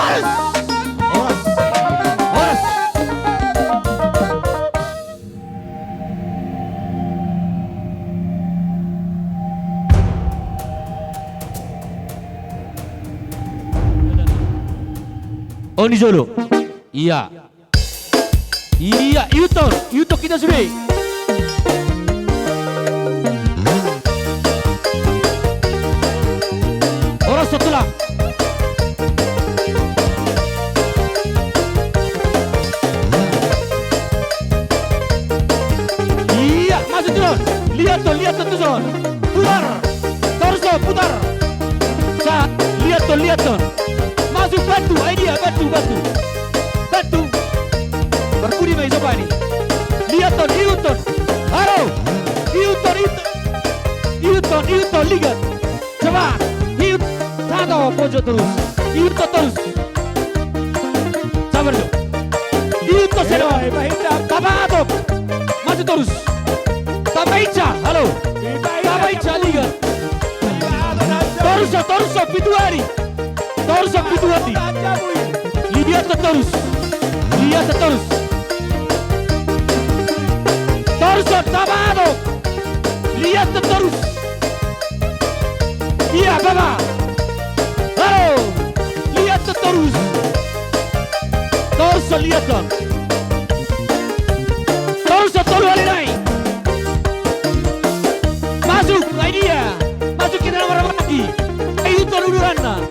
Oras! Oras! Oras! Oni Jolo. Iya. Iya, Yuto kita sudah. Oras setelah. Iya, masuk turun. Lihat tuh Zon. Putar. Torso putar. Lihat tuh. Masuk bantu, idea bantu. Berkudi mai coba ini. Lihat Hilton. Halo. Hilton lihat. Coba. Hilton satu pojok terus. Hilton terus. Sabar dulu. Hilton sedang. Tabato. Masuk terus. Tabaica. Halo. Tabaica lihat. Torso Pituari. Lihat terus. Torso Tabado. Lihat terus. Iya, Baba. Halo. Lihat terus. Torso lihat dong. Torso ali naik. Masuk, idea. Masuk ke dalam lagi. Ayo ururanna.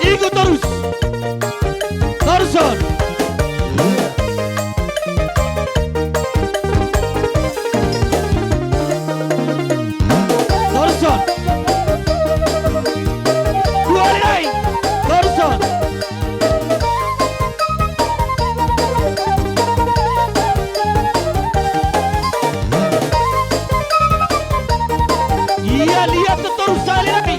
Ikut terus. Torson. Dua naik. Torson. Iya, lihat terus sekali lagi.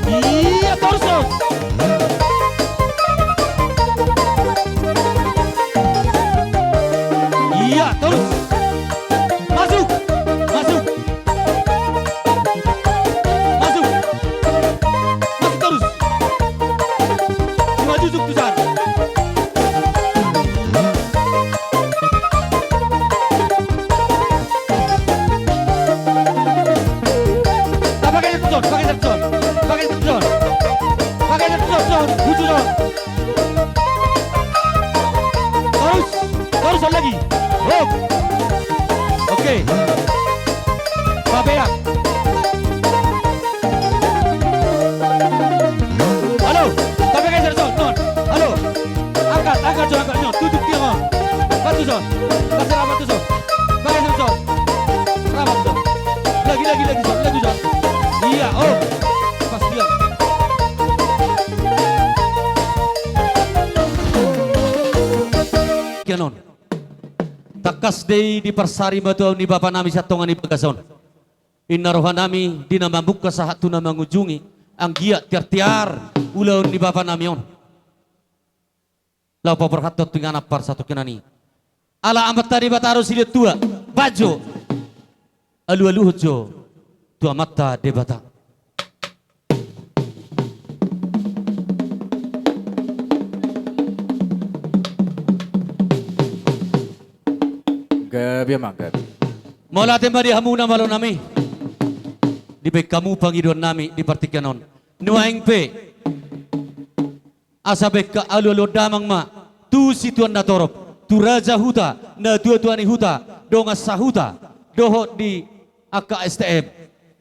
Iya, Torson. Iya, terus. Masuk terus. Cuma jusuk tusan. Tak pakai terjun. Terus lagi. Oh. Oke. Babea. Halo, tapi kan Zon, non. Halo. Angkat Zon. Tutup dia, Zon. Bantu Zon. Kasih rapat Zon. Pakai Zon. Rapat Zon. Lagi Zon. Iya, oh. Pas dia. Kianon. Takas day di persari batu ni bapa nami satongan ni pagason. Inna rohanami dina mambuka sahatu na mengunjungi ang giat tiar ulau ni bapa nami on. Lau paperhatot dengan apar satu kenani. Ala amat tadi bataro silit tua bajo. Alu hojo tua mata debata. Gabi mangkat. Mula temba di hamuna malo nami. Di pe kamu pangidon nami di partikanon. Nuaing pe. Asa be ka alu damang ma. Tu situan na torop. Tu raja huta na tuani huta donga sahuta doho di aka STM.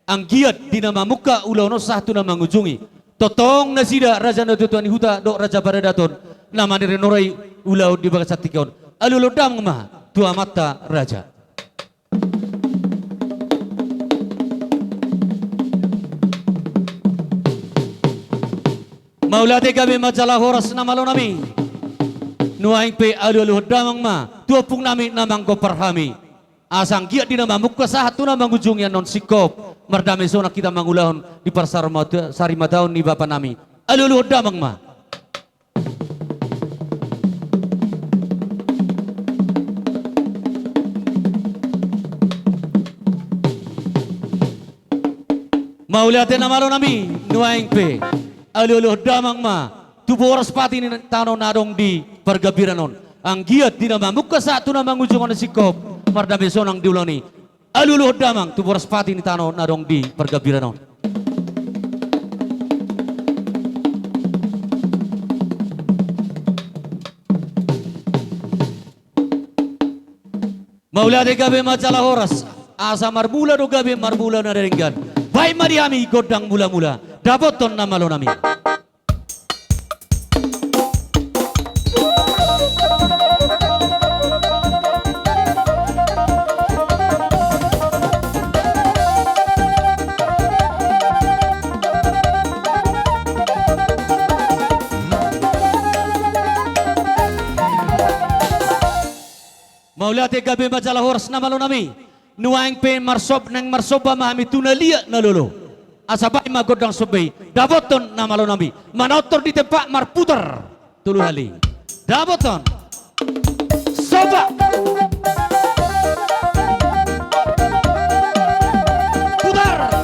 Ang giat di nama muka ulau no sah tu na mengunjungi. Totong na sida raja na tuani huta do raja baradaton. Nama ni renorai ulau di bagas satikon. Alu damang ma. Tua mata raja. Maulate kami majalah horas nama lo nami. Nuaing pe alu damang ma. Tua pung nami namang ko parhami. Asang giat di nama muka sahat tu nama ujungnya non sikop. Merdame sona kita mangulahon di pasar sari mataun ni bapa nami. Alu damang ma. Mauliatin na malo nami, nuaing pe. Aluluh damang ma, tubo oras pati ni tanong nadong di pergabiranon. Ang giat di naman, muka satu na mangujungan na sikop, mardami sonang diulani. Aluluh damang, tubo oras pati ni tanong nadong di pergabiranon. Mauliatin gabi majalah horas, asa marbula do gabi marbula na ringgan. Baik mariami godang mula-mula, dapoton na malo nami. Maulate gabi majalah horas na malo nami. Nuaing pen marsob nang marsoba mahami tunalia na lolo. Asabay magodang subay, daboton na malo nami. Manotor di tempat marputar tuluhali. Daboton. Soba. Putar.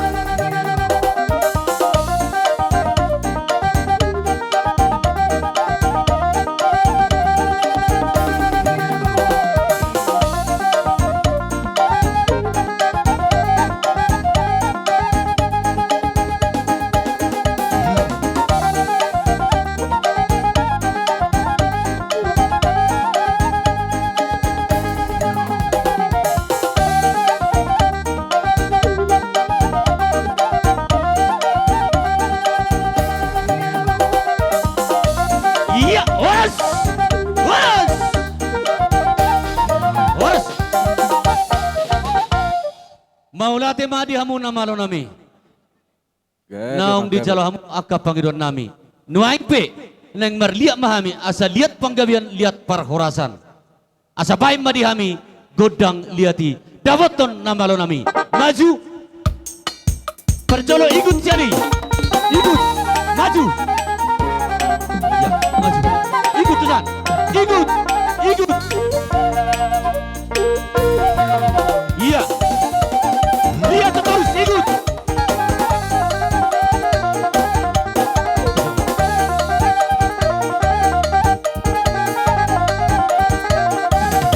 Iya, was, was, was. Maulate madi hamu na malo nami. Naong di jalo hamu akka pangidon nami. Nuaing pe nang marliat mahami asa liat panggawian liat parhorasan. Asa baim madi hami godang liati. Dawoton na malo nami. Maju. Perjolo ikut jadi. Ikut. Maju. Ya, maju. Ikut Tuhan. Ikut. Ikut. Iya. Lihat terus ikut.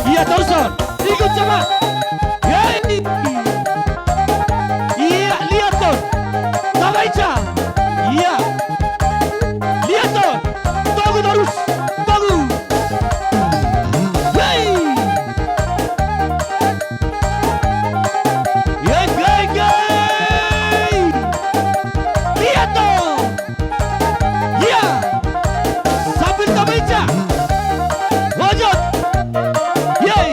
Iya terusan. Ikut coba. Hei. Iya, lihat tuh. Tabaca. Iya. Lihat tuh. Tunggu terus. Tunggu. Hei. Yay, gay, gay. Lihat tuh. Iya. Sambil tabaca. Wajah. Yay.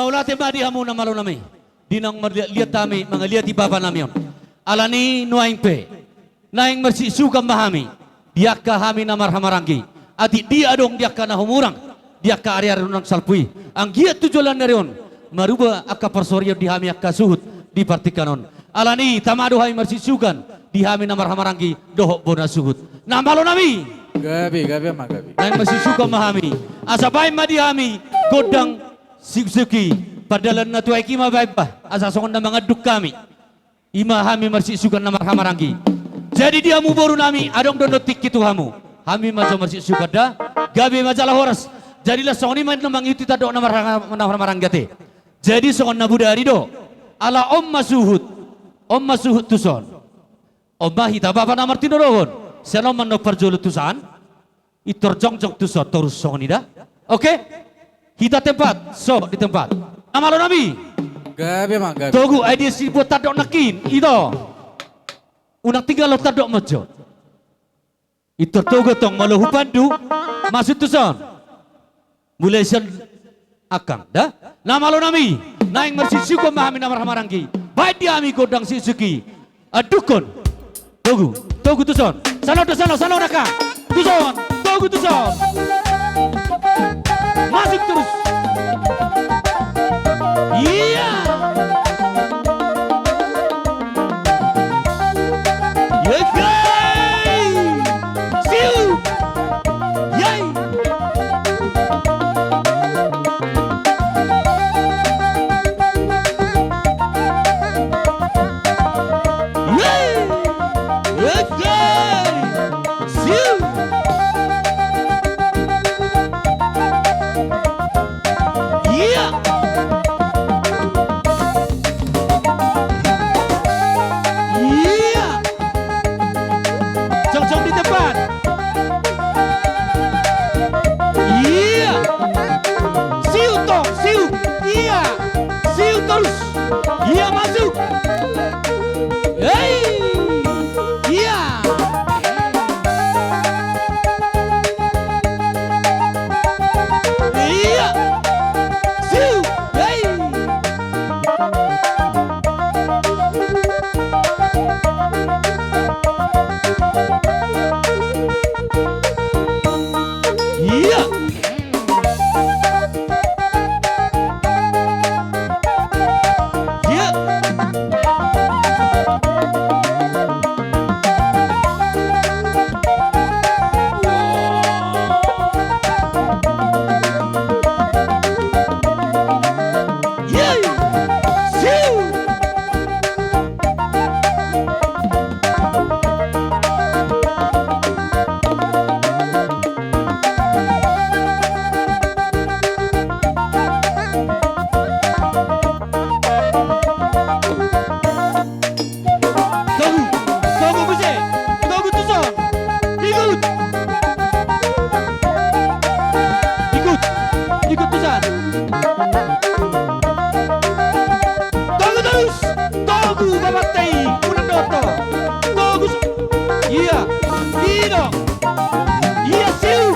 Maulate madi hamu na malo nami. Dinang lihat kami, mga lihat ibaba namin. Alani nuaing pe. Naing mersi suka mahami. Diaka hami na marhamarangi. Adi dia dong diaka na humurang. Diaka area runang salpui. Ang giat tujuan na riyon. Maruba aka persorya di hami aka suhut di partikanon. Alani tamado hai mersi sukan. Di hami na marhamarangi dohok bona suhut. Na malo nami. Gabi ama gabi. Naing mersi suka mahami. Asabay madi hami. Godang Suzuki. Padalan na tuay kima baik pa asasongan na mga duk kami ima hami marsisukan na marhamaranggi jadi dia mu boru nami adong donotik kitu hamu hami maso marsisukan da gabi majalah horas jadilah songni main namang yuti tadok na marhamaranggi jadi songon na budari do ala om masuhut tuson om mahita bapa na martino rohon seno man no perjolu tusan itor jongjong tuson torus songni da oke kita tempat so di tempat Amalo nami. Gabi ama gabi. Togu idea si buat tadok nakin ito. Unang tinggal lo tadok mojo. Ito togo tong maluhu pandu masuk tuson. Mulai sen akang dah. Namalo nami. Naing mersisuko mahami namar hamaranggi. Baik dia ami godang sisuki. Adukon. Togu tuson. Sano naka. Tuson. Togu tuson. Masuk terus. Iya. Yeay. Siu. Yay. Yay. Yeay. Siu. Iya. Iya masuk. Hey, iya. Iya. Siu. Hey. Iya. Ikut tusan. Togu terus. Togu babat tei. Unang doto. Togu. Iya. Ino. Iya siu.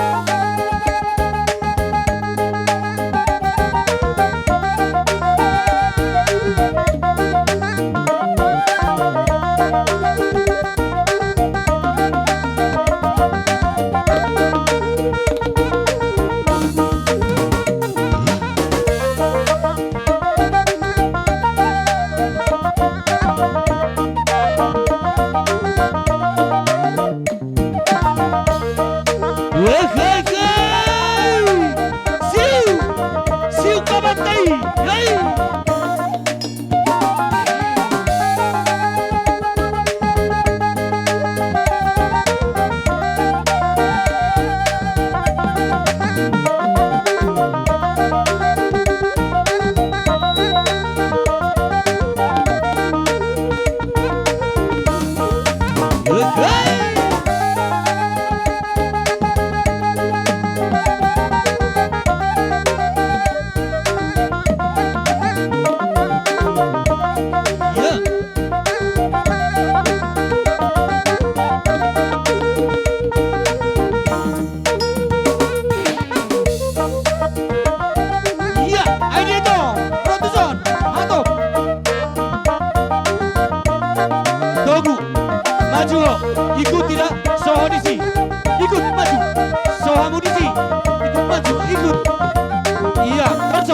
Siu babat tei. Yay.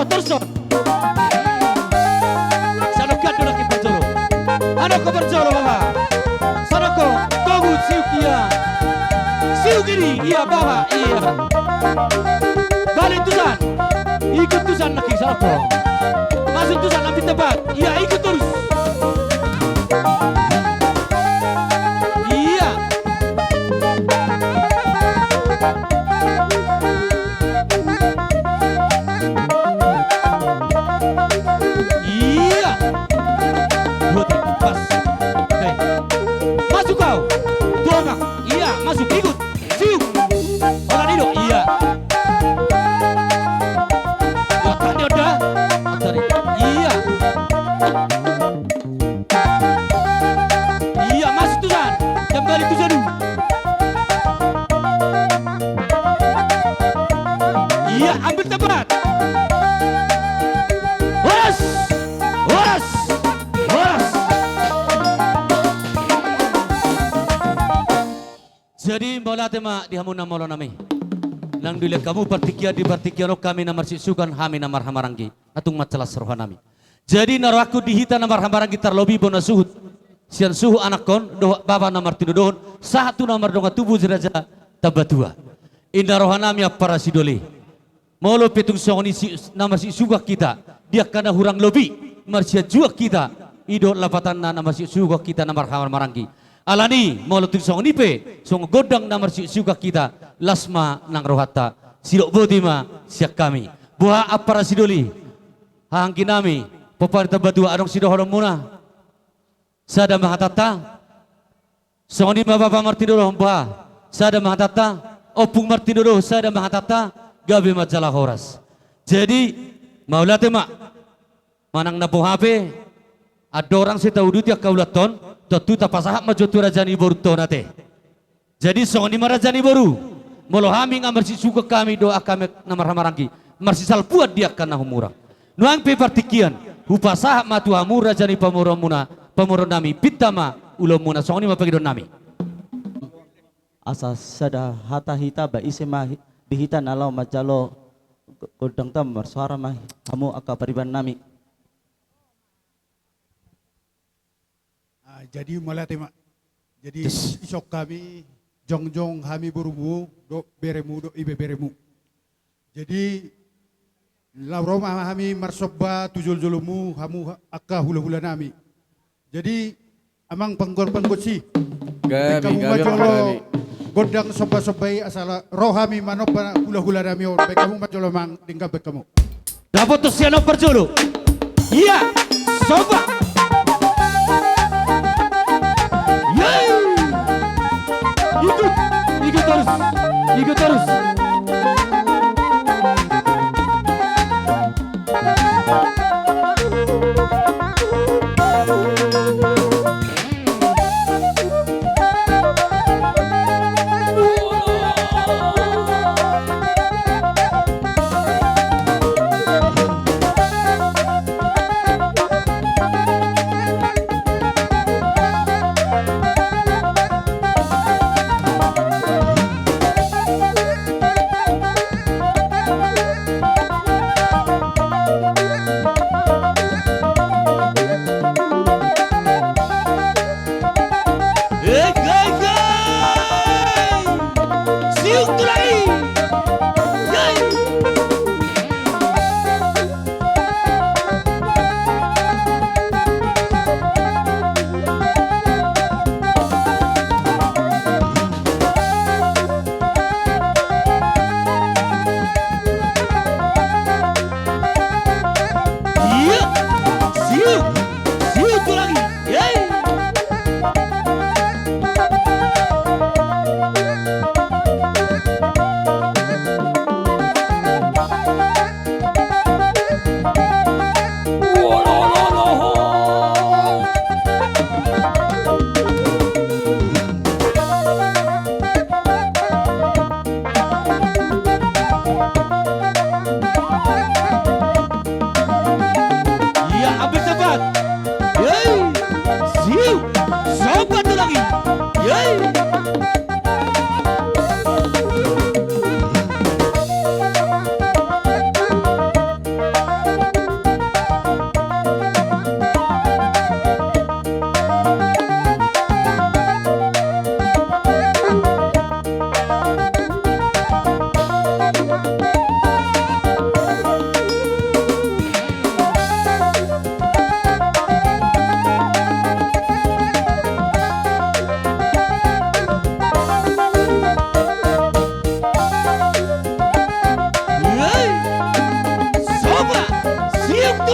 Waterson. Sanokan dulu lagi berjolo. Ano ko berjolo baba. Sanoko Togu Siukia. Siukiri iya baba iya. Balik Tusan. Ikut Tusan lagi Sanoko. Masuk Tusan ambil tempat. Iya ikut terus. Iya. Iya. Dua, tiga, pas. Oke. Masuk kau. Dua kak. Iya, masuk ikut. Siu. Orang itu. Iya. Otak dia udah. Otak. Iya. Iya, masuk Tusan. Kembali Tusan dulu. Iya, ambil tempat. Horas. Horas. Horas. Jadi bola tema di hamuna molo nami. Nang dile kamu partikia di partikia kami namar sisukan hami namar hamarangi. Atung matsalah rohanami. Jadi naraku dihita namar hamarangi terlobi bona suhut. Sian suhu anak kon doh baba namar tidodohon satu namar donga tubuh jeraja tabatua. Indah rohanami para sidole. Molo petung songoni si namar si suga kita. Dia kana hurang lobi marsia jua kita. Ido lapatan na namar si suga kita namar hamarangi. Alani molo tung songoni pe song godang namar si suga kita. Lasma nang rohata silok bodima siak kami. Buah para sidoli. Hangki nami peparita badua adong sidohorong muna. Sada mahatata songoni baba martidodo bah sada mahatata opung martidodo sada mahatata gabe majalah horas. Jadi maulate mak manang na HP ada orang sita udut ya kaulaton tentu tapasahap majotu rajani boru tonate. Jadi songoni marajani boru molo haming amar si suka kami doa kami namar hamarangi marsi sal puat dia kana humura nuang pe partikian hupasahap matu hamura rajani pamuramuna pamoron nami pitama ulo muna songoni mapagidon nami asa sada hata hita ba isema dihita nalau majalo godang tam suara mah kamu aka pariban nami. Jadi mulai tema jadi isok kami jong hami burumu do beremu do ibe beremu jadi lauroma hami marsoba tujul julumu hamu aka hula-hula nami. Jadi amang penggol si Gabi, kamu gabi, majolo gabi. godang soba-sobai asal rohami manopa hula-hula nami on baik kamu majolo mang tinggal baik kamu dapat tuh siano perjolo iya soba yeay ikut terus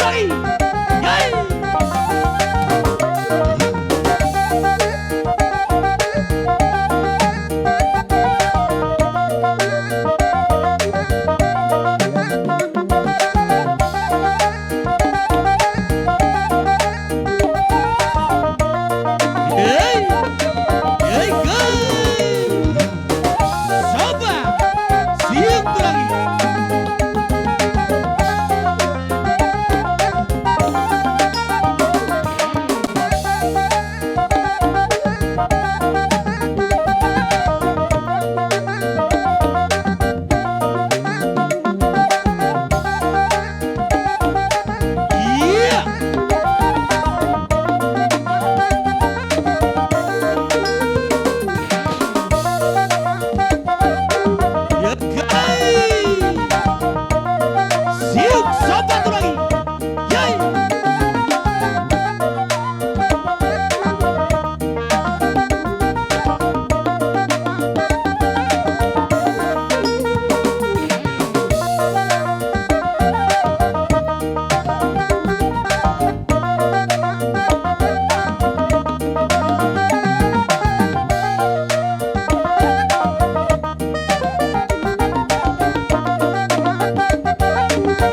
lagi. Yay! Yay! Yay, go! Soba! Siap lagi. Iya. Ya, kai. Siap, sobat tu lagi. Yay.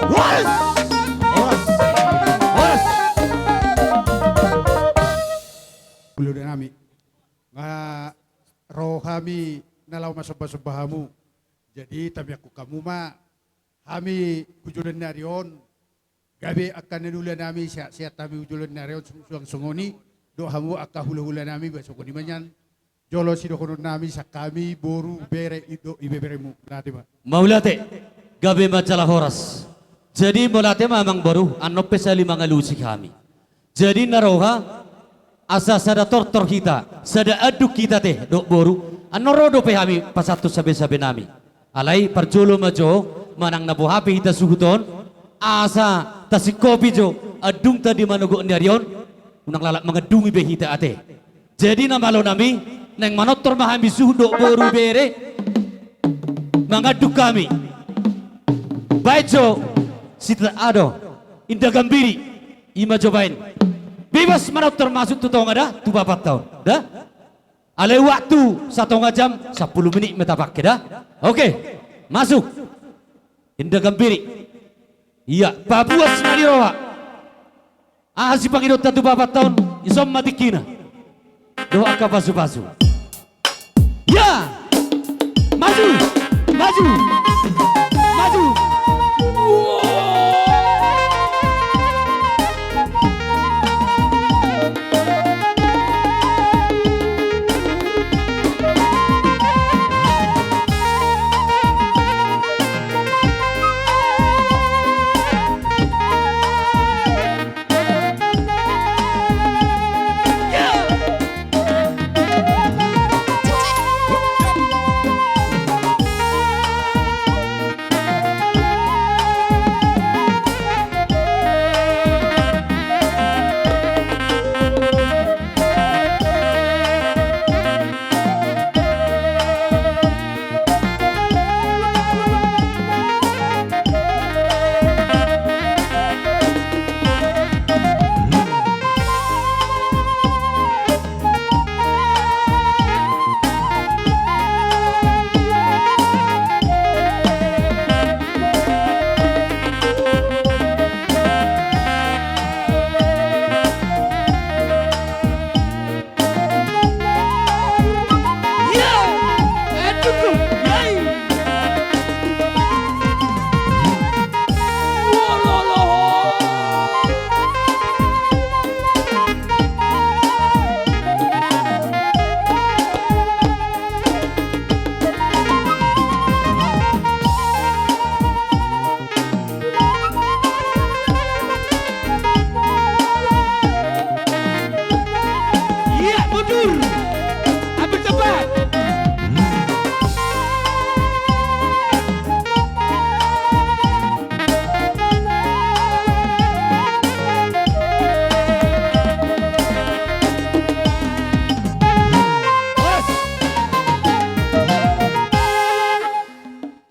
Was. Was. Kulo na nami. Nga roh kami nalaw masabah-sabahamu. Jadi tabi aku kamu ma kami kujulan narion. Gabi akan nanula nami siya tabi kujulan narion suang sungoni. Do hamu akan hula-hula nami basukoni manyan. Jolo si dokonon nami sa kami boru bere itu ibeberemu. Nati ma. Maulate, gabi macalah horas. Jadi mulate mamang baru anope sali mangalusi kami. Jadi naroha asa sada tortor kita, sada aduk kita teh dok boru. Anorodo pe kami pasatu sabe-sabe nami. Alai parjolo majo manang nabu hape kita suhuton. Asa tasikopi jo adung tadi manugo nyarion. Unang lalak mengedungi be kita ate. Jadi namalo nami neng manotor mahami suhu dok boru bere. Mangaduk kami. Baijo sita ado indah gambiri ima cobain bebas mana termasuk tu tahu ada tu 4 tahun dah alai waktu 1,5 jam 10 menit metapak dah oke masuk indah gambiri iya Papua Senadirowa si pangidot tu 4 tahun isom matikina doa ka pasu-pasu ya maju maju maju.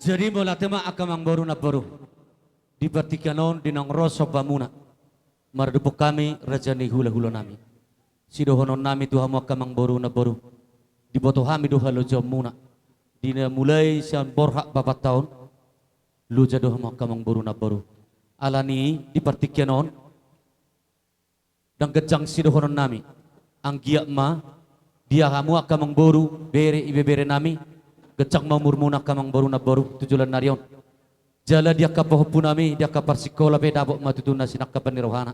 Jadi mula tema akamang baru na baru. Di Vatikanon dinang roso pamuna. Maradupok kami raja ni hula-hula nami. Sidohonon nami Tuhan mo kamang boru na boru. Diboto kami doha lo jam muna. Dina mulai siang borhak 4 tahun. Lu jadoh mo kamang boru na boru. Alani dipartikyanon. Dan gejang sidohonon nami. Ang giyak ma. Dia kamu akamang boru. Bere ibe-bere nami. Gejang mamurmuna kamang boru na boru. Tujulan narion. Jala dia kapahupu nami, dia kapar sikola be dabok matutuna sinak kapar nirohana.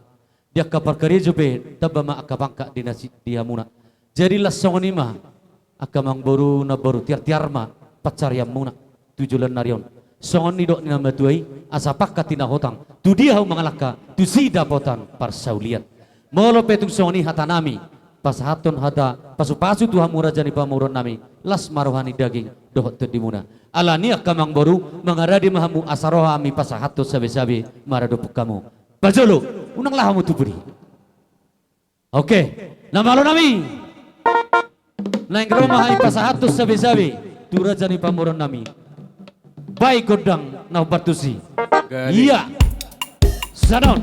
Dia kapar karejo be tabama akabangka dinasi dia muna. Jadi lasong ma akamang boru na boru tiar ma pacaryam muna tujulan narion. Songon ni dok ni nama tuai asapak katina hotang. Tu dia hau mangalaka tu si dapotan parsaulian. Molo petung songoni hatanami pas haton hada pasu-pasu Tuhan muraja ni pamuron nami las marohani daging dohot tu dimuna. Alani akamang boru mengaradi mahamu asaroha ami pasahato sabi-sabi maradopuk kamu. Bajolo, unang lahamu tu beri. Oke, nama lo nami. Naing rumah ai pasahato sabi-sabi tu raja ni pamuron nami. Baik godang na batusi. Iya. Sanon.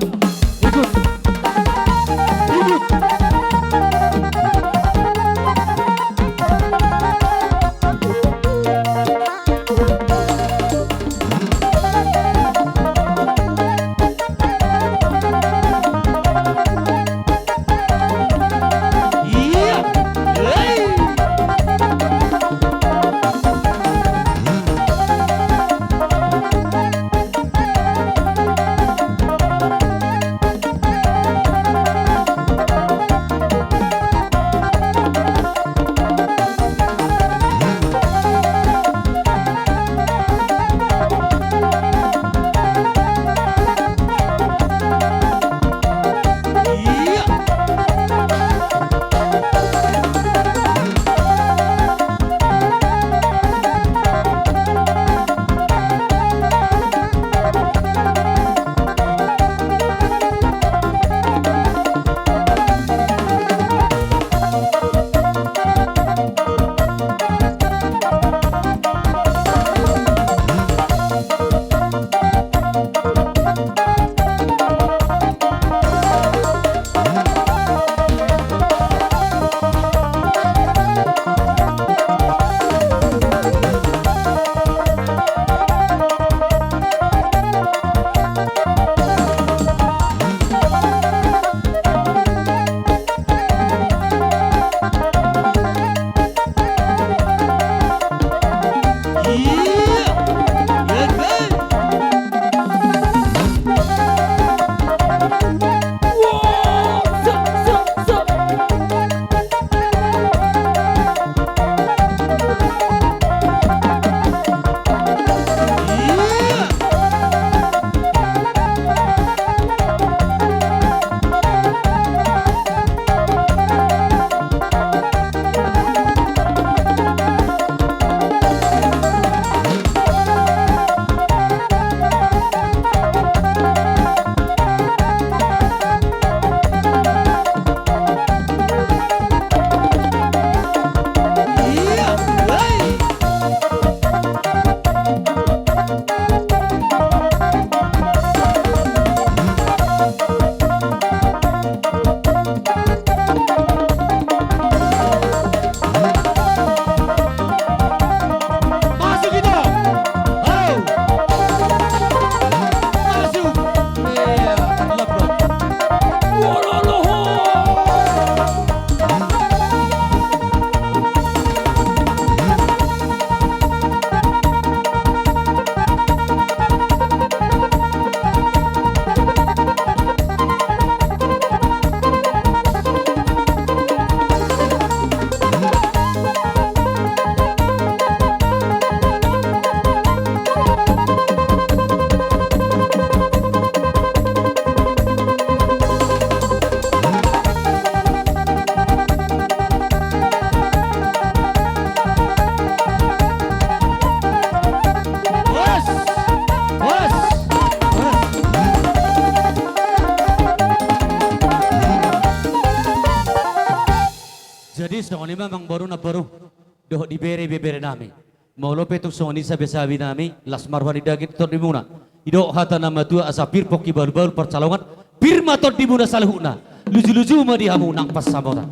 Ikut. Ikut. Jadi songoni memang baru na baru doh dibere bebere nami. Maulo petuk songoni sabi-sabi nami las marwani dagit tor dimuna. Ido hata nama tua asapir poki baru-baru percalongan. birma ton di muna salhuna luju-luju ma di hamu nang pas samota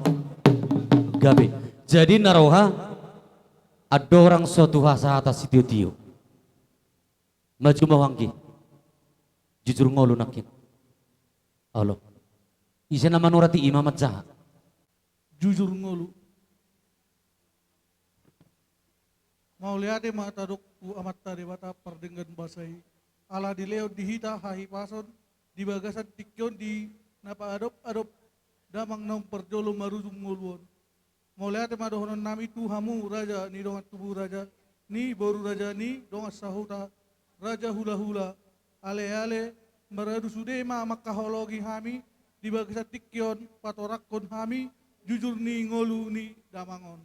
gabe jadi naroha ada orang suatu hasa atas tio maju mawangki jujur ngolu nakin Allah isa nama nurati imamat jahat jujur ngolu mau lihat mata dok amat tadi mata perdengan basai ala di leo dihita hahi pason di bagasan tikyon di napa adop damang nom perjolo marujung ngoluon mau lihat madohonon nami tu hamu raja ni dongat tubuh raja ni boru raja ni dongat sahuta raja hula ale meradu sude ma makahologi hami di bagasan tikyon patorakon hami jujur ni ngolu ni damangon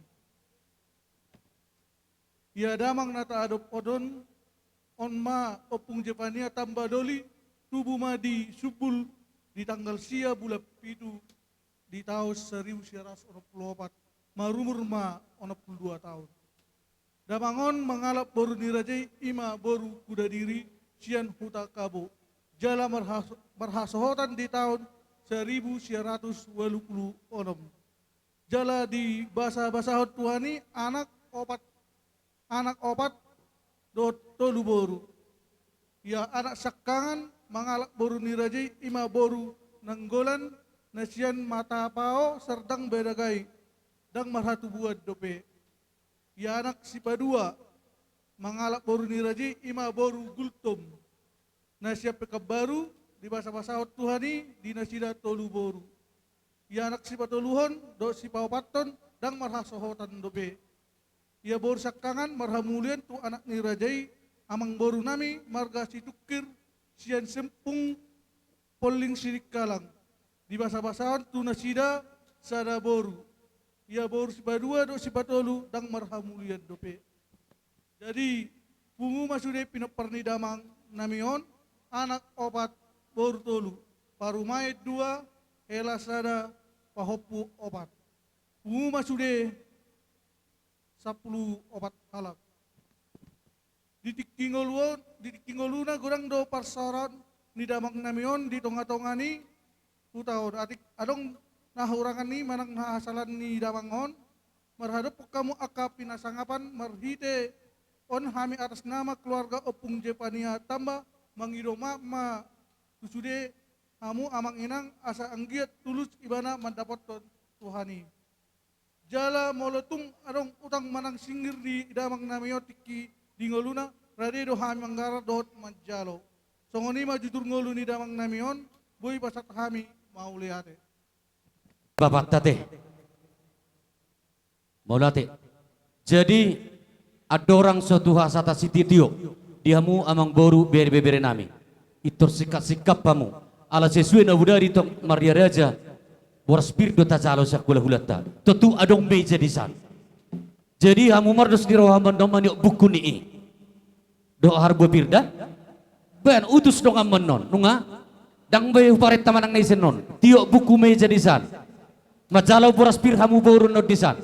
ya damang nata adop odon on ma opung Jepania tambah doli tubuh ma di subul di tanggal sia bulan pitu di tahun 1924 marumur ma 62 tahun damangon mengalap boru nirajai ima boru kuda diri sian huta kabo jala merhasohotan di tahun 1986 jala di bahasa Tuhani anak opat tolu boru ya anak sakangan mangalak boru nirajai ima boru nanggolan nasian mata pao serdang bedagai dang marhatu buat dope ya anak sipadua mangalak boru nirajai ima boru gultum nasia pekab baru di bahasa Tuhani di nasida tolu boru ya anak sipatoluhon do sipaopaton dang marhasohotan dope ya boru sakangan marhamulian tu anak ni rajai amang boru nami marga situkir sian sempung poling sirik kalang di bahasa tu nasida sada boru ya boru sipadua do sipatolu dang marhamulian dope jadi pungu masude pinaparni damang namion anak opat boru tolu parumai dua ela sada pahopu opat pungu masude 10 obat halak. Di tikingoluna kurang do parsaran ni damang namion di tonga-tongani utaon atik adong nahurangan ni manang nahasalan ni damangon marhadap kamu akap pinasangapan marhite on hami atas nama keluarga opung Jepania tambah mangidoma ma tusude hamu amang inang asa anggiat tulus ibana mendapat Tuhani jala molotung adong utang manang singgir di damang namion tiki di ngoluna rade do hami manggara dot majalo songoni ma jujur ngolu ni damang namion boy pasat hami mau lihat Bapak tate maulate jadi ada orang suatu hasata sititio diamu amang boru bere nami itu sikap pamu ala sesuai na budari tok Maria Raja boras spirito ta calo sak hulata tentu adong meja di sana jadi hamu mardos di rohaman doman yuk buku ni do harbo pirda ben utus dong amnon nunga dang bayu paret tamanang naisen non tiok buku meja di sana majalau boras pir hamu boru no di sana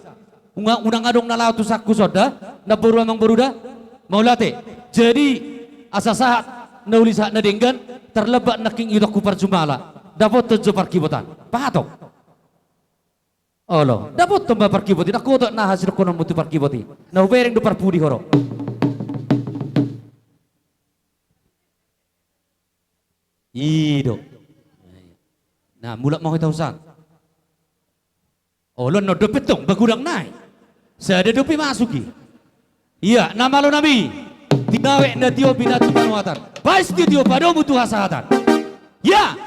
unang adong nalau tu sakku soda na boru amang boruda maulate jadi asa saat naulis hak nadenggan terlebat naking idok kupar jumala dapat tujuh parkibotan pahatok Allah dapat tambah parkiboti aku tak nah hasil konon mutu parkiboti nah bereng do parpudi horo ido nah mulak mau kita usang oh lo no dopet tong bagudang nai saya ada dopi masuki iya nama lo nabi tinawe na tio binatu manuatan bais tio pado mutu hasahatan ya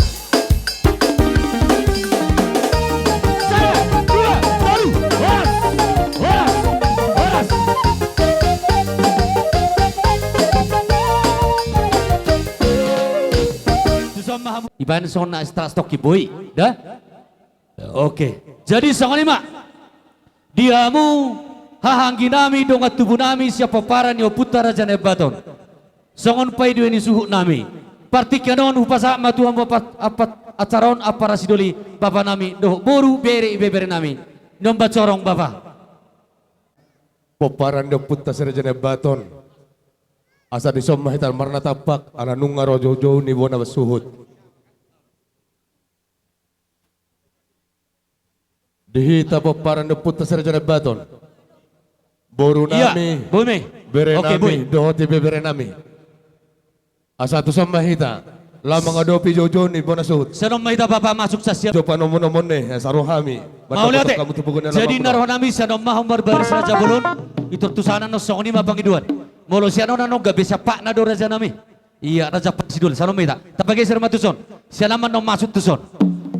Iban sona extra stoki boy, dah? Oke. Jadi sang lima, diamu hahanggi nami dongat tubuh nami siapa paran yo putra raja nebaton. Songon pai dua ini suhu nami. Partikanon upasa matu hamba apat acaron apara sidoli bapa nami doh boru bere nami. Nomba corong bapa. Poparan do putra raja nebaton. Asa disomah hitar marna tapak ana nunga rojo ni bona basuhut. Dihita po parang napunta sa Raja Baton. Boru Iya, nami, Boy. bere Oke, Boy. nami, dohoti bebere nami. Asa tu sama hita, lamang adopi jojo ni bonasut. Sanong mahita papa masuk sa siya. Jo panomon ne, saruhami. Maulate. Jadi narohanami sa nong mahumbar baris Raja Bulun. Itu tusanan no song ni mapangiduan. Molo siya no nano gabi sa pa na do Raja nami. Iya Raja Pasidul sanong mahita. Tapagay sa tuson. Siya naman nong masuk tuson.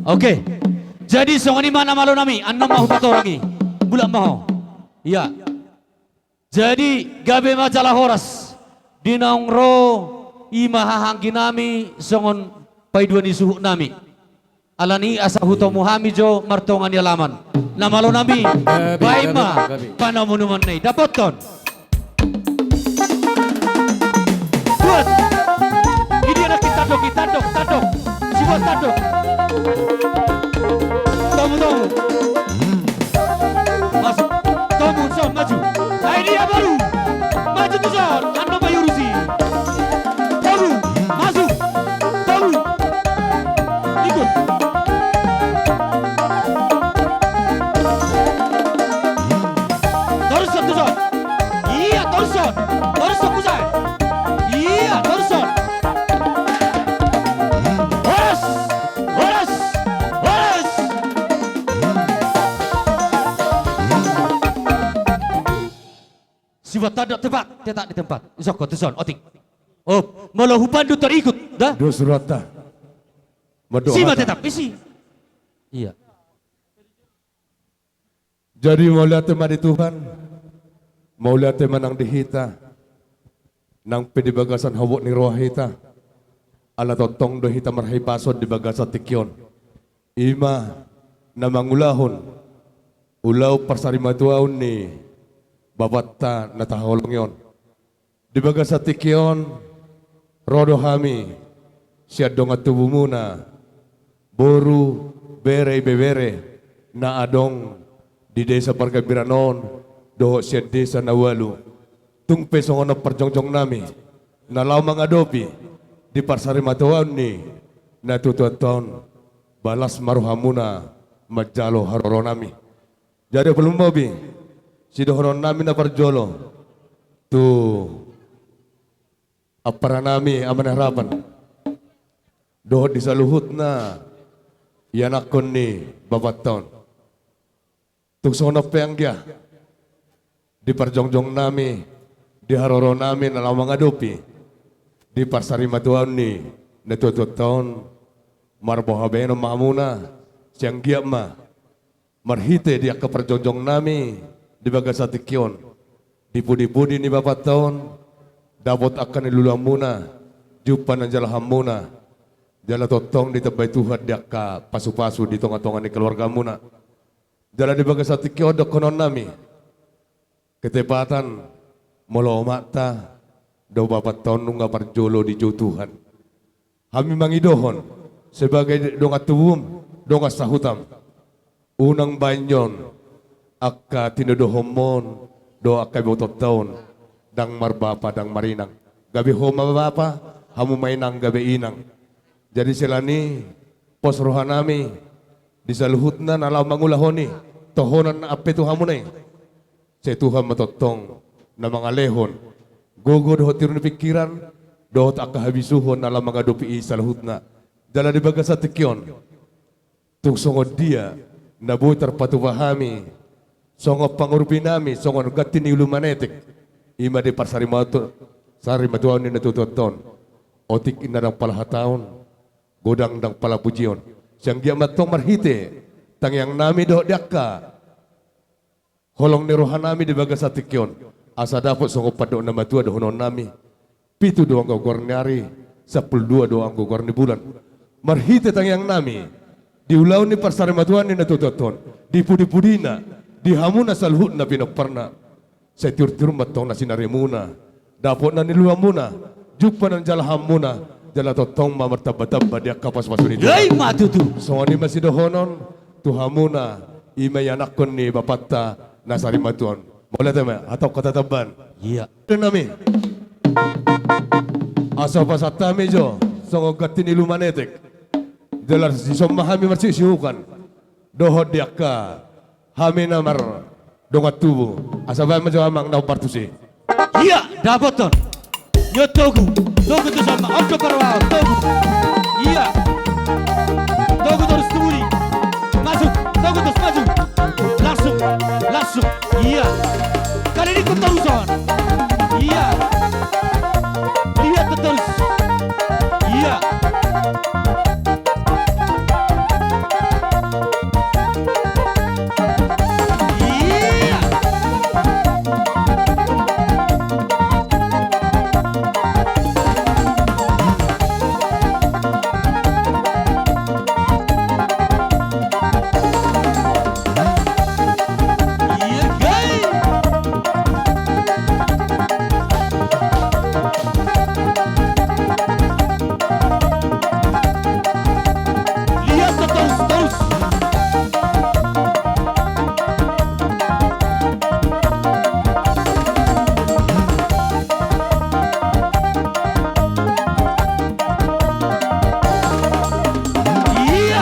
Oke. Jadi song ni mana malo nami. Anong mahupato Bulan maho. Iya. Jadi gabi majalah horas. Dinaong ro. Imahahanggi nami songon paiduan isuhu nami. Alani asa huto muhami jo martongan yalaman. Namalo nami baima gabi. panamunuman nei dapoton. Buat. Ini anak kita dok. Sibuat tadok. Temu. Masuk. Temu son maju. Idea baru. Maju tuh son. Ando bayurusi. Masuk. Ikut. Torson tuh. Iya, Torson. Torson pusat. Iya, Torson. Horas. Siwa tadak tetak di tempat. Isok Torson, otik. Oh, malah hupandu terikut, dah? Do surata. Sima tetap isi. Iya. Jadi mau lihat teman di Tuhan, mau lihat teman nang dihita, nang pedibagasan hawak ni rohita, ala totong do hita marhay pasod di bagasan tikyon. Ima na mangulahon, ulaw parsarimaduaon ni babata na taholong yon. Di bagasan tikyon, rodo hami, siya dong at tubo muna, boru, bere, na adong, di desa Pargabiranon, doho siya desa Nawalu. Tung peso nga perjongjong nami, nalaw mga adopi, di parsari matuan ni, natutuaton, balas maruhamuna, majalo haroro nami. Jadi belum mobi, si dohonon nami na parjolo, tu apara nami aman harapan. Doho di saluhut na, yanakon ni babaton. Tuksono peanggia di parjongjong nami, di haroro nami na lamang adopi, di parsari matuan ni natututon marbohabeno maamuna siyang giya ma marhite di akka parjongjong nami di bagasatikyon di pudi-pudi ni babaton dapat akan nilulang muna jupan ang jalaham muna jala totong di tabay Tuhan di akka pasu-pasu di tonga-tonga ni keluarga muna. Jala di bagas hati kiodok konon nami ketepatan molo mata daw bapat tahun nunga parjolo di jauh Tuhan. Kami mangidohon sebagai donga tuwum donga sahutam unang banyon akka tinudohomon do akka botot tahun dang marbapa dang marinang gabi homa bapa hamu mainang gabi inang. Jadi sila ni pos rohanami di saluhut na nalaw mangulahoni tohonan na ape Tuhan mo na sa Tuhan matotong na mga lehon gugod ho tiro ni pikiran dohot akahabisuhon nalaw mga dupi saluhut na dala di baga sa tikyon tugsongod dia nabuhi tarpatubahami songod pangurbi nami songod gatin ni lumanetik ima di parsarimato sarimatuan ni natututon otik inadang palahataon godang dang palapujion siyang giamatong marhite tangyang nami do diakka holong ni rohan nami di bagas sa tikyon asa dapat sunggup pado na matua do honon nami pitu do ang gogor nyari 12 do ang gogor ni bulan marhite tangyang nami di ulaw ni parsarimaduan ni natututon di pudi-pudina di hamuna salhut na pinagparna sa tiur-tiur matong na sinarimuna dapat na niluwa muna jupan ang jalaham muna jala totong mamartaba-taba dia kapas masunito. Yay matutu. So ani masidohonon tuhamuna imayanakon ni bapata nasarimatuan. Mula tema atau katataban. Iya. Nami. Asa pasatami jo songo gatini lumanetek. Jelas si somahami marsisihukan. Dohod diaka Hami namar dongat tubuh. Asabay macam amang na partusi. Iya, dapat ton. Yo togu tu sama auto parwa togu. Iya. Togu terus turi. Masuk, togu terus maju. Langsung. Iya. Kali ini keterusan. Iya. Lihat terus. Iya. Iya. Iya, guys. Lihat terus. Iya. Iya.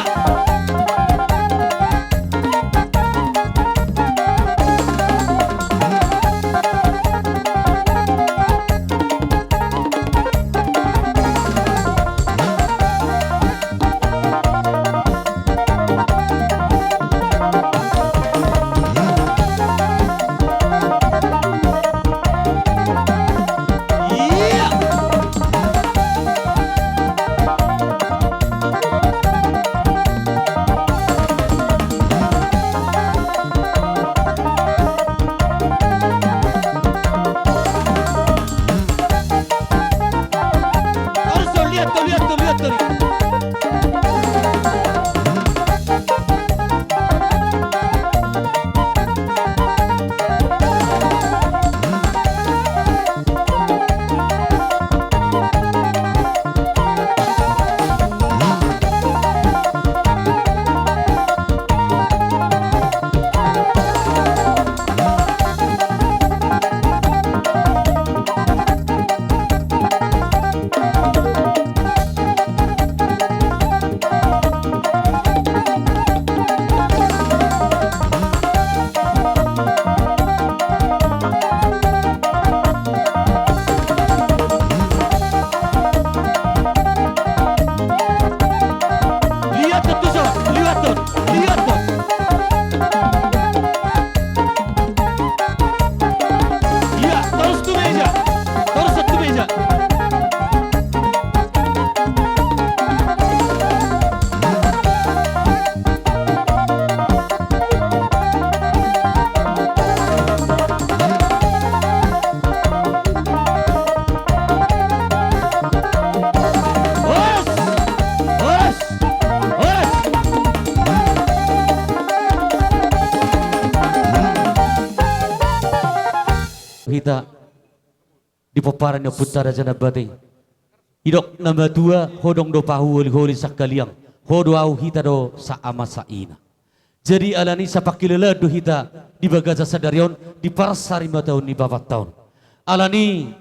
Terus tuh, lihat tuh. Lihat tuh, Sob. Lihat tuh. Iya, terus tuh meja. Hos. Kita di peparan yang putara jana batai. Idok nama dua hodong do pahu holi sakaliang. Hodo au hita do sa ama sa ina. Jadi alani sapakilala do hita di bagaza sadarion di parsari 5 tahun di 4 tahun. Alani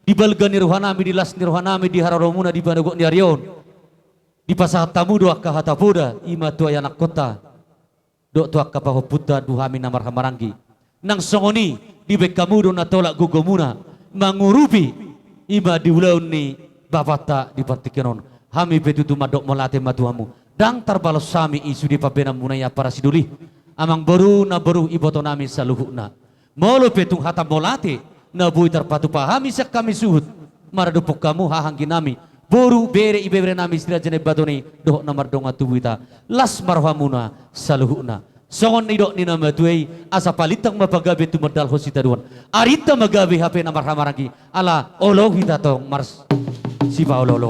di balga nirwanami di las nirwanami di hararomuna di banagok ni arion. Di pasar tamu do akka hatapoda ima tua anak kota. Do tua akka pahoputa duhami namar hamarangi. Nang songoni di bekamu do natolak gugomuna mangurupi ima di ulaun ni bapata di partikenon. Hami betutu madok molate matuamu. Dang tarbalos sami isu di pabena munaya para siduli. Amang baru na baru iboto nami saluhuna. Molo petung hatam molate na bui terpatu pahami sak kami suhut. Maradupok kamu hahangki nami. Boru bere ibere nami istirahat jene batoni doh namar donga tubuita. Las marhamuna saluhuna. Songon idok ni nama tuai asa palitang mapagabe tu medal hosita duan. Arita magabe HP namar hamaragi ala olo hita tong mars sipa olo.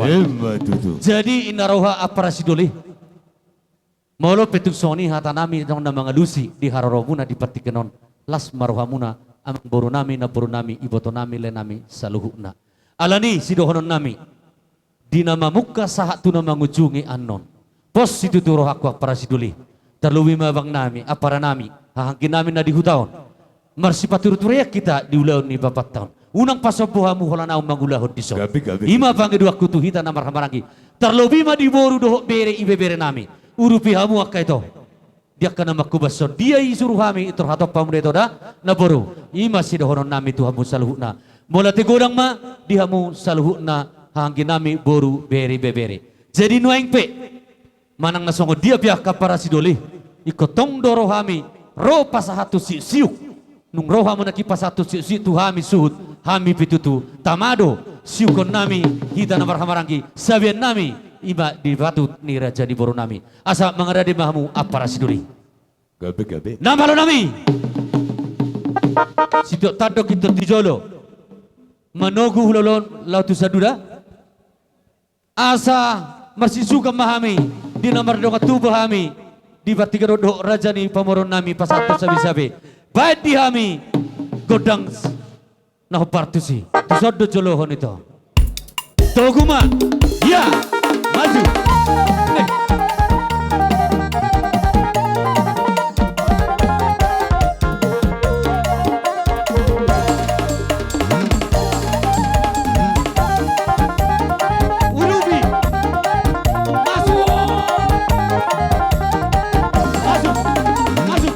Jadi inaroha aparasidoli. Molo petung soni hata nami dong nama ngalusi di haroromuna di partikenon las marhamuna amang boru nami na boru nami iboto nami le nami saluhuna. Alani sidohonon nami di nama muka sahat tu nama ngujungi anon. Pos itu tu roh aku aparasidoli. Terluwi mabang nami, apara nami, hahangkin nami na di hutaon. Marsipaturuturiak kita di ulaun ni 4 tahun. Unang pasobuhamu holanau mangulahon di so. Ima pangedua kutu hita namar hamarangi. Terluwi ma di boru dohok bere ibe bere nami. Urupi hamu akka ito. dia kena makubaso dia isuruh kami terhadap pemerintah dah na boru ima sidahonon nami Tuhan mu saluhna mula tegodang ma dihamu saluhna hanggi nami boru beri bebere jadi nuaing pe manang nasongo dia biak kapara sidoli ikotong doro kami ro pasahatu siuk nung roh hamu naki pasatu siuk tu kami suhut kami pitutu tamado siukon nami hita namar hamarangi sabian nami iba di batu ni raja di boru nami asa mengaradi mahamu apara siduri Gabe. nama lo nami situ tadok itu tijolo manogu hulolon lautu saduda asa masih suka mahami di nomor doa tubuh kami di batiga do raja ni pamoron nami pasatu sabi-sabi baik di kami godang nah partusi tu sodo jolohon itu toguma ya maju Urubi masuk masuk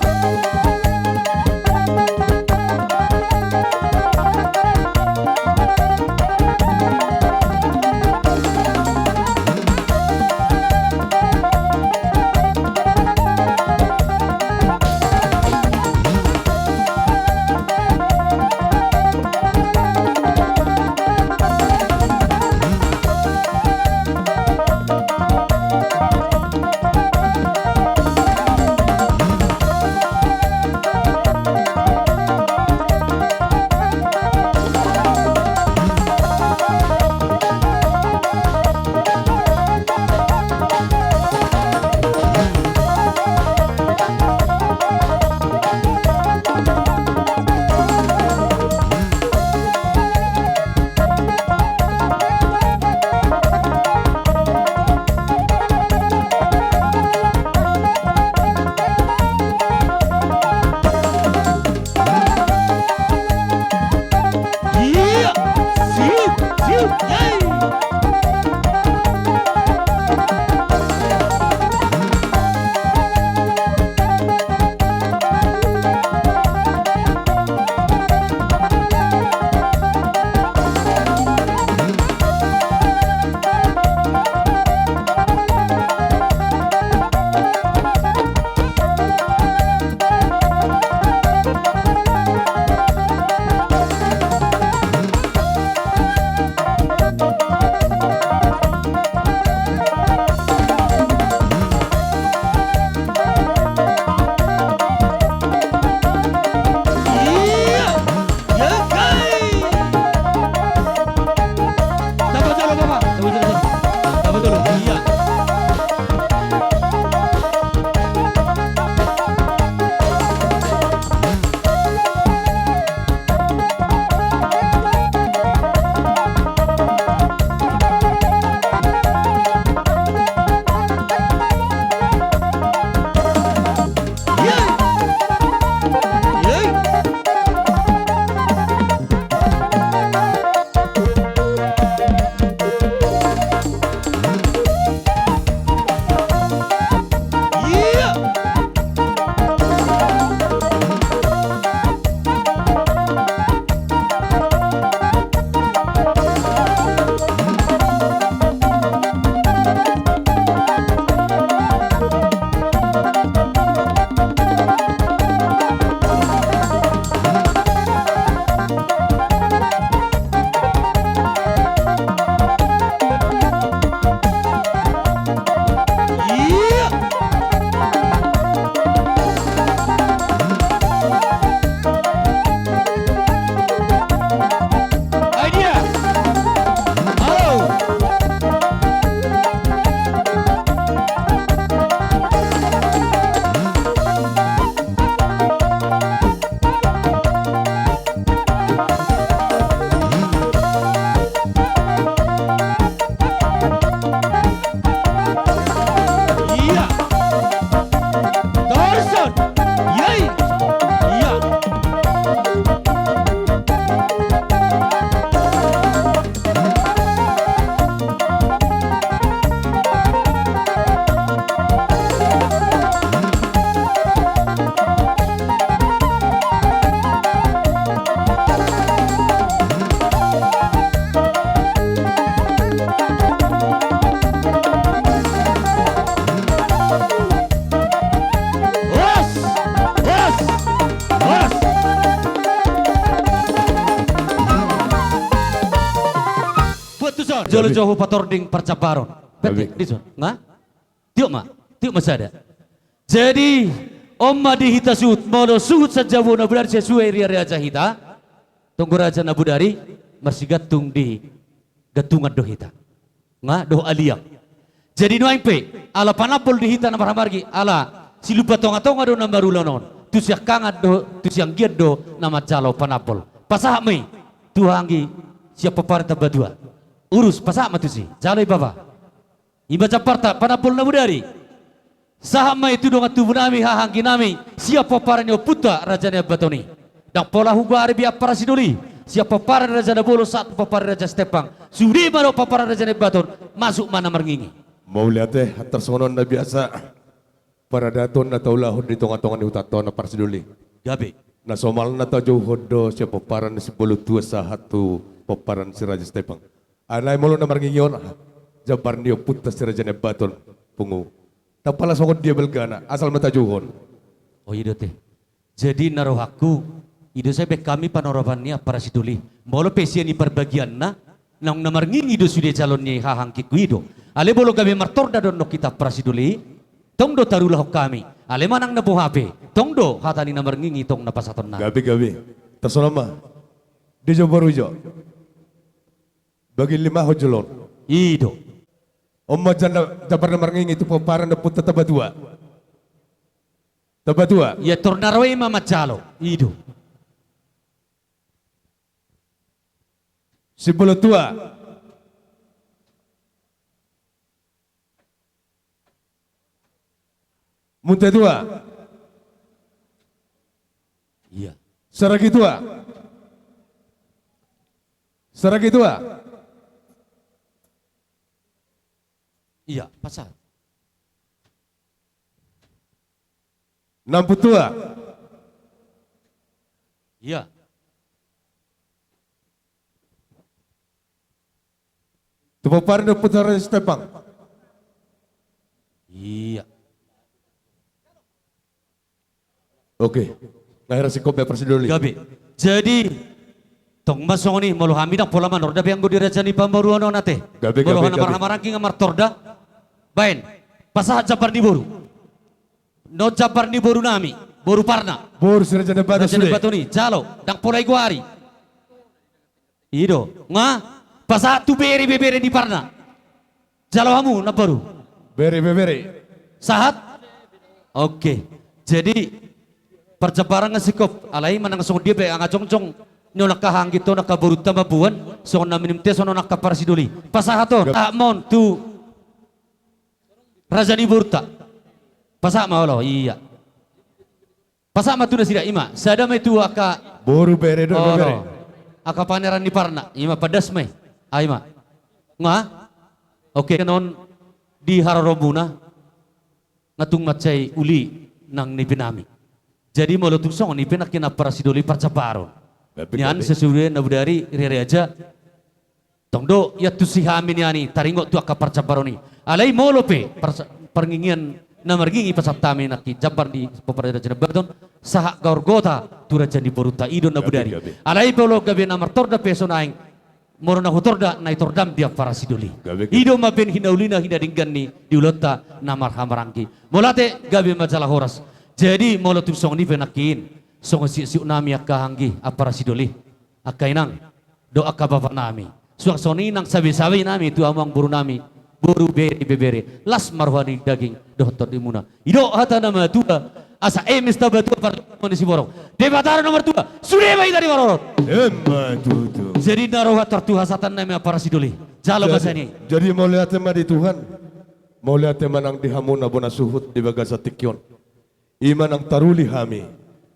Was, was, was. Putusan jolo joho patording percaparon. Betul, dison. Nga? Tiok masada. Jadi Omma dihita suhut, mono suhut sajawo na benar sesuai ria raja hita. Tunggu raja na budari, masih gatung di gatungan do hita. Nga do aliang. Jadi no pe, ala panapol dihita na maramargi, ala silupa tonga do na marulonon. Tu siak kangat do, tu siang giat do nama jalo panapol. Pasah mai, tuhangi siapa parta badua. Urus pasah matu si, jalo baba. Iba japarta panapol na budari. Sahama itu dong tubuh nami hahangki nami siapa paranyo puta rajanya batoni dan pola hugari biar para sidoli siapa paran raja bolo saat paparan raja Stepang suri mana paparan rajanya baton masuk mana meringi Mau lihat tersonon na biasa para daton na taulahon di tonga-tonga ni utato na parsiduli. gabe Na somal na ta jauh do siya paparan na si bolo tua sa hatu paparan si Raja Stepang. Anay mo na maringiyon jabar niyo puta si Raja Baton pungu. Tapala sokon dia belgana asal mata juhon. oh iya teh jadi narohaku ido saya kami panorobannya para sidoli molo pesian di perbagian na nang namarngi ido sudah calonnya hahangki kuido ale bolo kami martor dadon no kita para sidoli tong do tarulah kami ale manang na HP tong do hatani namarngi tong napasaton na Gabi. Tersonon mah. Di Jawa jo. Bagi 5 hojolon. ido Omma janda jabar na maringi itu paparan na puta tabadua. Tabadua. ya tornaroe mama calo ido Si bolo tua. Munte tua. iya Saragi tua. Saragi tua. iya pasal Nampu tua. iya Tu paparan na puta Raja Stepang. iya Oke. Ngahira si kopi persidoli. gabe jadi tong masong ni malu hamida pola manor da biang gudi rajani pambaruan nate Gabe, malu gabe, hana gabe. marhamarangki ngamar torda bain pasah jabar di boru no jabar di boru nami boru parna Bor si Raja Baton rajani sudah. batoni jalo dang polai guari ido nga pasah tu bere di parna jalo hamu na baru Beri. sahat oke jadi percabaran ngesikop alai manang song dia be anga congcong no nakahang gitu nakaburut tamabuan so na minimte so nakaparsiduli pasahaton amon tu rajani burta pasak maulo iya pasak matu na sida ima sada mai tu aka Boru beri do beri. aka paneran di parna ima padas mai aima nga oke non di hararobuna ngatung macai uli nang nipinami jadi mau tung song nipin akina parasidoli parcaparon nyan sesuai nabudari rere aja tongdo ya tu si hamin yani taringo tu aka parcaparoni alai molope perngingian namargingi pasatami naki jabar di peperda Baton sahak gaurgota turajan di boruta idon nabudari alai bolo gabe namar torda peso naing moro na hutorda na itordam dia parasidoli ido maben hinaulina hina dinggani diulota namar hamarangki molate gabe majalah horas jadi molo tu song ni penakin song si nami akahanggi aparasidoli akainang do akabapa nami suang soni nang sabi nami tu amang buru nami buru bebere las marwani daging dohtor dimuna ido hata nama tua asa emis tabatu par si borong debatara nomor 2 sudah bayi dari warorot Emma tutu. jadi naroha tertuha satan nami aparasidoli jalo basani Jadi mau lihat tema di Tuhan. Mau lihat tema nang dihamun abona suhut di bagasa tikyon. Iman ang taruli hami.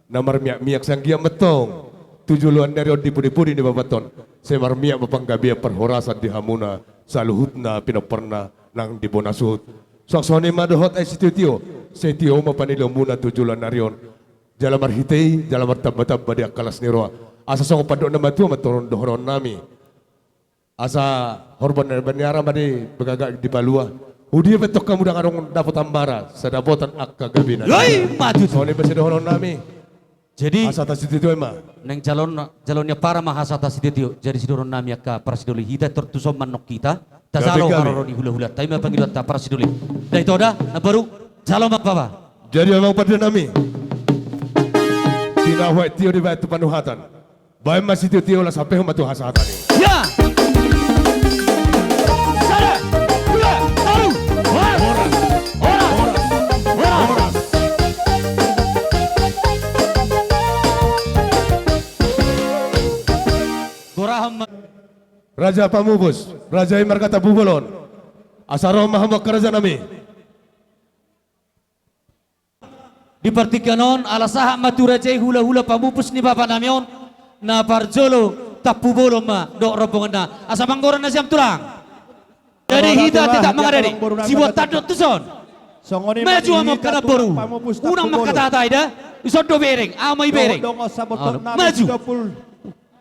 Namar miak sang gia metong. Tujuluan dari di pudi-pudi di babaton. Semar miak mapanggabiya perhorasan di hamuna. Saluhutna pinaperna nang di bona suhut. Saksoni madohot ay Setio mapanilo muna tujulan narion. Jalamar hitay, jalamar tabba-tabba di akalas ni roa. Asa song padok na matua matoron dohoron nami. Asa horban na banyara madi bagagak di balua. Udia betok kamu dah karong dapat ambara, sedapotan akka gabina. Yoi, maju. Soalnya masih dohonon nami. Jadi Asa tas itu emang. neng calonnya para mahasata sidetio jadi sidoron nami akka para sidoli hita tertusom manok kita tasalo Gabi-gabi. haroro di hula-hula tapi panggil ta para sidoli dah itu ada na baru calon apa Jadi memang pada nami. Tinawai tio di batu panuhatan. Baik masih tio lah sampai humatu hasatan ini. ya sada dua tahu orang Goraham Raja Pamubus, Raja Imarkata Bubolon. Asaro mahamak kerajaan nami. dipertikanon ala saha maturajai hula-hula pamupus ni bapa namion na parjolo tapu bolom ma dok rombongan na asa manggoran na siam tulang jadi hita tidak mengadari si buat tadot tuson maju amok kana boru unang makatatai dah isodo bereng amai bereng maju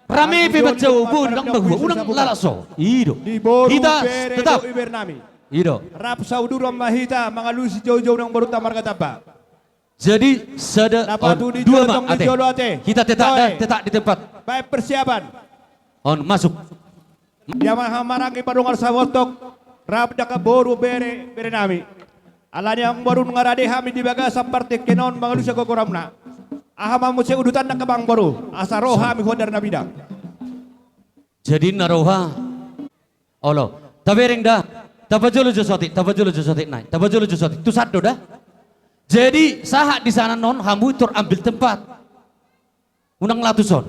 rame bebas jauh unang bahu unang lalaso ido hita tetap ido Rap sauduram mahita mangalusi jauh-jauh nang baru tamar katapa. jadi sada Dapat on di dua jolo mak tong di ate jolo ate. kita Toy. tetap di tempat Baik persiapan. on masuk Yamaha marangi padungar sawotok. Rap daka boru bere nami. Alanya ang baru ngarade hami di baga samparte kenon mangalusi kokoramna. Ahama muse udutan na kabang baru. Asaro hami hodar na bidang. jadi naroha olo tabereng dah tabajolo josoti naik tabajolo josoti tu sado dah jadi sahat di sana non hamu tur ambil tempat unang latuson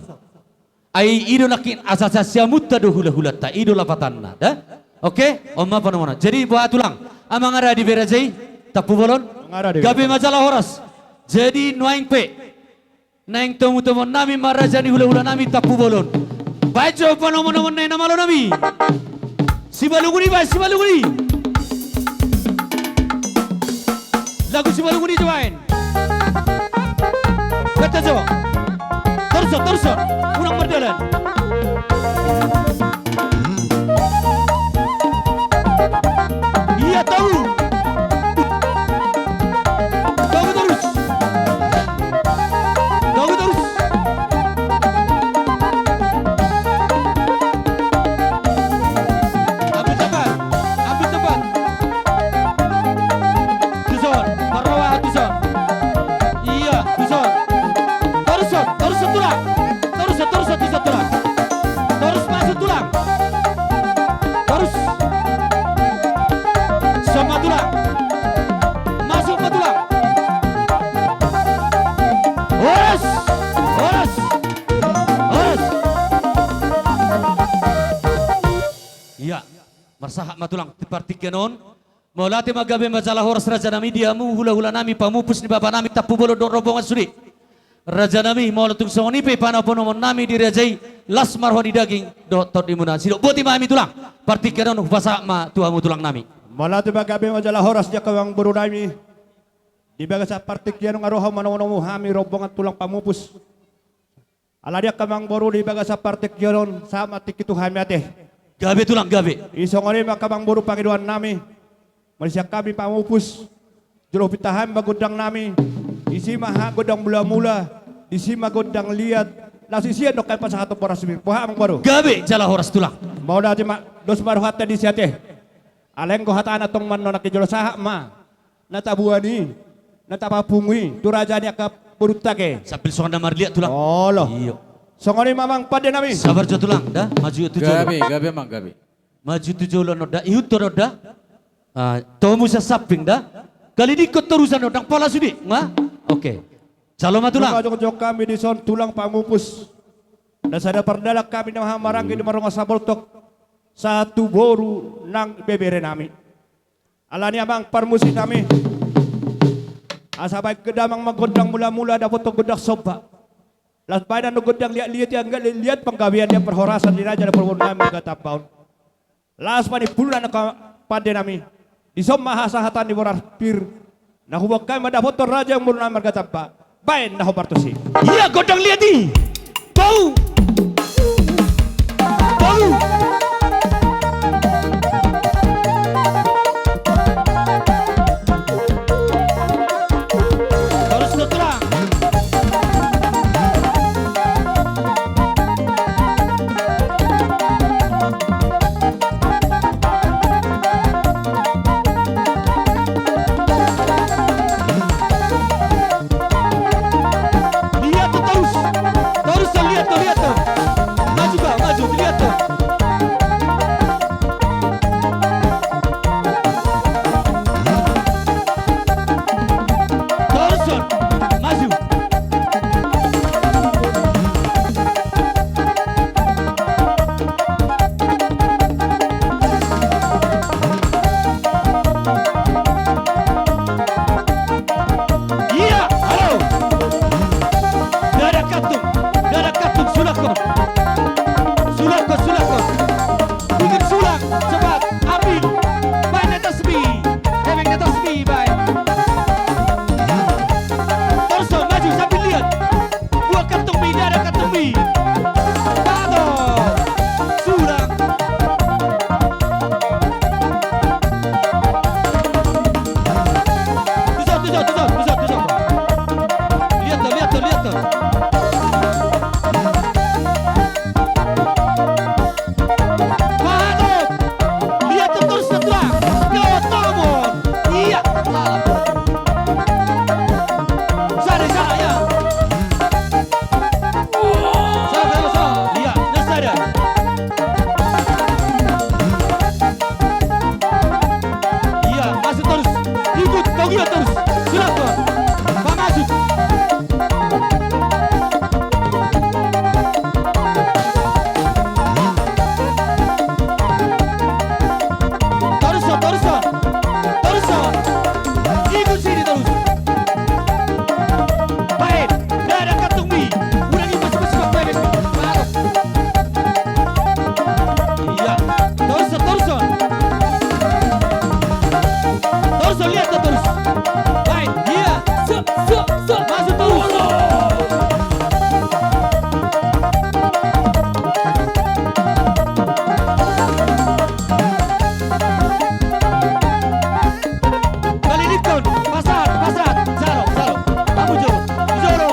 ai ido nakin asasa siamutta do hula ta ido lapatanna dah oke omma panomona jadi buat tulang amang ada di berajai tapu bolon gabe majalah horas jadi nuaing pe naing temu nami marajani hula nami tapu bolon bajo panomona na malo nami Sibaluguni ba? Sibaluguni! Lagu Sibaluguni cobain. Kata coba. Terus. Unang berjalan. Iya tahu. Tahu terus. Ambil tempat. Tuson, marwah tuson. Iya, tuson. Terus tulang. Terus tulang. Terus masuk tulang. Terus. Sama tulang. Masuk ke tulang. Horas. Iya. Marsahak matulang tipartikenon maulati magabe majalah horas raja nami diamu hula-hula nami pamupus ni bapa nami tapu bolo do rombongan sudi raja nami maulatung songoni pe panaponomon nami dirajai las marhoni daging do tot dimuna sido boti mami tulang partikenon bahasa ma tuamu tulang nami Malati magabe majalah horas dia kawang baru nami. Di baga sa partikyan ng aroha manonomo hami rombongan tulang pamupus. Ala dia kawang baru di baga sa partikyan sa matikitu hami ate. gabe tulang gabe Isongori makabang buru Panginoon nami. Malaysia kami pamupus. Jolo pitahan magudang nami. Isi maha godang mula-mula. Isi magudang liat. Lasisian dok kay pa sa hatong porasmir. Puha ang baru. gabe jala horas tulang Mau dati dos baru hata di siate. Aleng ko hataan atong man no nakijolo saha ma. Natabuani. Natapapungwi. Turajani ka purutake. sambil sokan damar lihat tulang Olo. iyo Songori mamang pade nami. sabar jo tulang dah maju tu jolo Gabi mang gabi. maju tu jolo no dah ihut to dah tomu sa saping dah kali di keterusan odang pala sudi ma oke calo matulang Jok kami di son tulang pamupus. Dan sada perdalak kami na hamarangki di marunga saboltok. Satu boru nang bebere nami. Alani amang parmusi nami. Asabay kedamang magodang mula-mula dapat to godak soba. Las badan no godang liat-liat yang enggak lihat penggawian dia perhorasan di raja dan perwunan katapaun. Las pani bulan pade nami. Di som mahasahatan di borar pir. Nah huwag kami madapot to raja yang mula katapa. Bain na hobartosi. iya godang lihat di bau tuh. Lihat tuh. Mahadum. Lihat tuh terus setelah. Yo, tomon. Iya. Sana ya. Sana. Iya, nasada. Iya, masuk terus. Ikut, Togio terus. Silakan. Pak masuk. Terusan. Ikut sini terus. Baik, tidak ada kantung mie. Ulangi masuk baik. Masuk. Iya, terusan. Terusan, lihat terus. Baik, iya. Masuk terus. Kalilikon, pasar, Zaro. Kamu Zoro.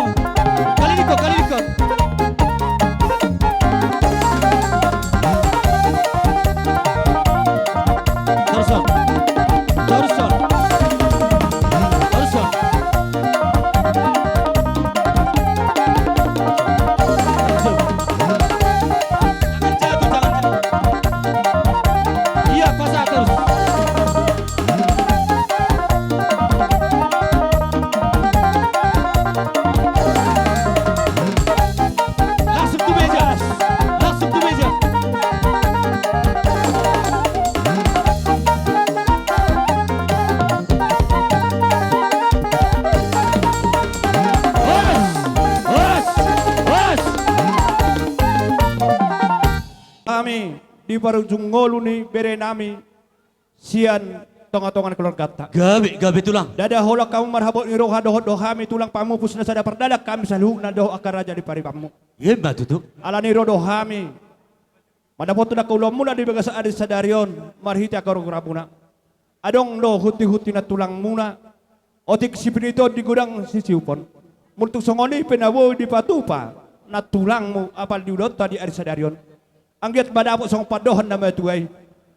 Kalilikon. Terusan. Jangan jatuh. Iya, pasar terus. Langsung ke meja. Horas. Kami di parujung ngolu ni bere nami sian tonga-tongan keluarga ta. Gabi tulang. Dada hola kamu marhabot ni roha dohot dohami tulang pamu pusna sada perdadak kami saluh na doh akar raja di pari pamu. Iya, tutup. Ala ni rodohami. Madapot na kaulo muna di bagasa adi sadarion marhita karo kurapuna. Adong do huti-huti na tulang muna. Otik si pinito di gudang si siupon. Multuk songoni penawo di patupa na tulang mo apal di udot tadi adi sadarion. Anggiat badapot song padohan na matuay.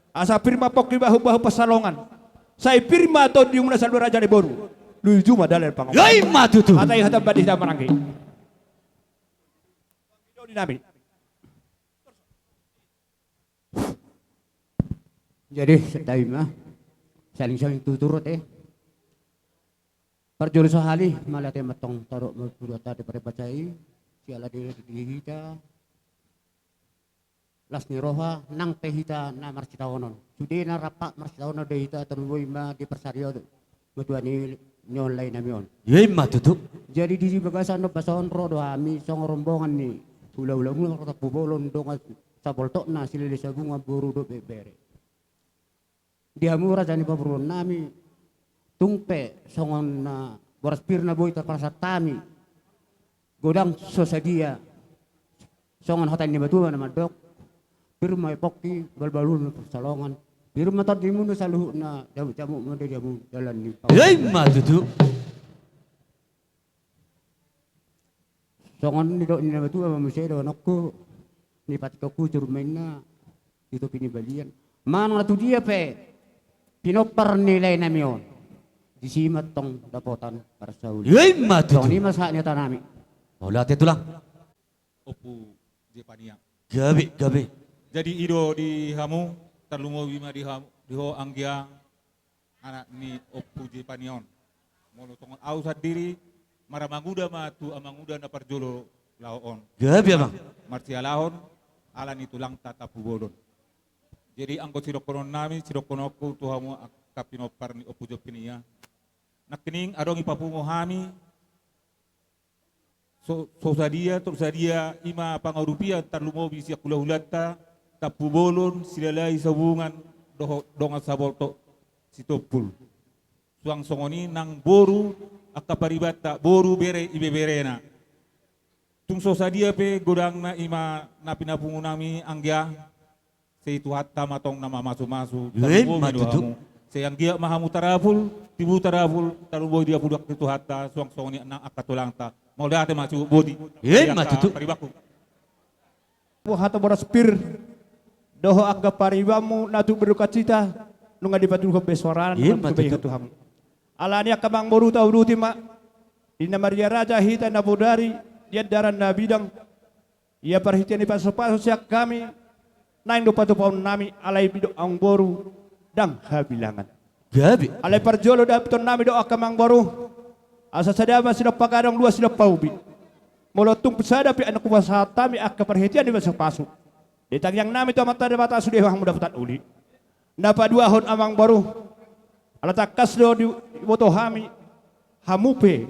Asa firma pok di bahu-bahu pasalongan. Saya firma to di muna salur raja di boru. Luju madalel pangong. Yai, tutup. Atai hatam badih da maranggi. Nabi. Jadi sedai mah saling tuturut Perjuru sahali malah teh matong taruh mudota di peribacai siala di kita las ni roha nang tehita na marsitawonon sudena rapak marsitawonon dehita terbuai ma di persario betuani nyon lain namion. Yai, tutup. Jadi di bagasan no basahon rodo ami song rombongan ni ulah-ulah mula kata pubolon dong saboltok na silili sa bunga buru do bebere. Dia murah jani pabrun nami tungpe songon na boras pirna boy terpaksa tami godang sosadia songon hotan ni batuan nama dok pirma poki balbalun salongan pirma tadi munu saluh na jamu mode jamu jalan ni. Yai, tutup. Songon ni dok ni nama batuan manusia do nokku ni patikoku curmain na itu pinibalian mana tu dia pe pinopar nilai namion disimat tong dapotan para sauli. Yai, Tong tutup. ni masaknya tanami. Oh, lihat tulang. Opu Jepania. Gabi. Jadi ido di hamu terlumo bima di hamu di ho anggia anak ni Opu Jepanion. Mono tongon au sadiri maramanguda matu amanguda na parjolo laon. Gabi, Bang. Marsialahon ala ni tulang tatapu bodon. Jadi angko sirokonon nami sirokonokku tuhamu kapinopar ni Opu Jepania. Nakining adong ipapungo hami so sadia ima pangarupian tarlumo bisi kulahulata tapu bolon silalai sabungan donga sabolto sitopul suang songoni nang boru akaparibata boru bere ibe berena tung so sadia pe godang na ima napinapungo nami anggia seitu hatta matong nama masu-masu Yai, tutup. Sayang gia mahamu taraful, tibu taraful, taruboy dia budak itu hatta, suang-suang ni anak akatulang ta. Mau dati masuk bodi. Matutu. Paribaku. Hata boras pir doho aga paribamu natu berduka cita nunga dipatu kebesoran Matutu. Tuhan. Alania kamang boru tau ruti mak Dina Maria Raja hita nabudari dia daran na bidang ia perhitian di paso-paso siak kami nain do patu paun nami alai bidok ang boru dang habilangan. Gabi. Alai parjolo dapton nami do akamang boru asa sadama sida pagadang dua sida paubi. Molotung pesada pi anak kuasa tami akka perhitian di paso-paso. Ditang yang nami to mata mata sudah hang mudapatan uli. Napa dua hon amang boru ala takas do di boto hami hamupe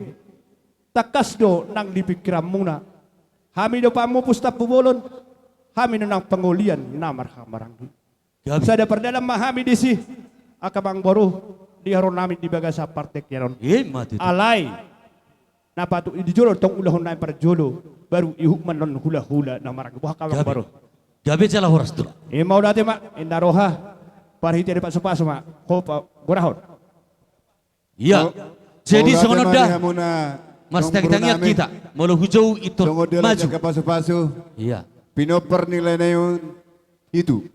takas do nang dipikiran muna hami do pamu pustap bubolon hami nang pengulian namar hamarang Gabi. sada perdalam mahami disi akabang boru di haron nami di bagasa partek yaron Matutu. alai napa tu dijolo tong ulahon nai parjolo baru ihukman non hula-hula namarang buah kabang Gabi. boru Gabi jala horas tu. mau dati mak indaroha parhiti di paso-paso mak hopa gorahon Iya. Jadi sono dah mas Mas tangnya kita molo hujau itu maju. Pasu-pasu, Iya. pinoper nilai na yun, itu.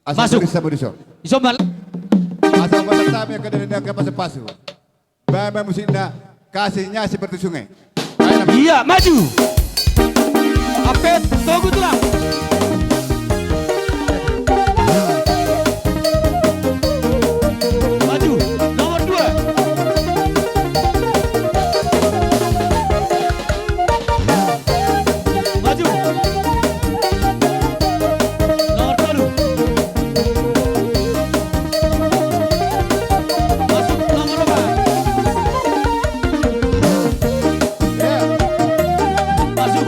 Masuk. Sa Budiso. Iso mal. Asal patatami ka din ka pasu-pasu. Baba musik na kasihnya seperti sungai. Ayo, Iya, maju. Apet, tunggu tu lah. Maju, nomor 2. Maju. Nomor 2. Masuk nomor 4. Masuk.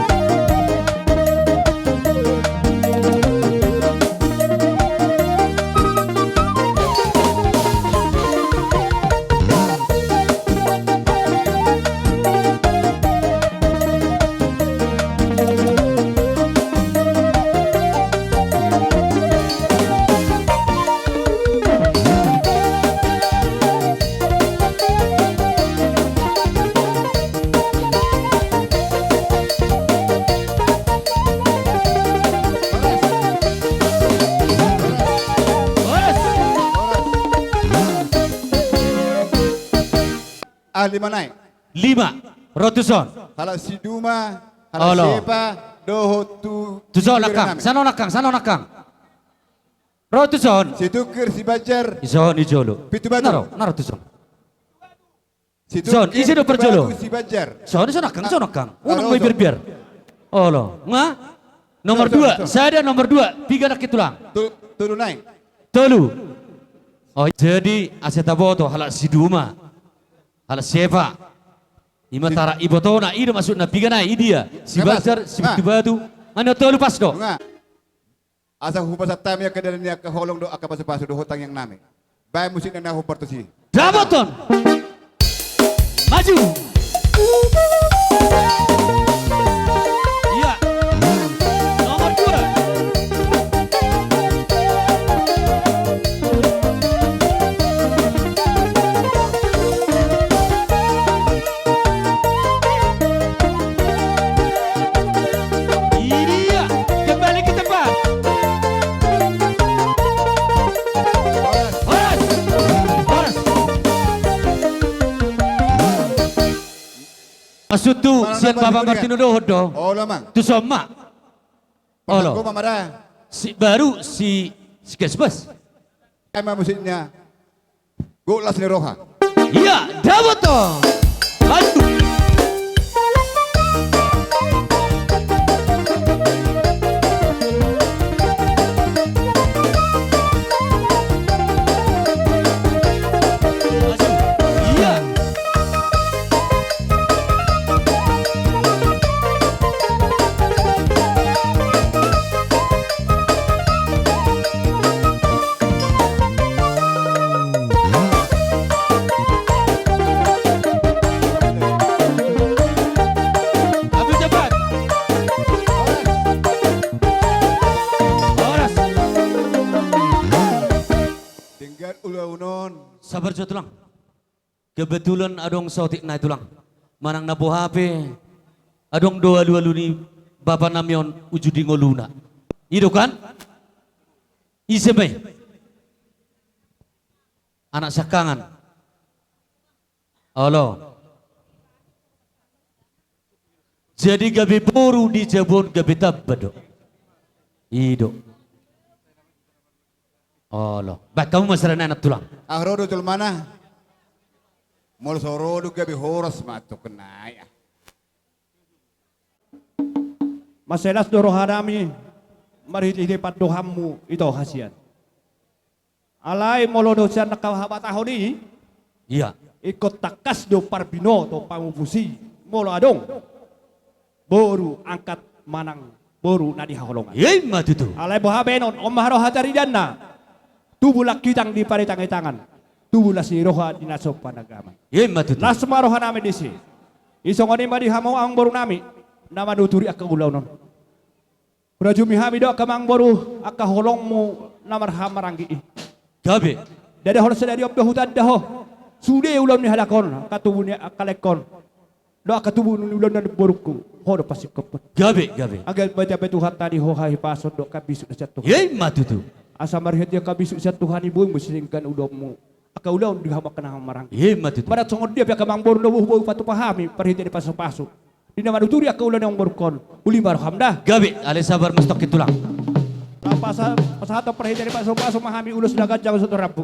lima naik. 5. Rotuson. Kalau si Duma, Allah. kalau siapa, doho tu. Tuson nakang. Sano nakang. Sano nakang. Rotuson. Si Tukir, si Bajar, Ison ijolo. Pitu batu. Naro tuson. si Son, Tukir, isi do Pitu perjolo. Batu, si Bajar. Son nakang. Son nakang. Unang may Rotuson. berbiar. Olo. Nga? Nomor Tuson, 2. tuson. Saya ada nomor 2. 3 nak kitulang. Turun naik. Tolu. Oh, jadi aseta boto halak si Duma. Halak siapa? Ima tara iboto na ido masuk na piga na idia. Si Ngebas. Bajar, si Ah. Pitu Batu. Ano tolu pas do? Nga. Asa hupas at tami ka din niya kaholong do akapasapaso do hutang yang nami. Bay musik na nahupar to si. Daboton. Maju. Iya. Nomor 2. Iya. Kembali ke tempat. Horas. Horas. Maksud tu sian Bapak Martino Dohodo. Oh lamang. Tu sama. Ko Olo. mamara. Si baru si Kesbas. Tema musiknya. Golas ni Roha. Iya, Daboto. Maju. Maju. Iya. Kebetulan adong sotik na itulang. Manang nabuhape. Adong doa-dua luni Bapak Namyon ujudi ngoluna. Itu kan? Isemay. Anak sakangan. Allah. Jadi gabi boru di jabon gabi tabbado. Ido. Allah. Baik kamu masalah anak tulang. Ahrodo tulmana. Mol sorodo gabi horas matok kenaya. Maselas dorohadami marhiti-hipat dohammu itu hasiat. Alai molodosan nakahabat tahoni. Iya. Ikut takas do parbino to pamupusi molo adong. Boru angkat manang boru nadi haholongan. Iya matutu. Alai bohabenon omahro hatari danna. Tubulak kitang di paritangan. Tubulas si roha dinasop panagaman. Iya matutu. Lasma roha nami disi. Isongoni madi hamau ang boru nami. Nama nuturi akka ulaw non. Prajumi hamido kamang boru akka holongmu namar hamaranggi. Gabe. Dada hol sedari opdo hutan daho. Sude ulam ni halakon katubuni akalekon. Do akatubu ulam na boruku. Hodo pasik kopot. Gabe, gabe. Agal baca petuhat tadi ho hai pasod do kabisu sa Tuhan. Iya matutu. Asa marhet dia kabisu sa Tuhan ibu musingkan udommu. Aka ulaw di hamak kana marang. Iya matutu. Barat songod dia pia kamang boru do buh patu pahami parhit di paso-paso. Di nama nuturi akka ulan yang borkon. Uli marhamdah. Gabe, ale sabar mestok itulang. Pasata parhit di paso-paso mahami ulus dagat jago sa rabu.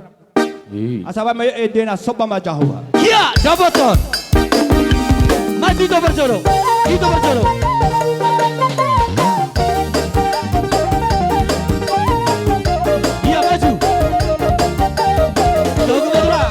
Asaba may edena soba majahuwa. Iya, dapaton. Maju itu berjorok. Itu berjorok. Iya maju. Tunggu bergerak.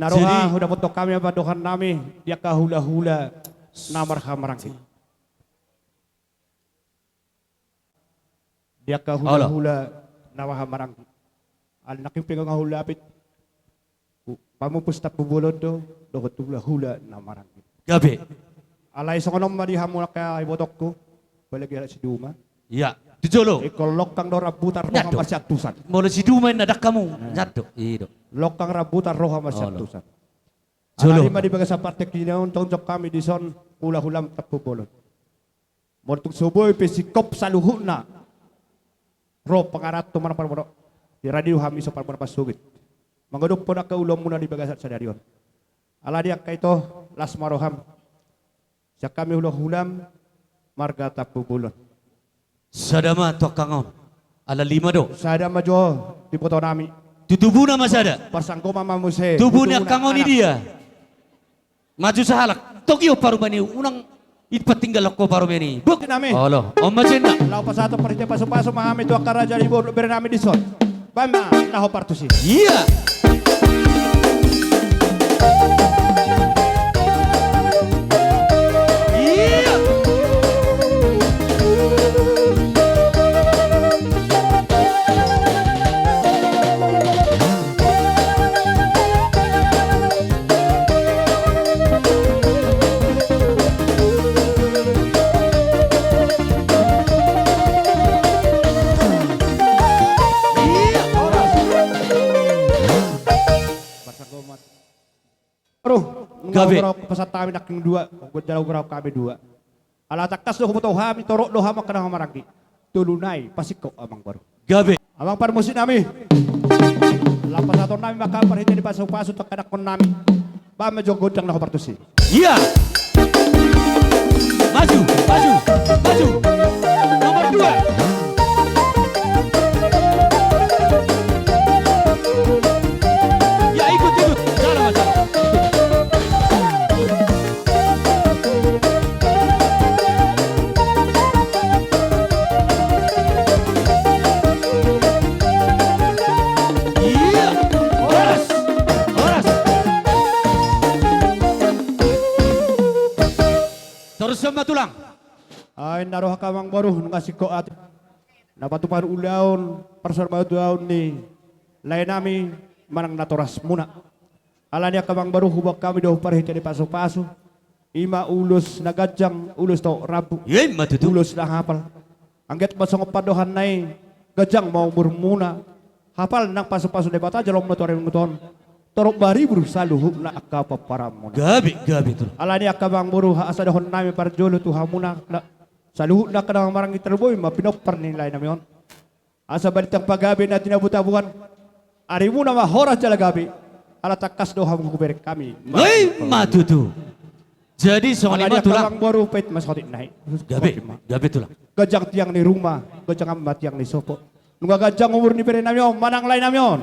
Naroha udah foto kami apa dohan nami dia kahula-hula namar hamarangki. Dia kahula-hula nawa hamarangki. Al naking pingang hulapit. Pamupus tapubulod do dohot hula namarangki. Gabe. Alay songonom madi hamula ka ibotokku. Balagi ala si Duma. Iya, dijolo. Ikolok kang do rabutar roha masyatusan. Mau si Dumain nadak kamu. Nyado. Ido. Lokang rabutan roha masyatusan. Jolo. Alali madi baga sa partek kinaon tongcok kami di son ula-hulam tapupulod. Mortung suboy pesikop sa luhuna. Ro pangarat tuman parmoro. Di radio hami sa parmoro pasugit. Mangodok po na kaulom muna di bagasat sa darion. Aladi ak kaito las maroham. Sa kami ula-hulam marga tapupulod. Sadama tokangon. Ala lima do. Sada majo di foto nami. Tutubu na masada. Pasangko mama muse. Tubuh ni kangon ni dia. Maju sahalak. Tokyo parumani unang ipatinggal ko parumani. Buk nami. Allah. Om macenda. Lau pasato parite paso-paso mahami tu akaraja di bor berenami di son. Bama naho partusi. Iya. Iya. Gabi. Pasat kami naking dua, gudalaw guraw kami dua. Ala takas do humoto hami torok do hamak kana hamaragi. Tulunay pasiko amang baru. Gabi. Amang parmusin nami. Lapas ato nami maka parhiti di paso-paso takadak kon nami. Ba medyo godang na partusi. Iya. Maju, maju, maju. Nomor 2. Ya ikut. Jalan masalah. Iya. Horas. Terus sama tulang. Ay naroha kamang baru ngasih ko at napatupan ulaon persor baru daun ni lain nami manang naturas muna. Alanya kamang baru hubak kami doh parhita di paso-paso. Ima ulus nagajang ulus to rabu. Yey matutu. Ulus na hapal. Angget basong padohan nai gajang mau bermuna. Hafal nang paso-paso de bata jalom na toreng nguton. Torok bari berusaha luhuk na akapa para muna. Gabi tu. Alanya kamang baru asa dahon nami parjolo tu hamuna. Saluhuk na kadang marang iterboy mapinopar nilai nami on. Asa balitang pagabi na tinabuta-bukan. Ari muna mahoras jala gabi. Ala takas doha mengkuber kami. Yey matutu. Jadi soalnya Alanya tulang. kamang baru pait mas khotik naik. Gabi tulang. Gajang tiang di rumah, gajang amat tiang di sopo. Nungga gajang umur ni pere namion, manang lain namion.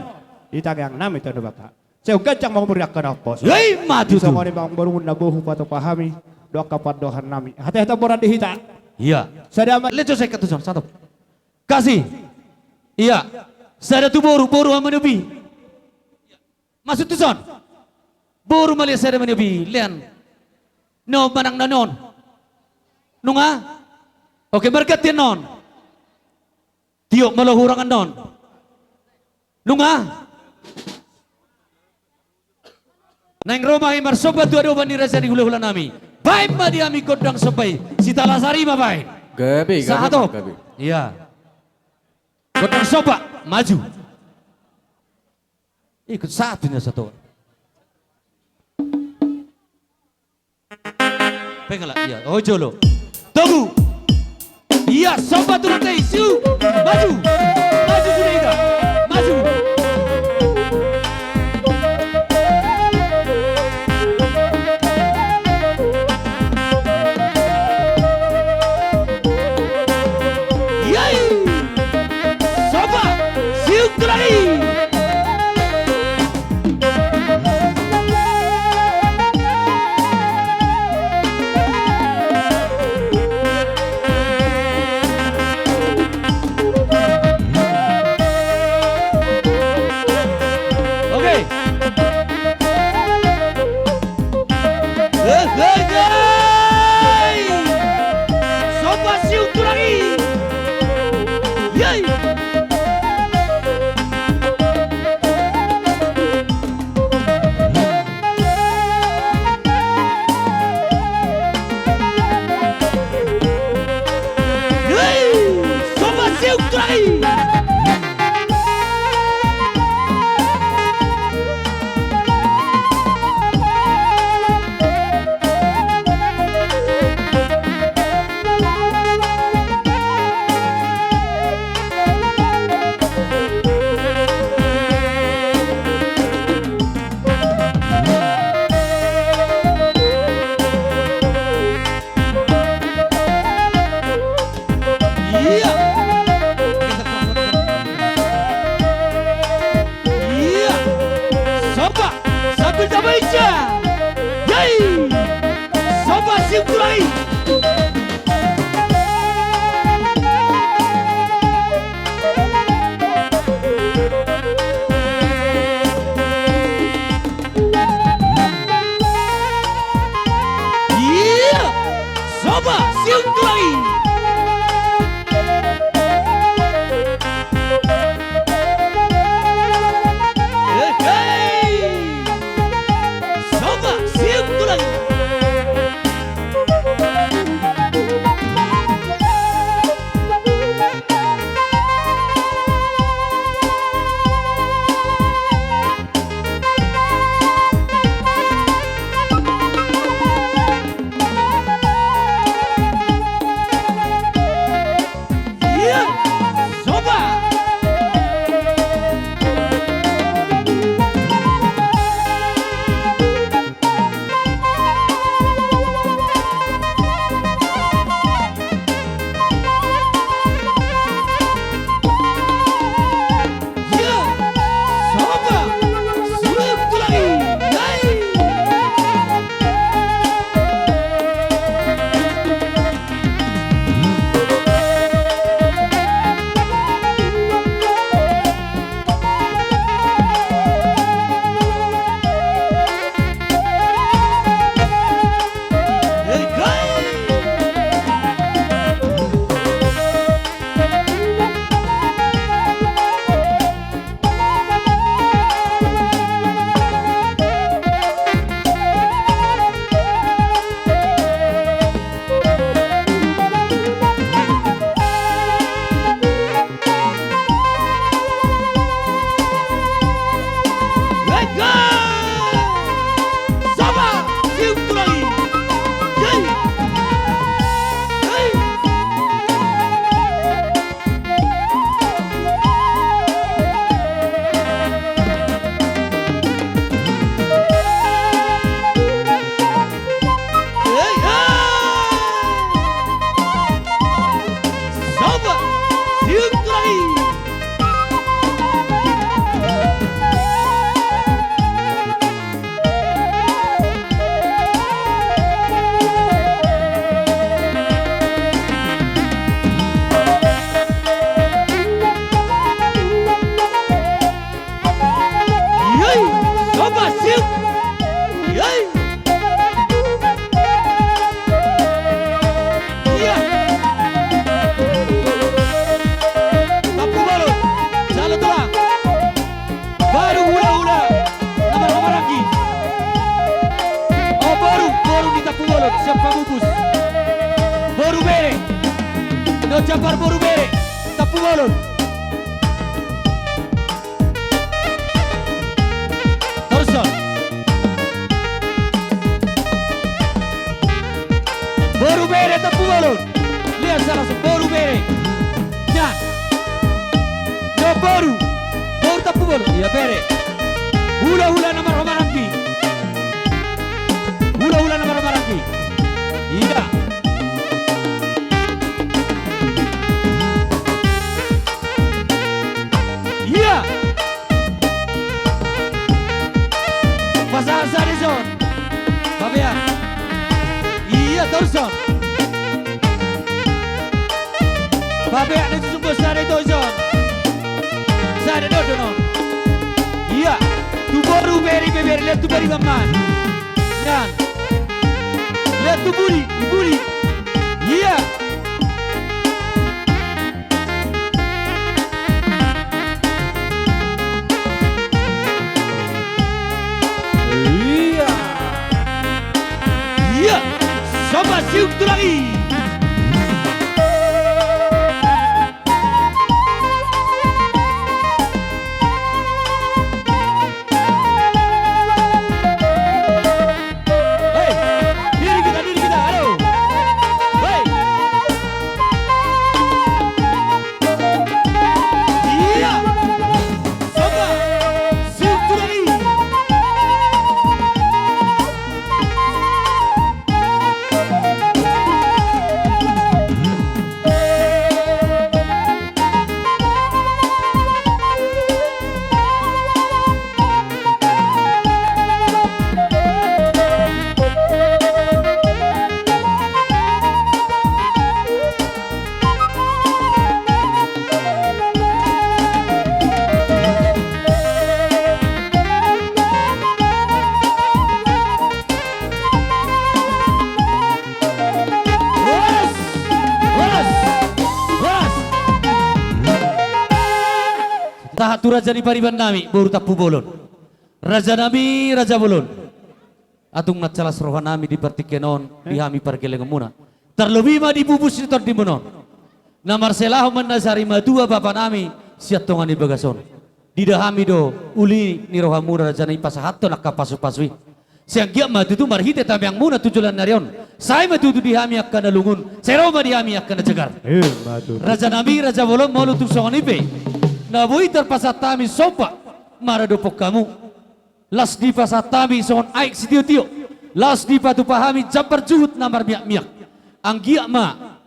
Ditagang nami tanda bata. Saya gajang mau beri akar apa? Yey matutu. Sama ni bang baru nabuhu pato pahami. Doa kapat dohan nami. Hati-hati boran dihita. Iya. Saya amat. Leco saya katusan satu. Kasih. Iya. Saya tu boru sama nebi. Masuk tu son. Boru malia saya nebi. Lian. No manang nanon. Nunga. Oke berkat dia non. Tiok malahurangan non. Nunga. Nang Roma imar sobat dua bani rasa di hula-hula nami. Baik ma dia mi kodang sopai. Sita lasari ma baik. Gabi, Satu. gabi. Iya. Kodang soba maju. Ikut satunya satu. Pengalah, iya. Oh jolo. Tunggu. Iya, sobat turun teh. Siu. Maju. Maju sudah ida. Maju. Yai. Sobat. Siu lagi. Siap. Yay. Iya. Tapu balon. Jalan tulang. Baru hula-hula. Nomor lagi. Oh baru di tapu balon. Siapa bubus? Baru bere. No campar baru bere. Tapu balon. Terus. Baru bere tapu balon. Lihat salah baru bere. Nah. No baru tapu balon. Iya bere. Hula-hula nomor Romaranki. Hula-hula nomor Romaranki. Iya. Iya. Pasal Sarison. Fabian. Iya Thorson. Fabian itu sungguh Sari Thorson. Sari Dodonon. Iya. Tu baru beri lihat tu beri baman. Dan lihat tu buri. Iya. Iya. Sama siuk tu lagi. Tahatu raja ni pariban nami baru tapu bolon. Raja nami raja bolon. Atung natcalas rohan nami di partikenon di hami parkeleng muna. Terlebih ma di bubus itu di monon. Na Marcelahu menasari madua bapa nami siat tongan di bagason. Di dahami do uli ni rohamura raja ni pasahato nak kapasu-pasui. Siang gia matu tu marhite tambiang muna tujulan narion. Saya matu tu di hami akan nalungun. Saya roma di hami akan najagar. Raja nami raja bolon malu tu songanipe. Na bui terpasatami sopa maradopok kamu. Las di pasatami songon aik sidio-tio. Las di patu pahami jambar juhut namar miak-miak. Anggia ma.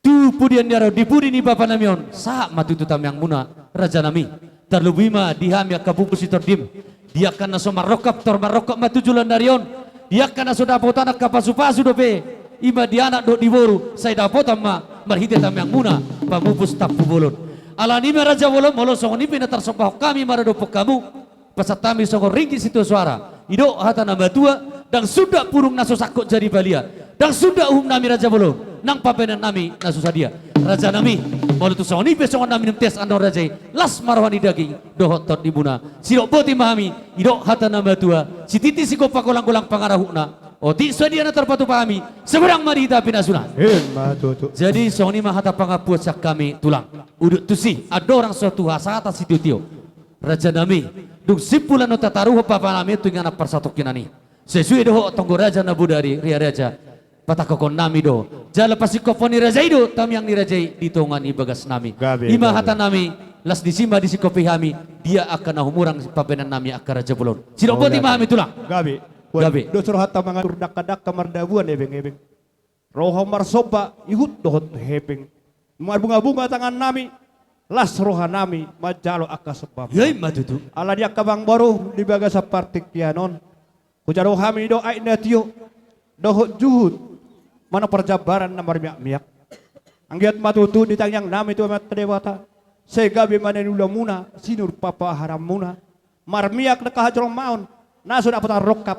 Tu pudian niaro dipudi ni bapa namion. Saak matu tu tam yang muna raja nami. Terlebih ma dihami akabubus itordim. Dia kana so marokap tor marokap matu julan darion. Dia kana so dapotan kapasu-pasu dope. Ima di anak do diboru. Saya dapotan ma marhite tam yang muna pamupus tapu bolon. Alani raja bolon molo songo nipi na tarsopah kami maradopok kamu. Pasatami songo ringki situ suara. Ido hata nama tua dan sudah purung naso sakok jadi balia. Dan sudah nami raja bolon. Nang papenan nami naso sadia. Raja nami molo tu songo nipi songo nami tes andor raja. Las marwani daging dohot tot dibuna. Sidok boti mahami. Ido hata nama tua. Si titi si kopa kolang-kolang pangarahukna. Oh ti sedia na terpatu pahami seberang mari kita pinasuna. Jadi soni mahata pangapuat sak kami tulang. Udut tusi ada orang suatu hasata situ tio. Raja nami dung sipulan no tataruh papa nami tu ngana persatu kinani. Sesuai doh tonggo raja nabu dari ria raja. Patakokon nami do. Jala pasi koponi raja itu tam yang dirajai di tongan ibagas nami. Ima hata nami las disimba di sikopi hami dia akan nahumurang papenan nami akar raja bolon. Sidok boti mahami tulang. Gabi. Dosro hatta mga turdak-kadak kamardabuan ebeng-ebeng. Roho marsoba ihut dohot hebeng. Bunga-bunga tangan nami. Las roha nami majalo akasebab. Yai matutu. Ala dia kabang baru di baga sa partik pianon. Kujaro hami do ay natio. Dohot juhud. Mana perjabaran namar miak-miak. Anggiat matutu di tangyang nami tu amat dewata. Saya gabi manenula muna sinur papa haram muna. marmiak nakahajrong maun. Naso dapat rokap.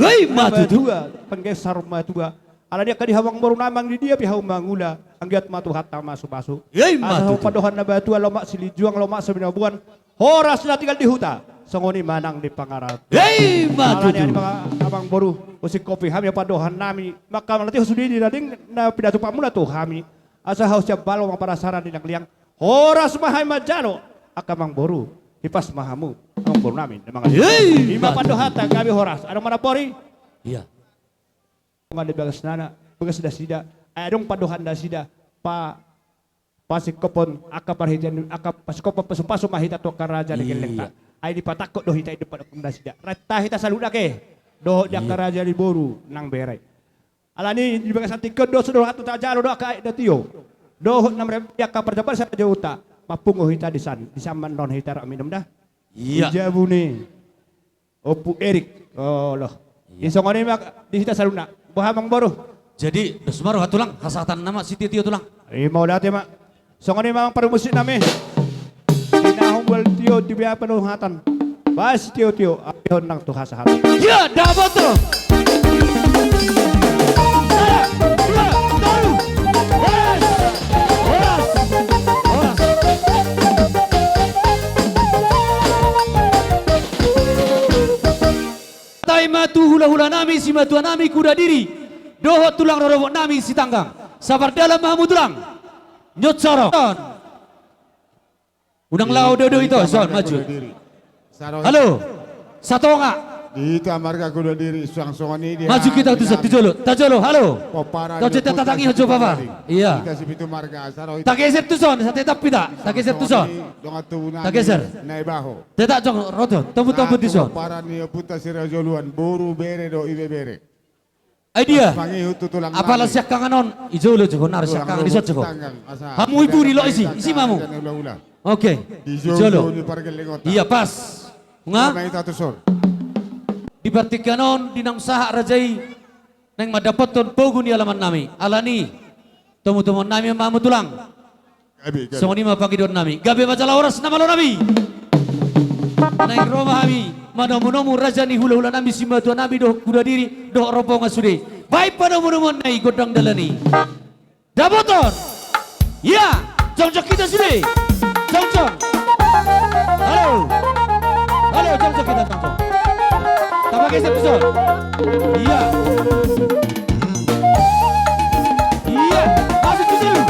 Hei, matu dua, penggesar matua. Ala dia kadi hawang baru namang di dia pihau mangula. Anggiat matu hatta masuk. Hei, Ada matu. padohan na batua lomak silijuang lomak sabinabuan. Horas na tinggal di huta. Songoni manang di pangarap. Hei, matu. Alani mga abang baru usik kopi hami padohan nami. Maka malati sudi di dading na pidato pamula tu hami. Asa haus siap balo mga parasaran di liang. Horas mahay majalo. Akamang baru hipas mahamu. Amang baru namin. Hei, Lima matu. padohata kami horas. Ada mana pori? Iya. Mga bagas nana. Bagas dasida. Adong padohan dasida. Pasikopon akaparhijan pasikopon pasu mahita to karaja Iya. di gelengta. Ay di patakot do hita di padakong dasida. Rata hita saluda ke. Do dia karaja di boru nang berai. Alani di bagas antikon do sudah atu tajalo do ka do tio. Do namre dia ka perjabat sa jauta. Mapungo hita di saman non hita ra minum dah. Iya. Jabune. Opu Erik. Oh loh. Isongone mak di hita saluna. Bahamang baru. Jadi Dosmaru hatulang hasatan nama si Tio tulang. Mau dati mak. Songone mamang parumusik nami. Hinahumbal tio di biaya penuhatan. Bas tio apihon nang tuh hasahat. Ya, dapat tuh. Matu hula-hula nami si matua nami kuda diri. Dohot tulang rorobok nami si tanggang. Sabar dalam mahamu tulang. Nyot sorong. Udang lau dodo itu, son maju. Halo, satu enggak? Itu marga kuda diri suang-suang ini dia. Maju kita tuh tajolo, halo. Popara. Kau cerita tatangi hojo papa. Iya. Kita sipitu marga saro. Tak geser tuh son, sate tetap pita. Tak geser tuh son. Tak geser. Naibaho. Tetap jong roto, tombut tuh son. Popara ni puta sirajoluan boru bere do ibe bere. Idea. Pangi hutu tulang. Apalah siak kanganon, ijo lo jogo nar siak kangan isot jogo. Hamu ibu di lo isi mamu. Oke. Jolo. Iya pas. Nga? Di Bartikanon dinang saha rajai nang madapaton pogo ni alaman nami. Alani. Temu-temu nami mamu tulang. Songoni mapagidon nami. Gabe majalah oras nama lo nami. Nang Roma kami manomu-nomu raja ni hula-hula nami simbatu nami doh kuda diri doh rombongan sude. Baik panomu-nomu nai godang dalani. Daboton. Ya, jong-jong kita sude. Jong-jong. Halo. Halo, jong-jong kita jong-jong. Tak pakai episode. Iya. Iya, masuk ke situ.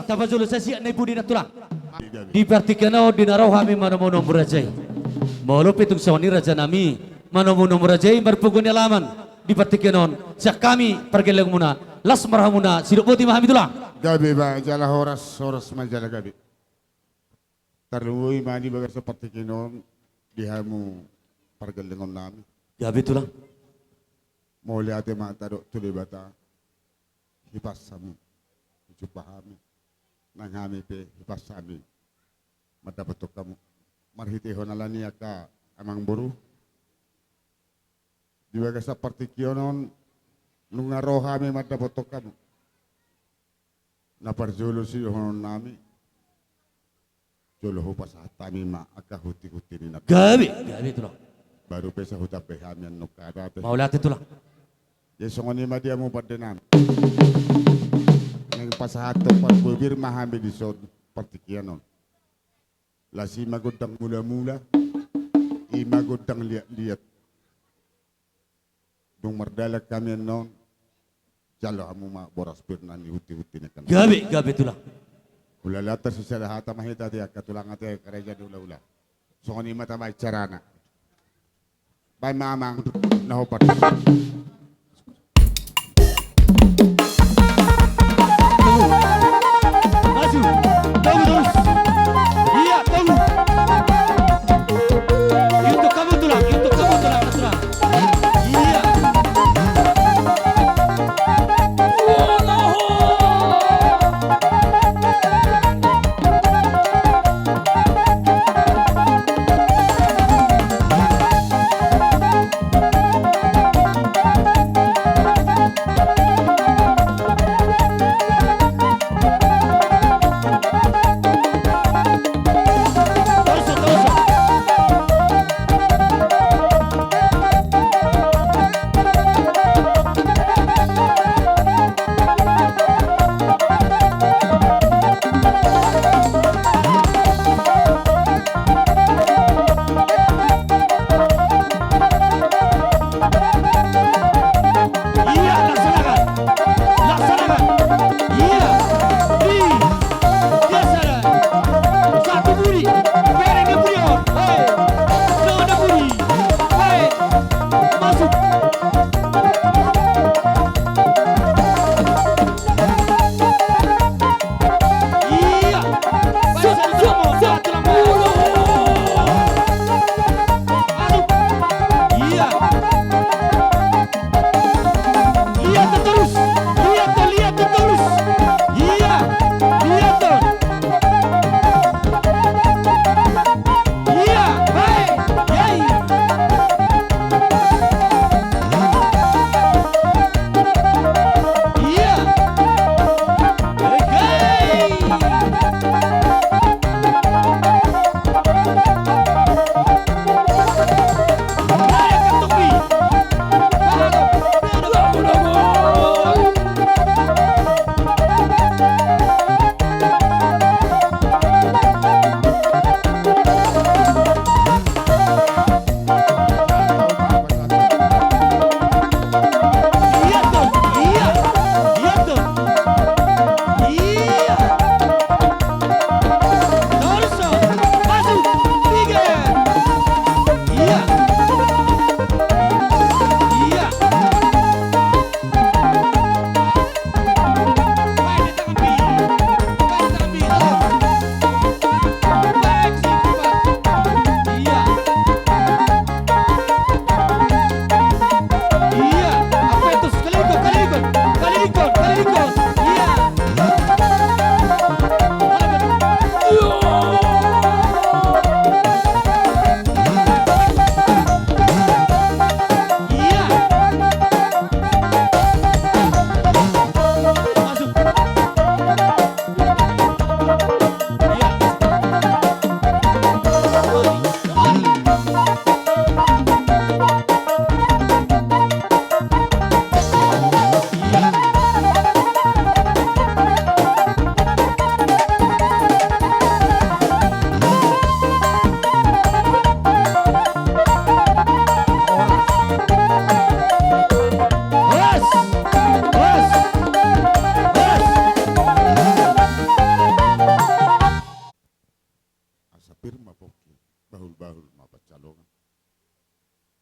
Tabajolo sa siya na ibu di natulang. Di Bartikano dinaraw kami manomono murajay. Maulop itong sawani raja nami manomono murajay marpugon ni alaman di Bartikanon. Siya kami pergelang muna. Las marah muna sido poti mahami tulang. Gabi ba jala horas majala gabi. Tarluwi mani baga sa Bartikanon dihamu pergelangan nami. Gabi tulang. Mau lihat mata dok tuloy bata. Hipas kami. Pahami nang kami pe pas kami madapatok kamu marhitihon alani ka amang buru di baga sa partikyonon nung naro kami madapatok kamu naparjolo si honon nami jolo ho pas hatami ma akahuti-huti ni na Gabi tulang. baru pesa huta pe kami an nukada Mau lihat tulang. yesongoni ma dia mo padenan yang pasahato parbubir mahami di sod partikianon. Lasi magudang mula-mula, magudang liat-liat. Dung mardalag kami non, jalo amu ma boras pirna ni huti-huti na kan. Gabi tulang. Ulalata sa salahata mahita tiya katulang ati kareja di ula-ula. So kung mata may charana. Bay mamang nahupat. Maju, tunggu terus. Iya, tunggu. Untuk kamu tulang, tulang. Iya.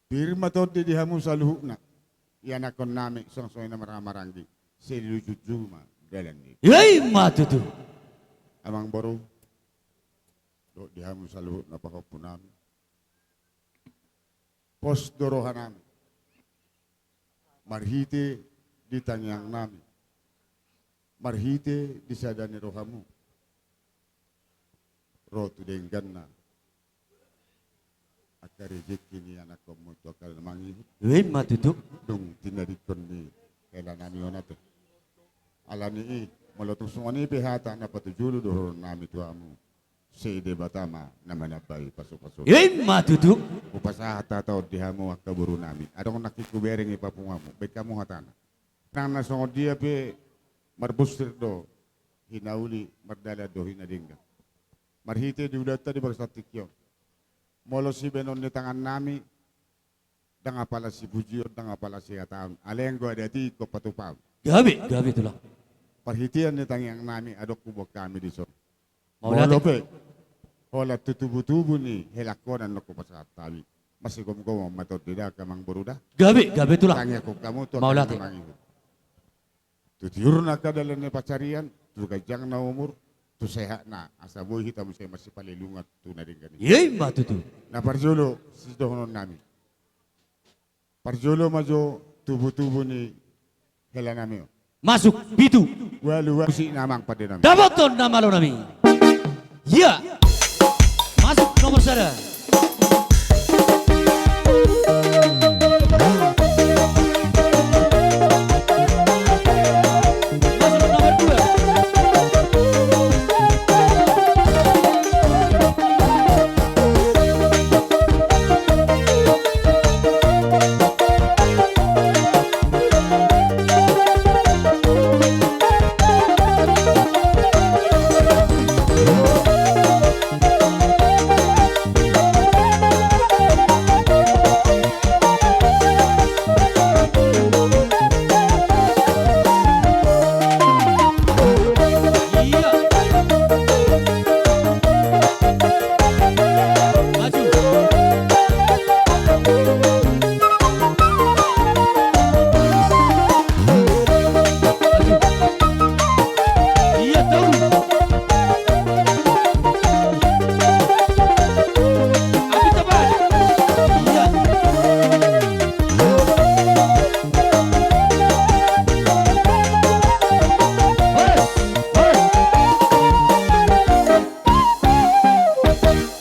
Pirma to di dihamu sa luhuk na. Yan akon nami song-song na maramaranggi. Silujujuma dalan ni. Yay, matutu. Amang boro. Do dihamu sa luhuk na pakapo nami. Pos dorohan nami. Marhite di tanyang nami. Marhite di sadani rohamu. Rotu denggan na. Akar rezeki ni anak kamu tu akal mangi. Yay, matutu. Dong tinarikon ni kailan nami onato. Alani malotus ngoni pihata na patujulu dohon nami tuamu. Seide batama naman abay pasok-pasok. Yay, matutu. Upasahata tao dihamu akaburu nami. Adong nakikubering ipapungamu. Baik kamu hatana. Nang nasong dia pe marbustir do hinauli mardala do hinadingga. Marhite di udata di bagsatikyo. Molo si benon ni tangan nami, danga pala si bujio, danga pala si atam. Alenggo adati ko patupaw. Gabi itulah. Perhitian ni tangyang nami adok kubok kami di so. Maulati. Molope. Hola tutubu-tubu ni helakonan no ko pasat tabi. Masih gom-gom matot tidak kamang berudah. Gabi itulah. Tanya ko kamu tu Maulati. Tu tiur na kadalan ni pacarian, tu kajang na umur, tu sehat na asa boy hitam saya masih palilungat tu na rin ganito. Yey matutu. Na parjolo si dohonon nami. Parjolo majo tubu-tubu ni hela nami. Masuk pitu. Walu si namang pada nami. Dapaton nama lo nami. Ya. Masuk nomor sada. Masuk nomor dua. Iya. Maju. Iya tahu. Abi tepat. Iya.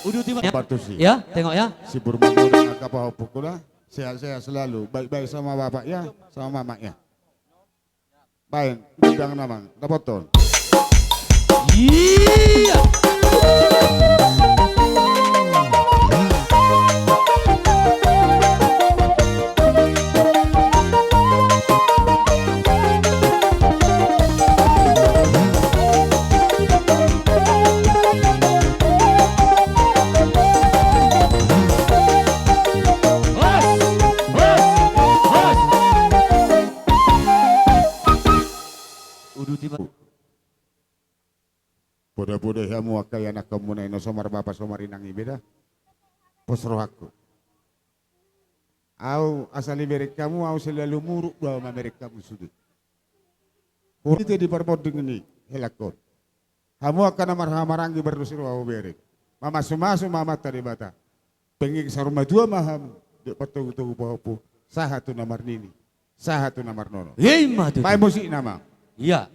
Udah tiba. Batu si. Ya, tengok ya. Si Burmago dan kapal pukula, sehat-sehat selalu, baik-baik sama bapak ya, sama mama ya. Baik, bidang namang, dapat ton. Iya. Udah tiba. Bodoh-bodoh ya muaka ya nak kamu na somar bapak somar inang ibeda. Posroh aku. Au asal mereka kamu, au selalu muruk bawa mereka kamu sudah. Itu di perbod dengan ini helakon. Kamu akan marah-marangi berdusir wau berek. Mama sumasu mama tadi bata. Pengen saruma dua maham. Dek patuh-tuh bawa sahatu namar nini. Sahatu namar nono. Yey matutu. Pai musik nama. Iya.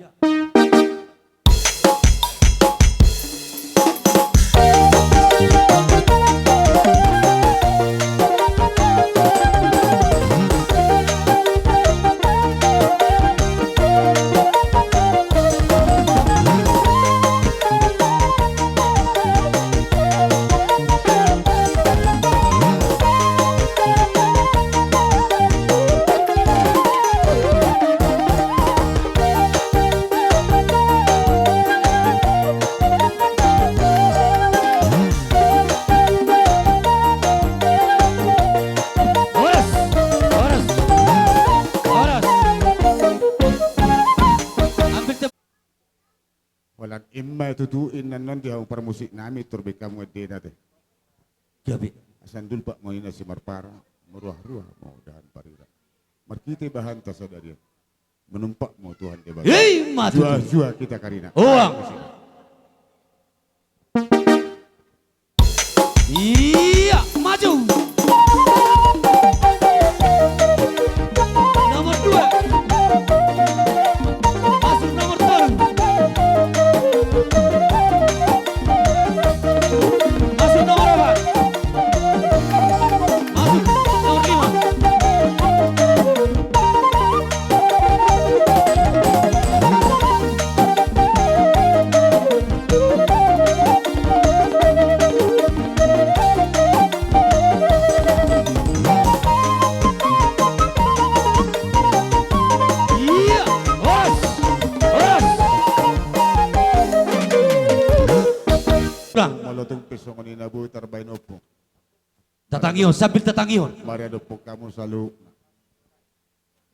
Walang imma tutuin na non di ang permusik nami turbe kamu ede nate. Gabi. Asan dul pak mau ina si marpara, meruah-ruah mau dahan parira. Markite bahan ta sadarian. Menumpak mau Tuhan dia bagi. Yey matutu. Jua kita karina. Uang. Iya, maju. Nomor dua. Masuk nomor baru. Masuk nomor apa? Masuk nomor 5. Iya, os, os. Pulang. Malotong peso ko ni nabuhi tarbay no po. Tatangihon, sambil tatangihon. Maria do po kamu selalu.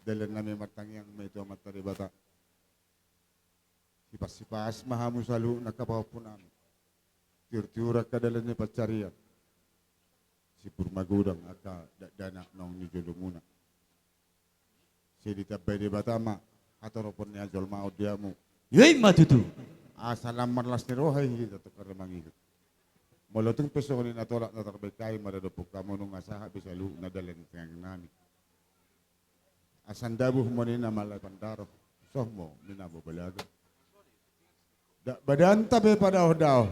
Dalan namin matangyang may ito matari bata. Sipas-sipas mahamu selalu nakapaw po namin. tirtiura kadalanya pacarian. Si Purmagudang aka dana nong ni Jolomuna. Si ditabay di Batama ataupun ni Ajol Maud diamu. Yay matutu. Asalam marlas ni Rohay kita to karamangigit. Molotong peso ni natolak na tarbekay maradopok kamo nung asaha bisa lu na dalen tiyang nami. Asandabuh mo ni na malay pandaro. Sohmo minabobalaga. Badanta be pada daw.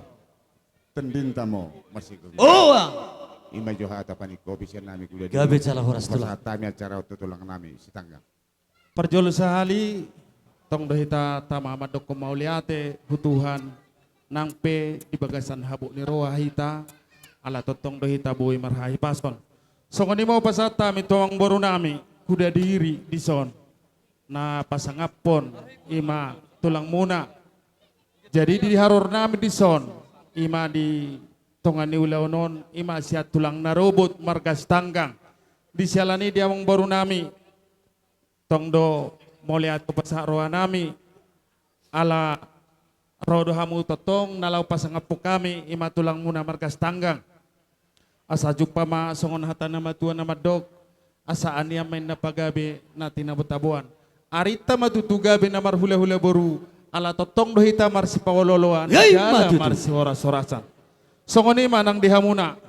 Tendinta mo masih ko. Oh. Ima johata paniko bisa nami kuda. Gabe salah horas tulang. Tami acara tutulang nami si tangga. Perjol sehali tong dohita tama madok kumauliate hutuhan nang pe di bagasan habuk ni roa hita ala totong dohita buhi marhahi pason. So kani mau pasata mi tuang boru nami kuda diri di son na pasangapon ima tulang muna. Jadi di haror nami di son ima di tongani ulaunon ima siat tulang narobot margas tanggang di sialani dia wong boru nami tong do moliat pasaroa nami ala rodo hamu totong nalau pasangapuk kami ima tulang muna margas tanggang asa jumpa ma songon hata nama tua nama dog asa ania main na pagabe na tinabutabuan arita matutu gabe na marhula-hula boru ala totong dohita marsi pawololoan jala marsi horas-horasan songon ima nang dihamuna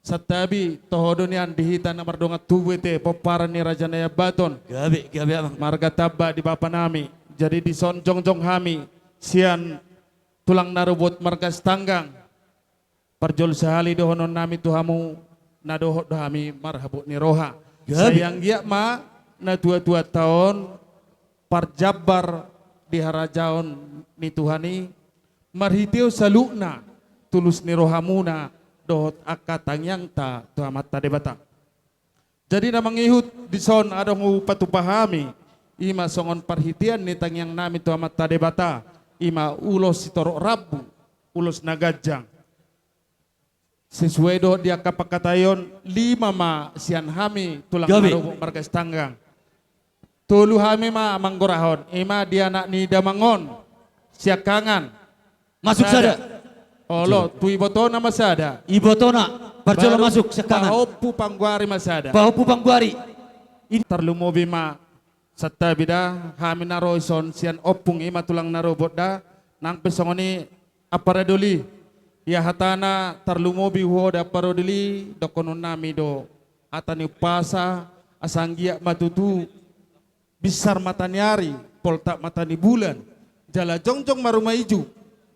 satabi tohodonian dihita na mardonga tuwete poparan ni Raja Naya Baton Gabe abang. marga tabba di bapa nami jadi di son jongjong hami sian tulang narubot margas tanggang perjol sehali dohonon nami tuhamu na dohot dohami marhabut ni roha sayang gia ma na tua-tua tahun parjabar di harajaon ni tuhani marhitio salukna tulus ni rohamuna dohot akatang yang ta tuhamat ta debata jadi na mangihut di son adong patupahami ima songon parhitian ni tang yang nami tuhamat ta debata ima ulos sitorok rabu ulos nagajang sesuai do dia kapakatayon 5 ma sian hami tulang narubuk margas tanggang tulu hami ma manggorahon ima dia nak ni damangon siakangan Masuk sada. olo tu ibotona masada Ibotona. Perjolo masuk sekangan. pahopu pangguari masada Bahupu pangguari. tarlumobi ma satta bida hami naroison sian opung ima tulang narobot da nang pesongoni aparadoli ya hatana tarlumobi huoda parodoli dokonon nami do atani pasa asanggia matutu bisar matanyari poltak matani bulan jala jongjong maruma iju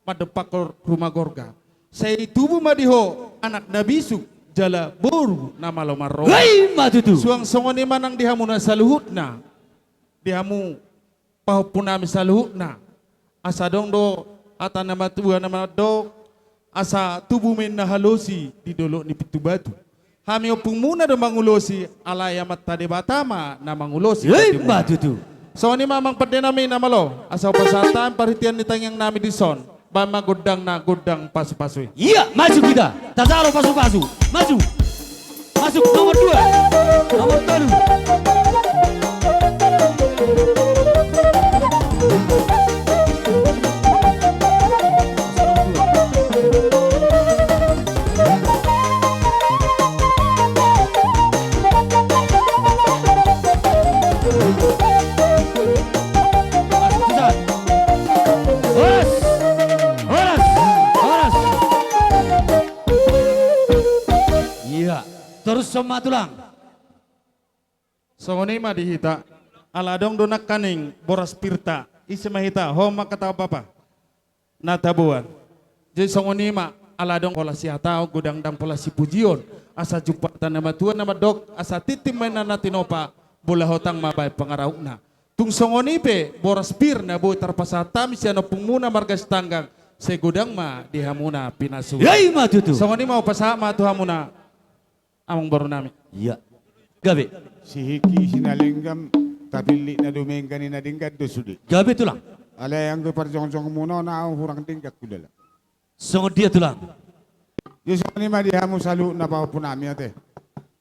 madepakor rumah gorga saya tubuh madiho anak nabisu jala boru nama lomar roh Hei matutu. suang songoni manang dihamu na saluhutna dihamu pahupunami saluhutna asa dong do ata nama tua nama do asa tubuh min na halosi di dolok ni pitu batu hami opung muna do mangulosi alayamat tade batama na mangulosi Hei matutu. songoni mamang pede nami nama lo asa pasatan parhitian ni tangyang nami di son bama godang na godang pasu-pasui Iya, maju kita. Tazaro pasu-pasu. Maju. Masuk nomor 2. Nomor 3. Horas. Horas. Horas. Iya. Terus sama tulang. songoni ma dihita aladong donak kaning boras pirta isi mahita homa kata apa natabuan jadi songoni ma aladong pola si hatao gudang dang pola si pujion asa jupatan nama tuan nama dok asa titim mainan natinopa bola hotang mabay pangaraukna tung songoni pe boras pir na boy tarpasatam siya no pungmuna margas tanggang se gudang ma dihamuna pinasu Yai matutu. songoni mau pasama tuhamuna amang baru nami Iya. Gabe. Si Hiki sinalinggam tabili na dumenggan ni nadingkat do sudi. Gabe tulang. Ala yang ko parjong-jong muna na hurang tingkat kudala. Songo dia tulang. Yeso ni madihamu salu na papunami ate.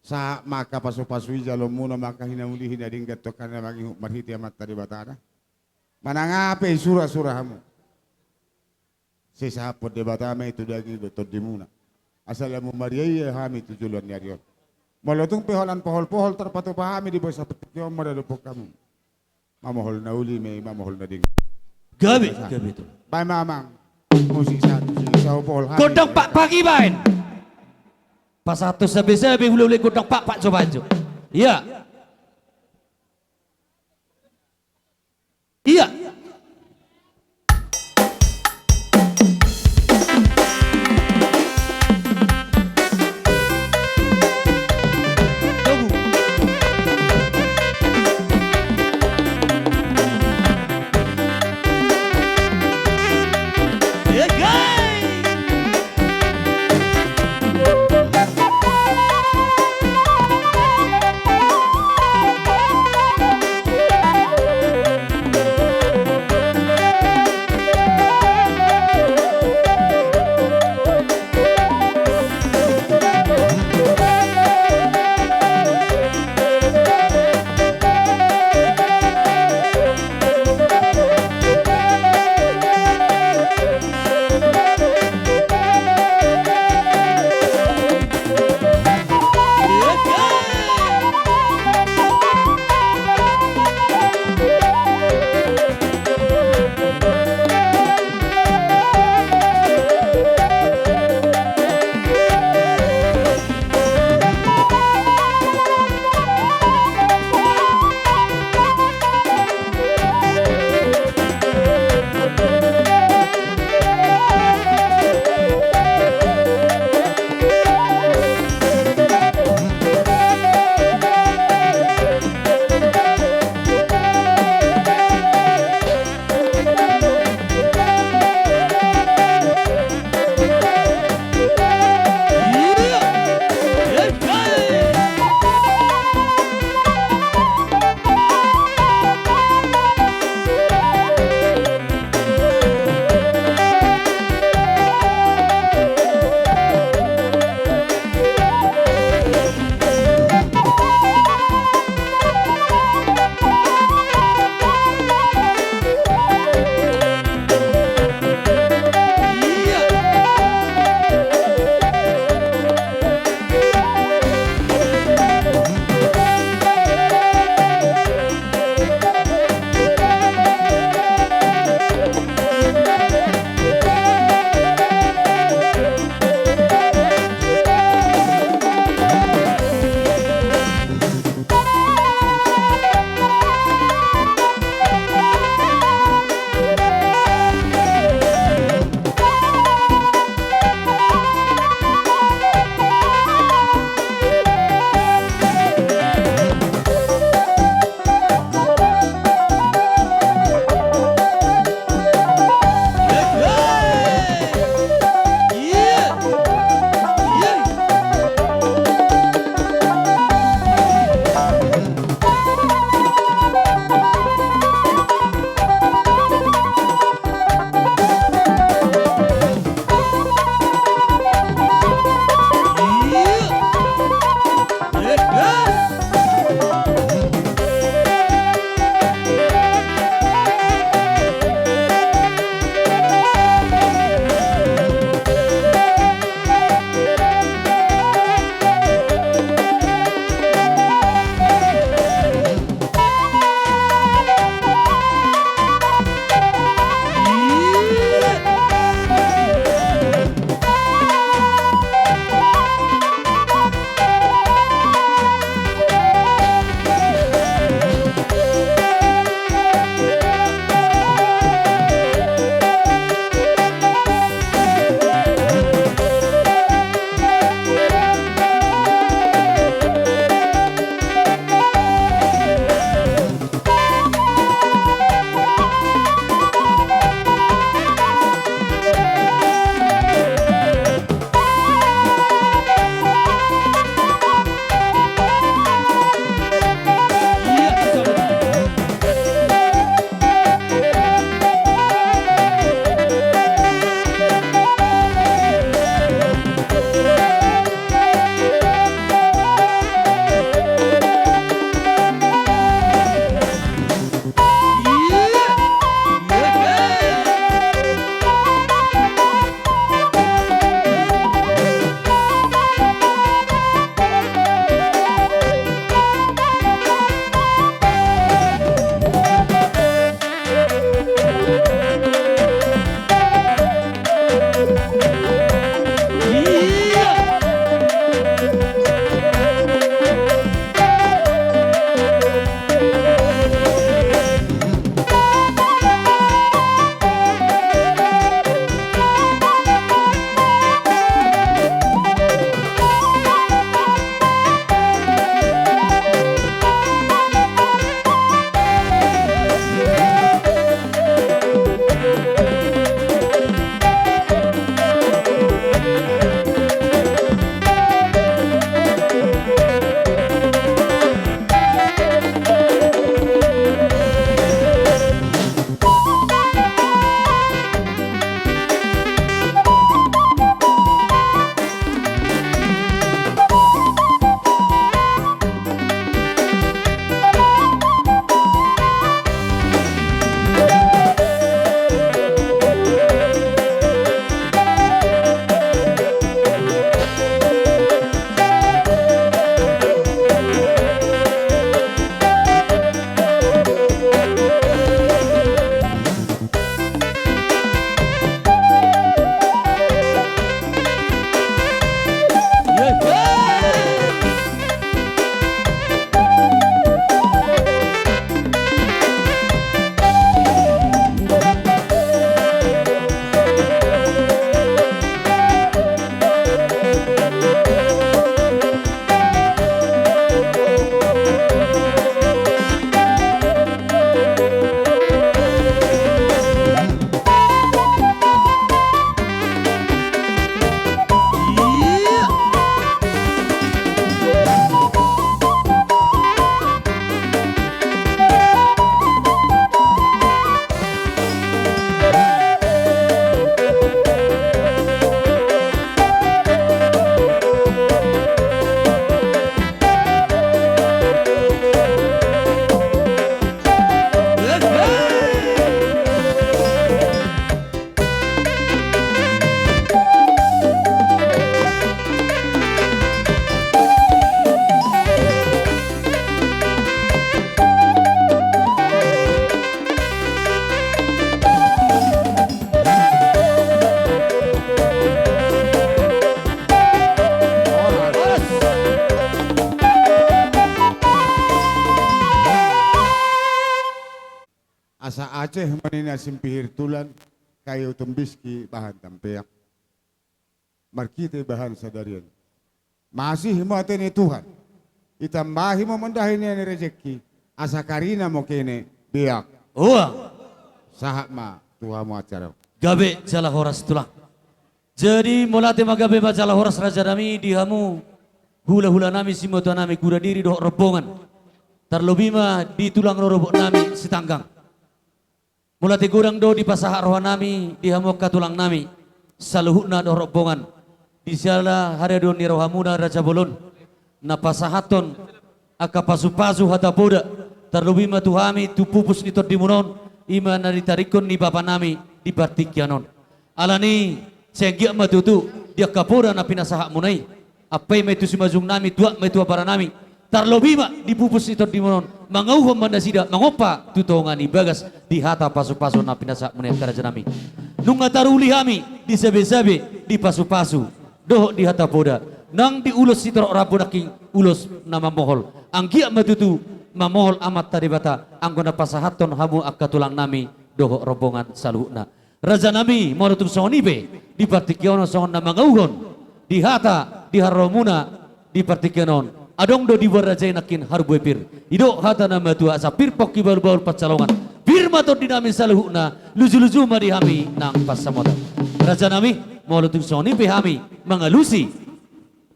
Sa maka pasu-pasui jalo muna maka hinauli hinadingkat to kana magi marhiti amat tadi batara. Manangape surah-surahmu. sesapot de batame itu dagi do todimuna. Asalamu Maria hami tujulan yarion. Malotong peholan pohol terpatu pahami di bawah petikyo madadupok kamu. Mamahol na uli may mamahol na ding. Gabi itu. Bay mamang musik satu sa pohol hami. Godang pak pagi bain. Pas satu sabi-sabi hulu-hulu godang pak coba aja. Iya. Iya. Asa Aceh manina simpihir tulan kayu tembiski bahan tampeak. Markite bahan sadarian. Masih himateni Tuhan. Itambahi mo mandahin ni rezeki. Asa karina mo kene biak. Uang. Sahak ma Tuhan mo acara. Gabe jala horas tulang. Jadi mulate magabe jala horas raja nami dihamu hula-hula nami simoto nami kuda diri doh rebongan. Terlebih mah di tulang robok nami sitanggang. Mulate gurang do di pasahak roha nami dihamu ka tulang nami. Saluhuna doh rebongan. Di sala hari do ni rohamuna raja bolon. Na pasahaton aka pasu-pasu hata boda. Terlebih mah tuhami tu pupus ni dimunon. Ima na ditarikon ni bapa nami di Bartikyanon. Alani senggia matutu dia kapura na pinasahak munai. Apa yang itu si majung nami tua metua para nami. Terlebih mah di pupus itu dimunon. Mangauhom mandasida mangopa tutongani bagas di hata pasu-pasu na pinasahak munai karaja nami. Nunga taruli hami di sabe-sabe di pasu-pasu. Doh di hata boda. Nang di ulus sitor rabu naking ulus nama mohol. Anggia matutu mamohol amat taribata anggona pasahaton hamu akka tulang nami doho rombongan saluhna raja nami monutum sonibe di partikiono songon na mangauhon di hata di haromuna di partikionon adong do di raja nakin harbuepir ido hata nama tua sapir poki baul-baul pacalongan bir mator di nami saluhna luju-luju mari hami nang pasamoda raja nami monutum sonibe hami mangalusi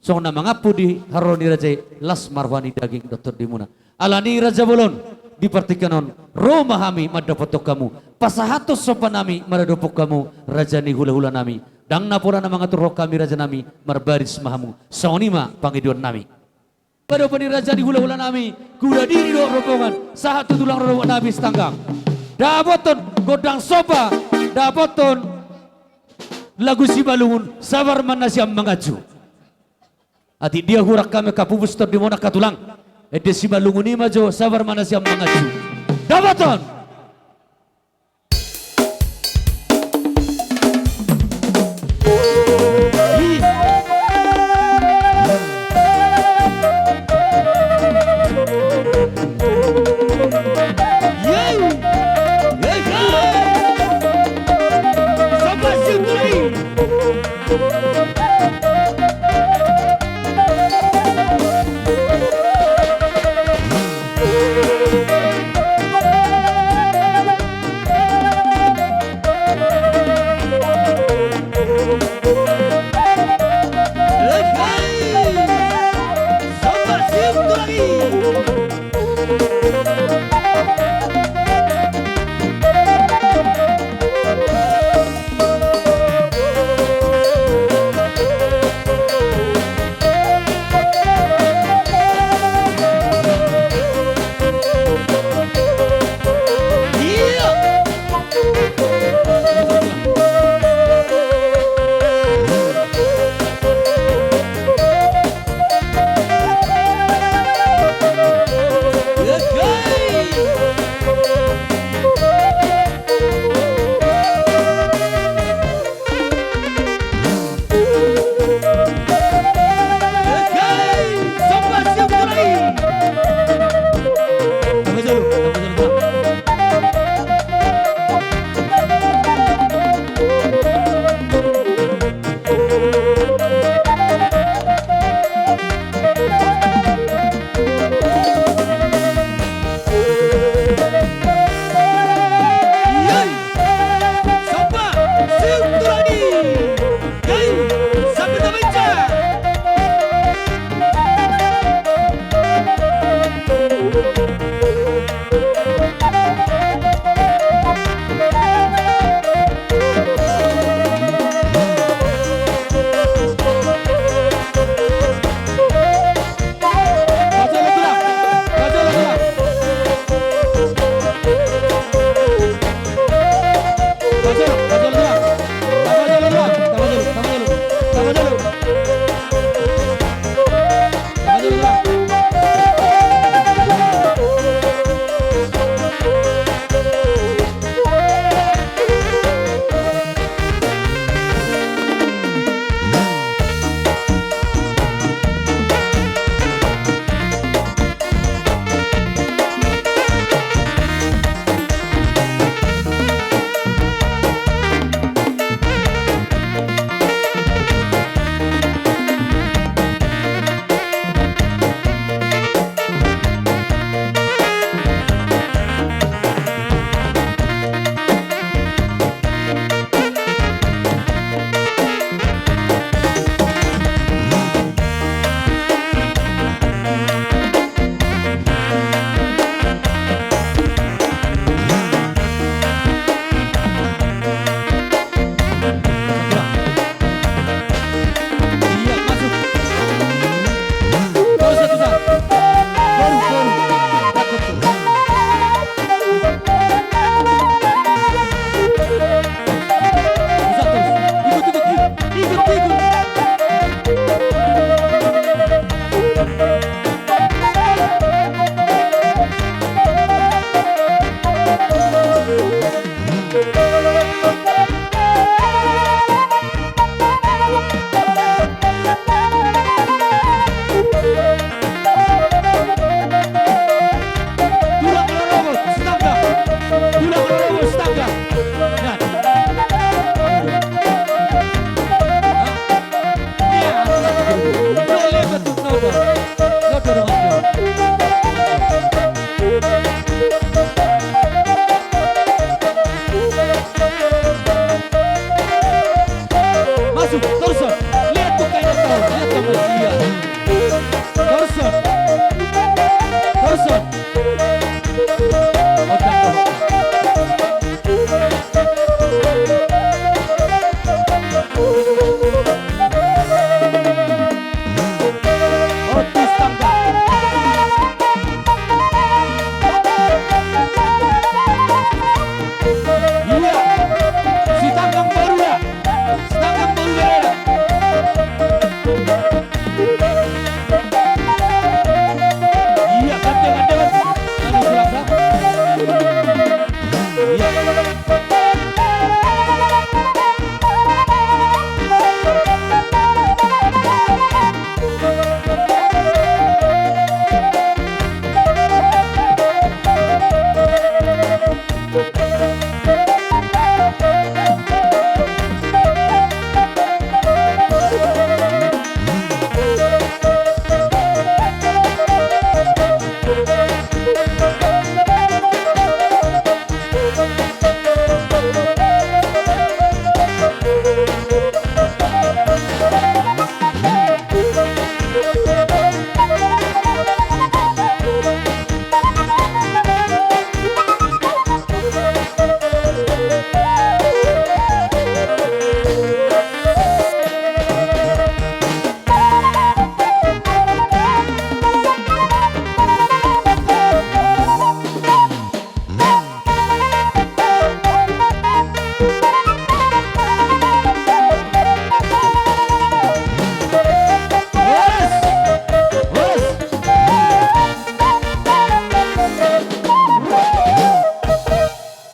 songon na mangapu di haroni raja las marwani daging dokter dimuna alani raja bolon di partikanon Roma hami madapotok kamu pasahatos sopan nami madadopok kamu raja ni hula-hula nami dang napura na mga turok kami raja nami marbaris mahamu saunima pangiduan nami pada pani raja ni hula-hula nami kuda diri do rombongan sahat tulang rombongan nami setanggang dapoton godang sopa dapoton lagu si balungun sabar mana siam mengaju ati dia hurak kami kapubus di mona katulang ede si balunguni majo sabar mana siam mengaju. Dapaton.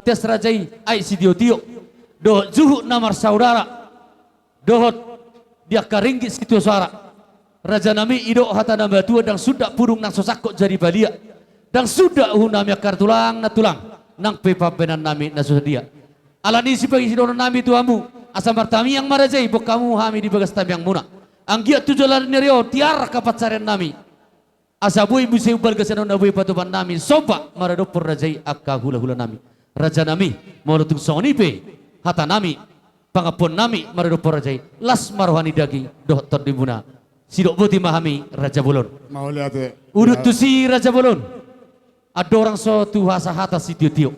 tes rajai ai si tio dohot zuhuk namar saudara dohot dia karinggi situ suara raja nami idok hata nama tua dan sudah purung nang sosakok jadi balia dan sudah nami akar tulang na tulang nang pepa benan nami na dia alani si pagi sidono nami tuamu asa martami yang marajai bok kamu hami di bagas tam yang muna anggia tujulan nerio tiar kapat saren nami asa bui musi ubal kesana na bui patuban nami soba maradopor rajai akka hula nami raja nami molutung soni pe hata nami pangapun nami maradopor rajai las marwani daging doktor dimuna sidok boti mahami raja bolon Mau lihat ya. udut tu si raja bolon ada orang so tu hasa hata si tio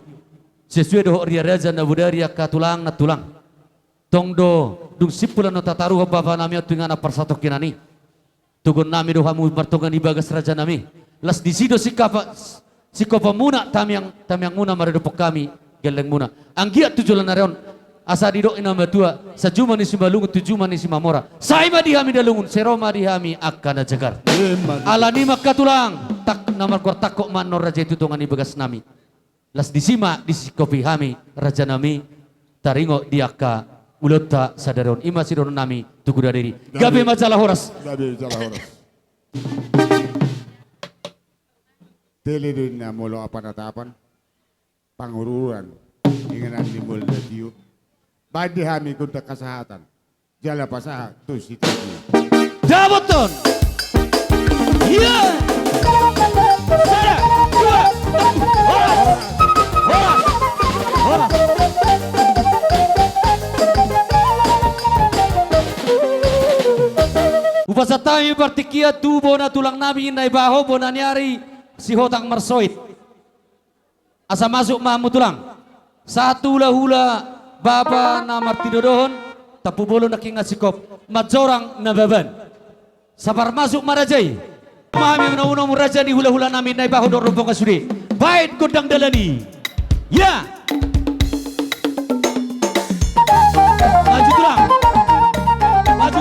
sesuai doh ria raja na budari akka tulang na tulang tongdo dung sipulan no tataru bapa nami atungana persato kinani tugon nami do hamu martongan di bagas raja nami las di sido si kopa muna tam yang muna maredopok kami geleng muna anggia tujulan nareon asa di do ina matua sajuma ni simalungun tujuma ni simamora saima di hami dalungun seroma di hami akana jagar alani makatulang tak namar kor takok manor raja itu tongan di bagas nami las di sima di kopi hami raja nami taringo diaka ulota sadaron ima sidono nami tuku dari gabe majalah horas Gabi jalan horas. Tele din na molo apa natapan pangururan inganan ni mol na tiyo. Badi hami kunta kasahatan. Jala pasaha to si tiyo. Daboton iya sada dua horas upasatami partikia tu bona tulang nabi inay baho bona nyari si hotang marsoit asa masuk mahamu tulang satu hula baba na martidodohon tapu bolo naking asikop majorang na baban sabar masuk marajay mahami menaunong raja di hula-hula namin inay baho dorobong kasudi bait godang dalani ya maju tulang maju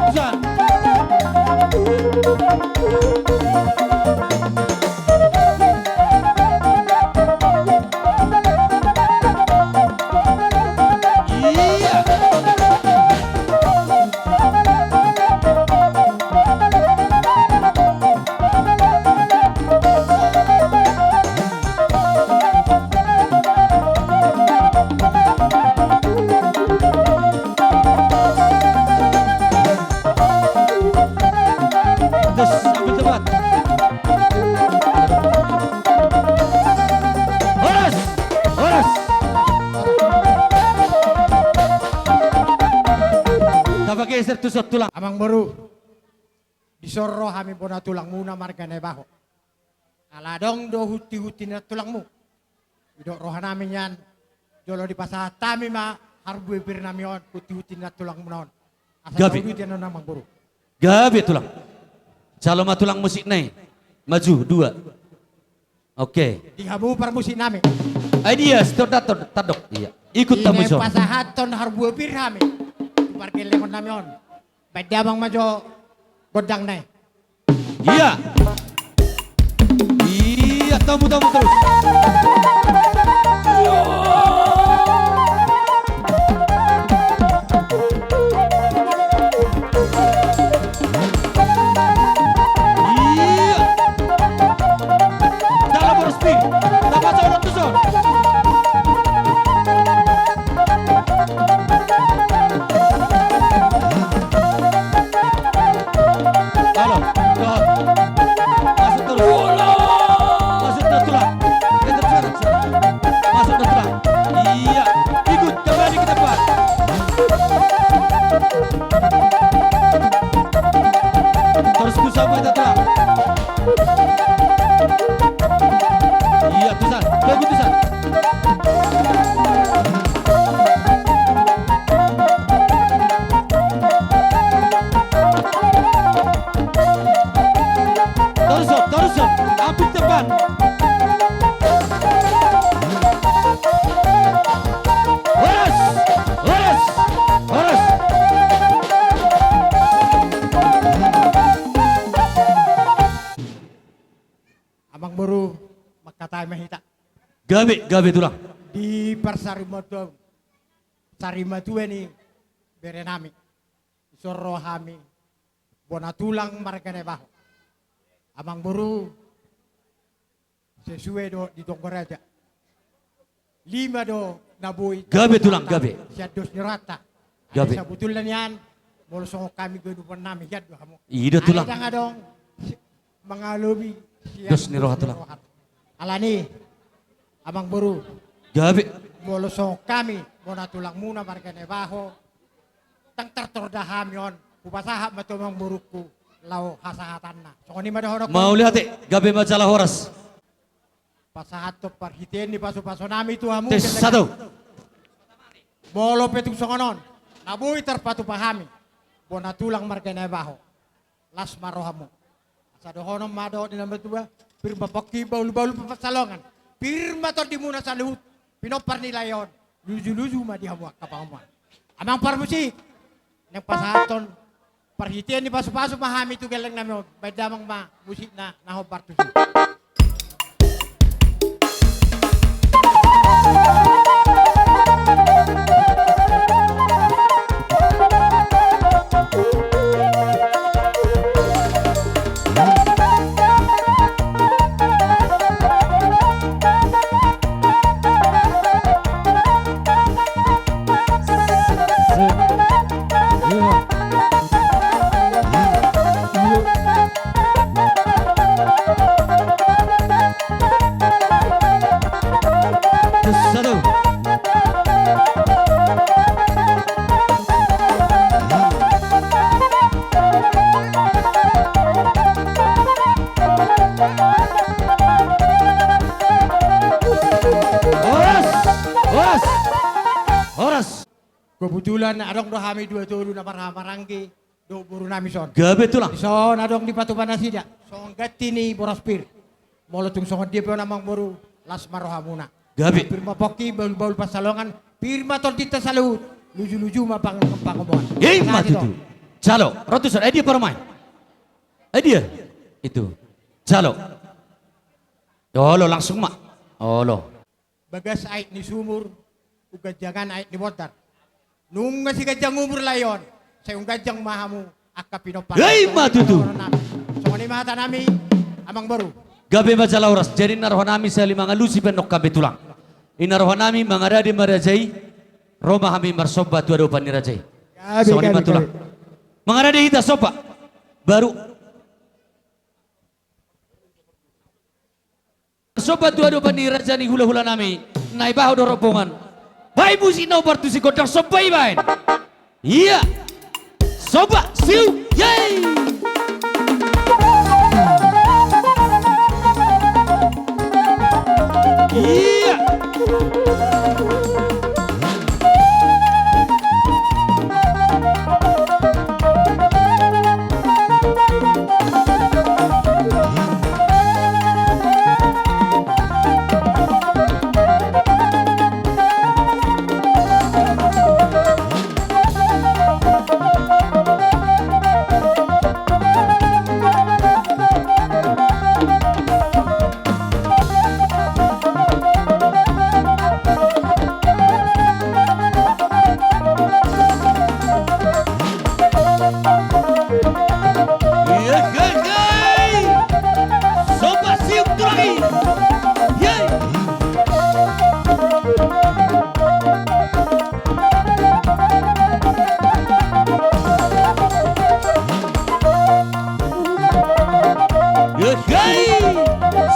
tusan tulang. Amang baru disoro hami bona tulang muna marga na baho. Aladong do huti-huti na tulangmu. Idok rohan namin yan. Jolo di pasah tami ma harbu ipir nami on huti-huti na tulang munaon. Gabi. Asal namang baru. Gabi tulang. Caloma tulang musik nih. Maju dua. Oke. Dihamu par musik nami. Idea tadok. Iya. Ikut tamu Ine pasahaton harbu ipir nami. Parkir lemon nami on. Beda bang majo godang nai. Iya. Iya, tamu terus. Iya. Dalam berspi. Dapat seorang tusuk. Amang baru makatay mahita. Gabi tulang. di parsarimato sarimatu ini bere nami sorro hami bona tulang margane baho amang buru sesuai do di Tonggoraja 5 do naboy Gabe tulang, gabe. siat dos nyerata Gabe. ada sabutulan yan molo songo kami kehidupan nami yad do kamu Ida tulang. ada nga dong mangalobi siat Dos ni rohat tulang. alani amang buru Gabe. molo songo kami bona tulang muna margane baho tang tertordahan yon upasahap matumang burukku lau hasahatan na so ni madahorok Mau lihat gabe majalah horas. pasahat to parhiten ni paso-paso nami tu hamu Tes satu. molo petung songonon nabuy terpatu pahami bona tulang margane baho las marohamu sa dohonom mado di number 2 pirma pakki baul-baul pasalongan pirma to di muna sa luhut pinopar ni layon luju-luju ma di hamu kapamuan amang parmusik nang pasahaton parhitian ni paso-paso mahami tu galang namin bay damang ma musik na nahobar tu Tes satu. Horas. Horas. Horas. kebetulan adong do hami dua tulu na maranggi do buru nami son Gabe tulang. son adong di patu panasida son gatti ni boraspir molo tung songon dia pe namang buru las marohamuna Gabe. pirma pokki baul-baul pasalongan pirma tol dita salut luju-luju ma pangomoan Yei mati tu. Calo. Ratusan. Dia permain. Dia. Itu. Calo. Olo langsung mak. Olo. bagas ait ni sumur uga jangan ait ni botar nung nga si gajang umur layon sa yung gajang mahamu akka pinopan Yei mati tu. so ni mata nami amang baru Gabe majalah horas. Jadi narohanami sa limang alusi penok gabe tulang. Inarohanami mangaradi marajai. Roma hami marsoba tua dopan ni rajai. So ni matulang. Mangaradi hita sopa. Baru. Soba tua dopan ni rajani hula-hula nami. Naibaho do rombongan. Bai musi no partu si godang soba ibain. Iya. Soba siu. Yay. Iya. Soba siu tulangi. Yay.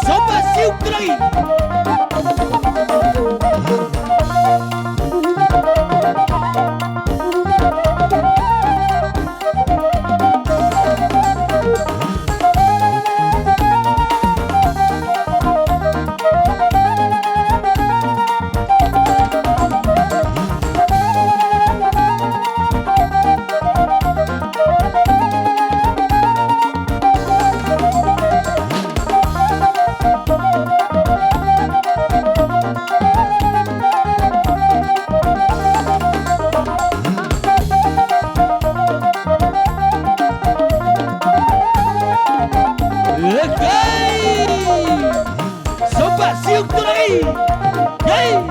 Soba siu tulangi. Soba siu tulangi. Yay!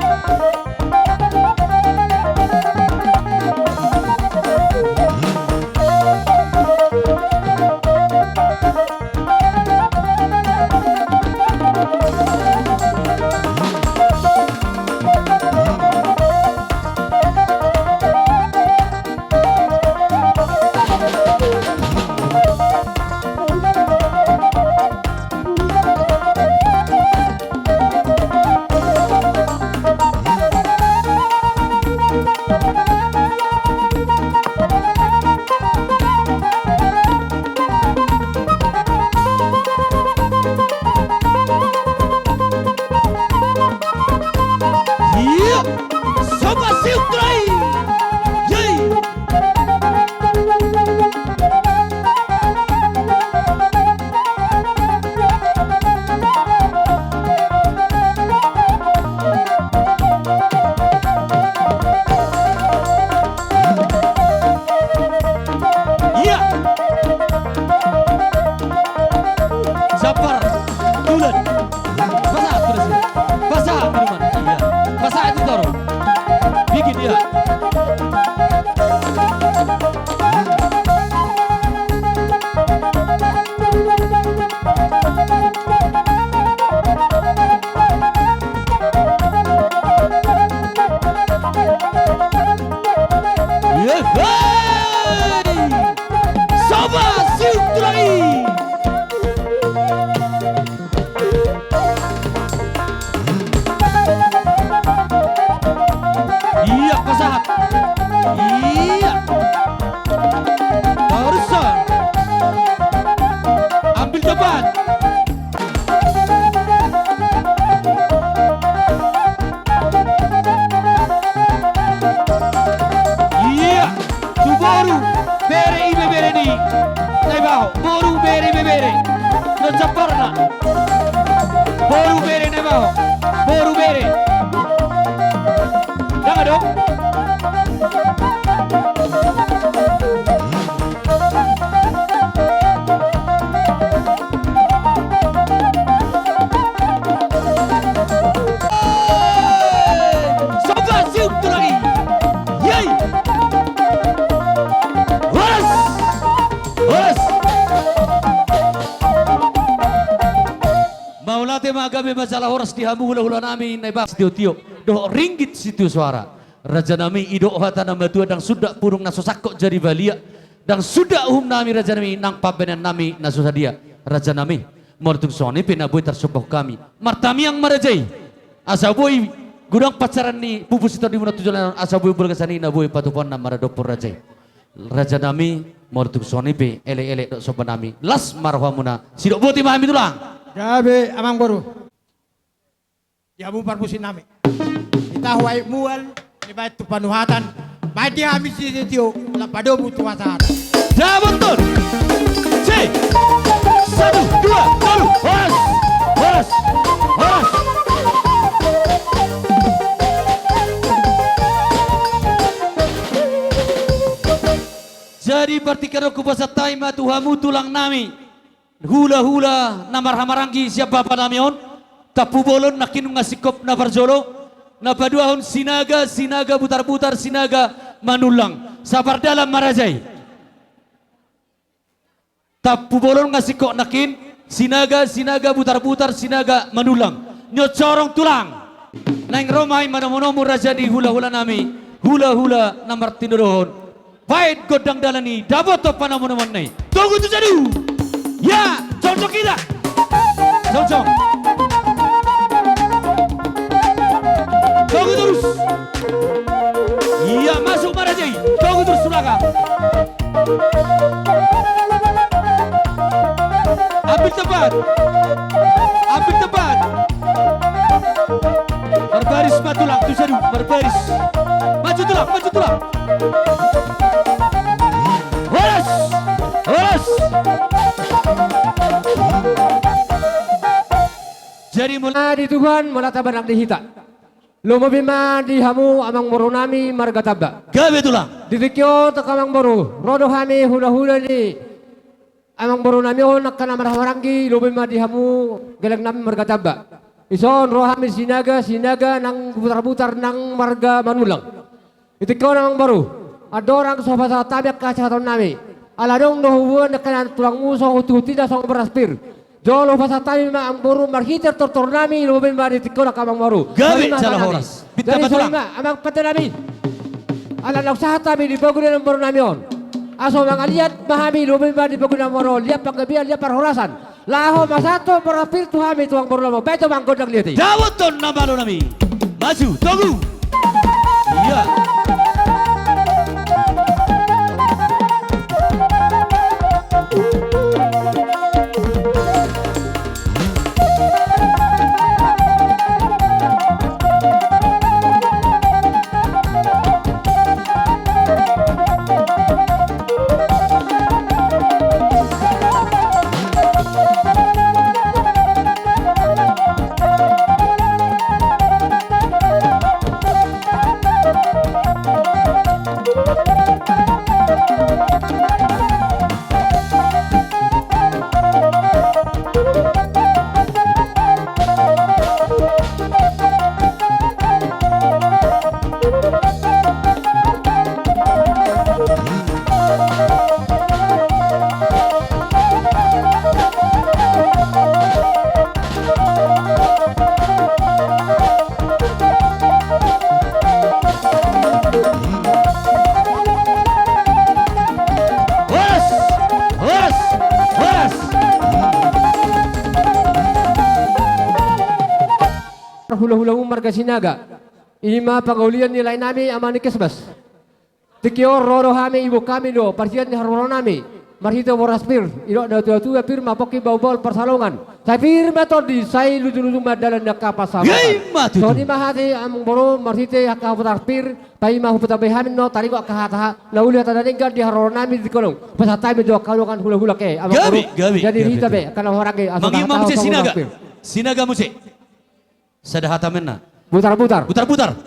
Iya, Sobat Siltrai. Yay! Iya. Zapar, Tulen. Basah terus ya. Basah minuman. Iya. Basah itu taruh. Bikin dia. Yeay! Sobat Siltrai. Iya, pasahat. Iya. Barusan. Ambil depan. Iya. Tu baru bere ibe bere ni. Naibaho, baru bere ibe bere. Najaparna. Baru bere naibaho. Baru bere. Jangan dong. Sobat Siltrai. Yay! Horas! Horas! Maulate magabe masalah horas dihamu hula-hula nami naibak tio-tio doh ringgit situ suara raja nami ido hata nama tua dang sudah purung nasosakok jari balia dang sudah nami raja nami nang pabenan nami nasosadia raja nami mortuk soni penaboy tersopoh kami martami yang marajai asaboy gudang pacaran ni pupus itu di mana tujuan asaboy berkesani naboy patupon nama maradopor rajai raja nami mortuk soni pe ele-ele dok sopan nami las marhamuna sidok boti mahami tulang. Gabe amang baru. Jamu parpusin nami. Kita huai mual di bait tu panuhatan. Bait dia habis di tio lapado butuh wasat. Ya betul. Cek. 1, 2, lalu. Horas. Horas. Horas. Jadi partikan aku bahasa taima tuhamu tulang nami. Hula-hula namar hamarangi siapa apa namion. Tapu bolon nakin ngasikop na barjolo. Na paduahon sinaga, sinaga butar-butar, sinaga manulang. Sabar dalam marajai. Tapu bolon ngasikok nakin, sinaga, sinaga butar-butar, sinaga manulang. Nyocorong tulang. Nang romai manomonomo raja di hula-hula nami. Hula-hula namar tinurohon. Bait godang dalani, dapat topan namonomon nai. Tunggu tu jadu. Ya, cocok kita. Cocok. Tunggu terus. Iya, masuk marajai. Tunggu terus belakang. Ambil tepat. Ambil tepat. Berbaris matulang tu jadu, berbaris. Maju tulang, maju tulang. Horas. Horas. Jadi mulai di Tuhan menataban abdi hita. Lomo bima di hamu amang moro nami marga taba. Gabe tulang. Didikyo takamang moro. Rodo hami hula-hula ni. Amang moro nami on nakana marhawarangi lomo bima di hamu gelang nami marga taba. Ison rohami sinaga nang butar-butar nang marga manulang. Itu kau nang baru. Ada orang sobat tabiak kacatan nami. Aladong dohuan kanan tulang musuh tidak song beraspir. Jolo pasal tami ma ang baru marhiter tortor nami lubin mari tikau nak amang baru. Gabi salah horas. Bita Dari batulang. solima amang pati nami. Ala nak sahat kami di bagulan ng baru nami on. Aso mga liat mahami lubin mari di bagulan ng baru. Liat pagkabian liat parhorasan. Laho masato beraspir tuhami tuang baru namo. Beto bang kodang liati. Dawat ton na malo nami. Maju, tunggu. Iya. Hula-hula marga sinaga. Ima pangaulian nilai nami amani kesbas. Tikior roro hami ibu kami do parsian ni harwaro nami. Marhito waraspir. Ilo da tua pir mapoki bau-bau persalongan. Saya pir metodi saya luju-luju madalan da kapasa. So ni mahati among boro marhite hakaputar pir pai mahu putar behamin no tari kok kahata. Lauli hata ninggal di harwaro nami di kolong. Pasatay medyo kalungan hula-hula ke. Gabi. Jadi hita be kana horage aso. Mangimam si sinaga. Sinaga mu si. Sadahata menna. Putar-putar. Putar-putar.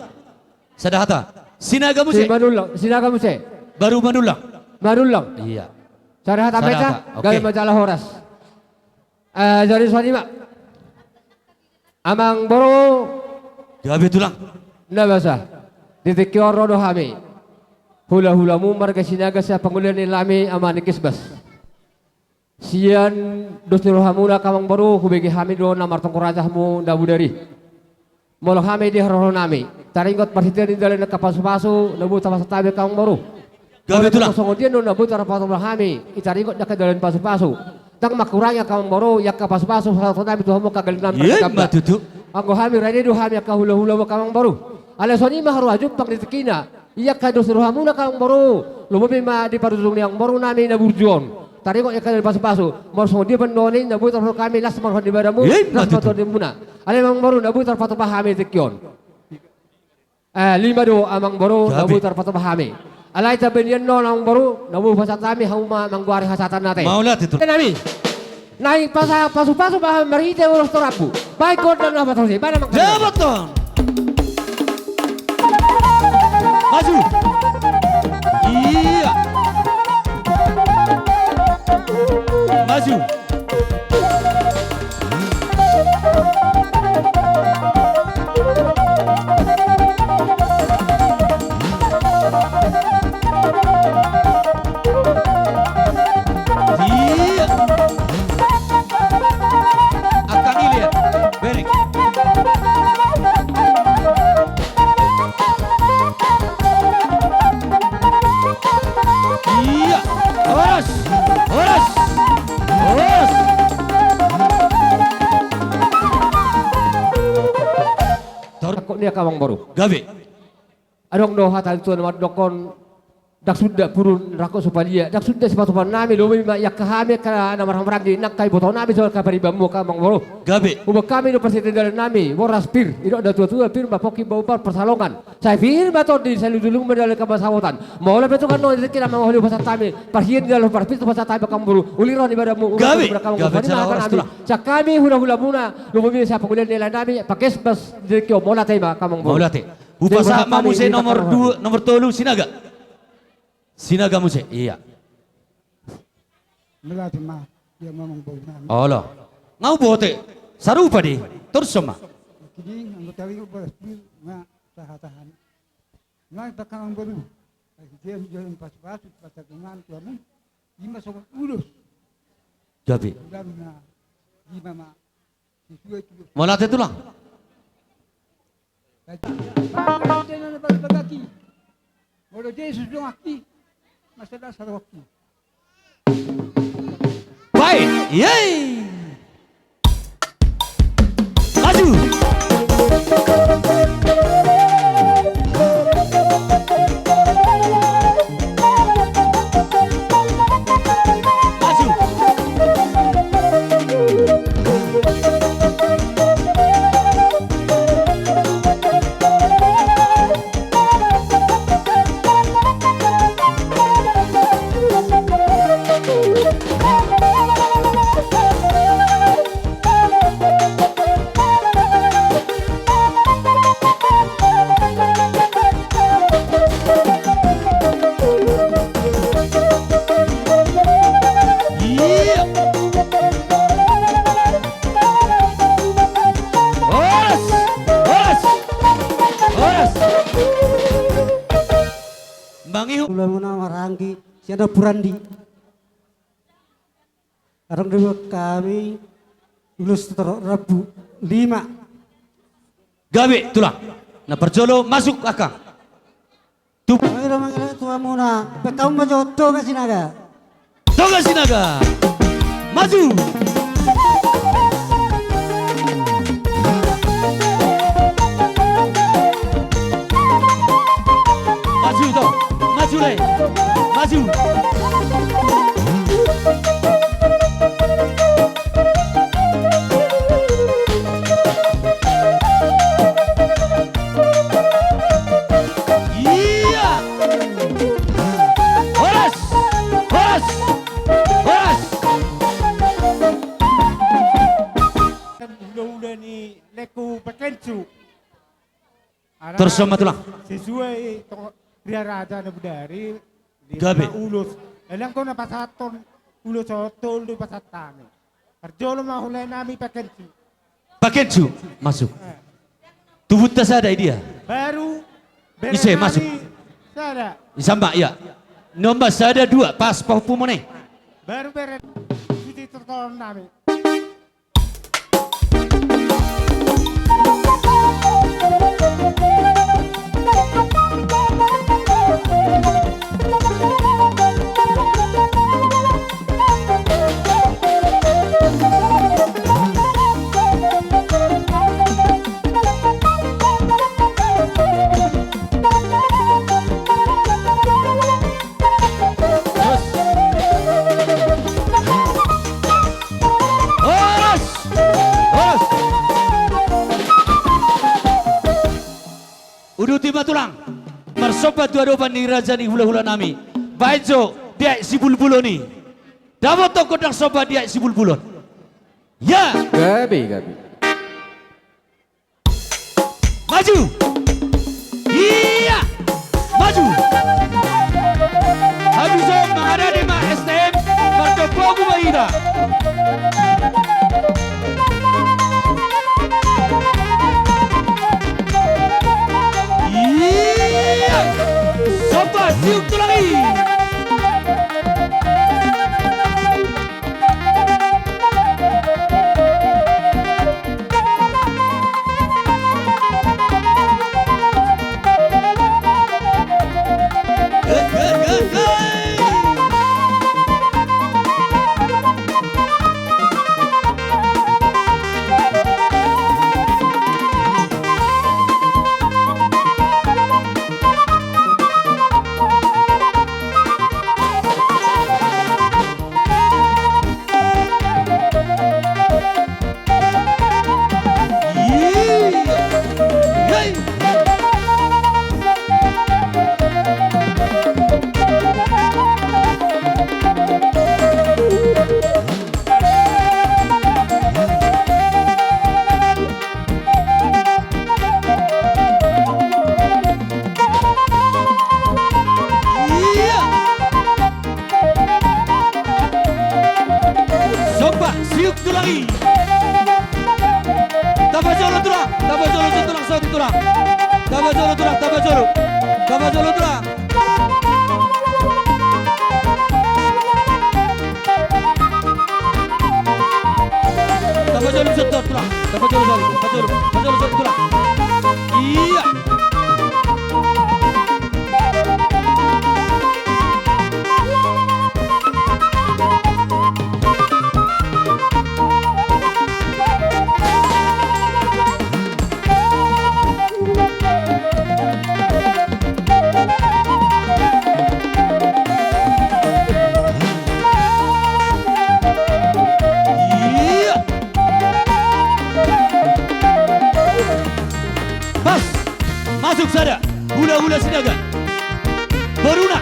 Sadahata. Sinaga mu si. Sinaga mu si. Baru manulang. Manulang. Iya. Sadahata meca. Gaya majalah horas. Jadi suami mak. Amang boro. Gabi tulang. Nggak basa. Titik kioro do hami. Hula-hula mu marga sinaga sa pangulian nilami amani kisbas. Sian dostiro hamula kamang baru kubegi hami do na martong kurajah mu dabudari. Molo hami di haroho nami. Taringot parhitian di dalam kapasu-pasu nabu tapasa tabi kamang baru. Gabi tulang. Songotian do nabu tarapato hami. Itaringot na dalam pasu-pasu. Tang makuranya kamang baru yak kapasu-pasu sa nabi tu hamu kagaling namin. Iya matutu. Anggo hami rani do hami ka hula-hula mo kamang baru. Alasoni maharu ajup pang ditikina. Iyak ka dostiro hamula kamang baru. Lumabi ma di parudung yang baru nami na burjon. Tari kok ikan pasu-pasu, morso dia pendonin, nabu terus kami las marhon di badamu, las motor di muna. Ale mang baru nabu terpatu pahami tikion. 5 do amang baru nabu terpatu pahami. Alay tabenian no nang baru nabu pasatami hauma mangguari hasatan nate. Maulat itu. Nami. Naik pasu-pasu pahami marite urus torapu. Baik kau dan apa terus? Mana mang? Jabaton. Maju. Iya. Maju. Iya. Akang lihat. Berek. Iya. Horas. Horas. Horas. Aku dia kamang baru. Gabi. Adong do hatan tuan mat dokon dak sudah purun rako supaya dak sudah sepatu nami lo ma yak kahame ka na marhamragi nak kai boto nami so ka paribamu ka mang baru. Gabi. Uba kami do presiden dari nami boras pir ido ada tua-tua pir bapoki bau par persalongan. Saya pir bato di saludulung medal ka basawatan. Mola betu kan no dikira mang holi pasat kami parhien dalam parpit pasat kami kamburu uliron ibadamu. Gabi. Gabi kami hula-hula muna lo mobil sa pengulian nilai nami pakes bas dikyo mola tema kamang baru. Maulate. Upasa mamu se nomor 2 nomor 3 sinaga. Sinaga mu se. Iya. Melati ma dia memang bau nami. Allah. Ngau bote. Sarupa di. Terus sama. kini anggota ring berhasil na tahan. Ngai takang baru. Dia jalan pas-pas patagungan tuamu. 5 sama ulus. Gabi. Na 5 ma. Siswa itu. Malate tulang. Dia na bagaki. Molo dia susung aki. Masalah sarwaki. Baik. Yeay. Maju. Ulah muna marangki siapa Burandi. Arang dulu kami lulus Rabu 5. Gabi tulang. Na perjolo masuk akang. Tu. Ayo manggil tua muna. Bekau majoto ka sinaga. Toga sinaga. Maju. Maju toh. Maju le. Maju. Iya. Horas. Horas. Horas. Udah ni leku pekencu. Terus sama tulang. Sesuai biar ada na budari. Gabi. Ulus. Elang ko na pasaton. Ulus otol do pasatami. Perjolo mahulay nami pekencu. Pakencu masuk. Tubut tas ada dia. Baru. Ise masuk. Sada. Sama ya. Nomor sada 2 pas pahupumone. Baru beren. Suci tertolong nami. Udu tiba tulang. Mersobat dua dopan ni raja ni hula-hula nami. Baijo dia si bulbulo ni. Dawat toko dak sobat dia si bulbulon. Ya. Gabi. Maju. Iya. Maju. Habis ada di ma STM berdoa Mahira. Iya. Sobat siuk tulangi. Tabajolo tulang. Tabajolo tulang, tabajolo. Tabajolo tulang. Tabajolo setor tulang. Tabajolo sorry. Tabajolo setor tulang. Iya. Iya. Mas, masuk saja. Hula-hula Sinaga. Boruna.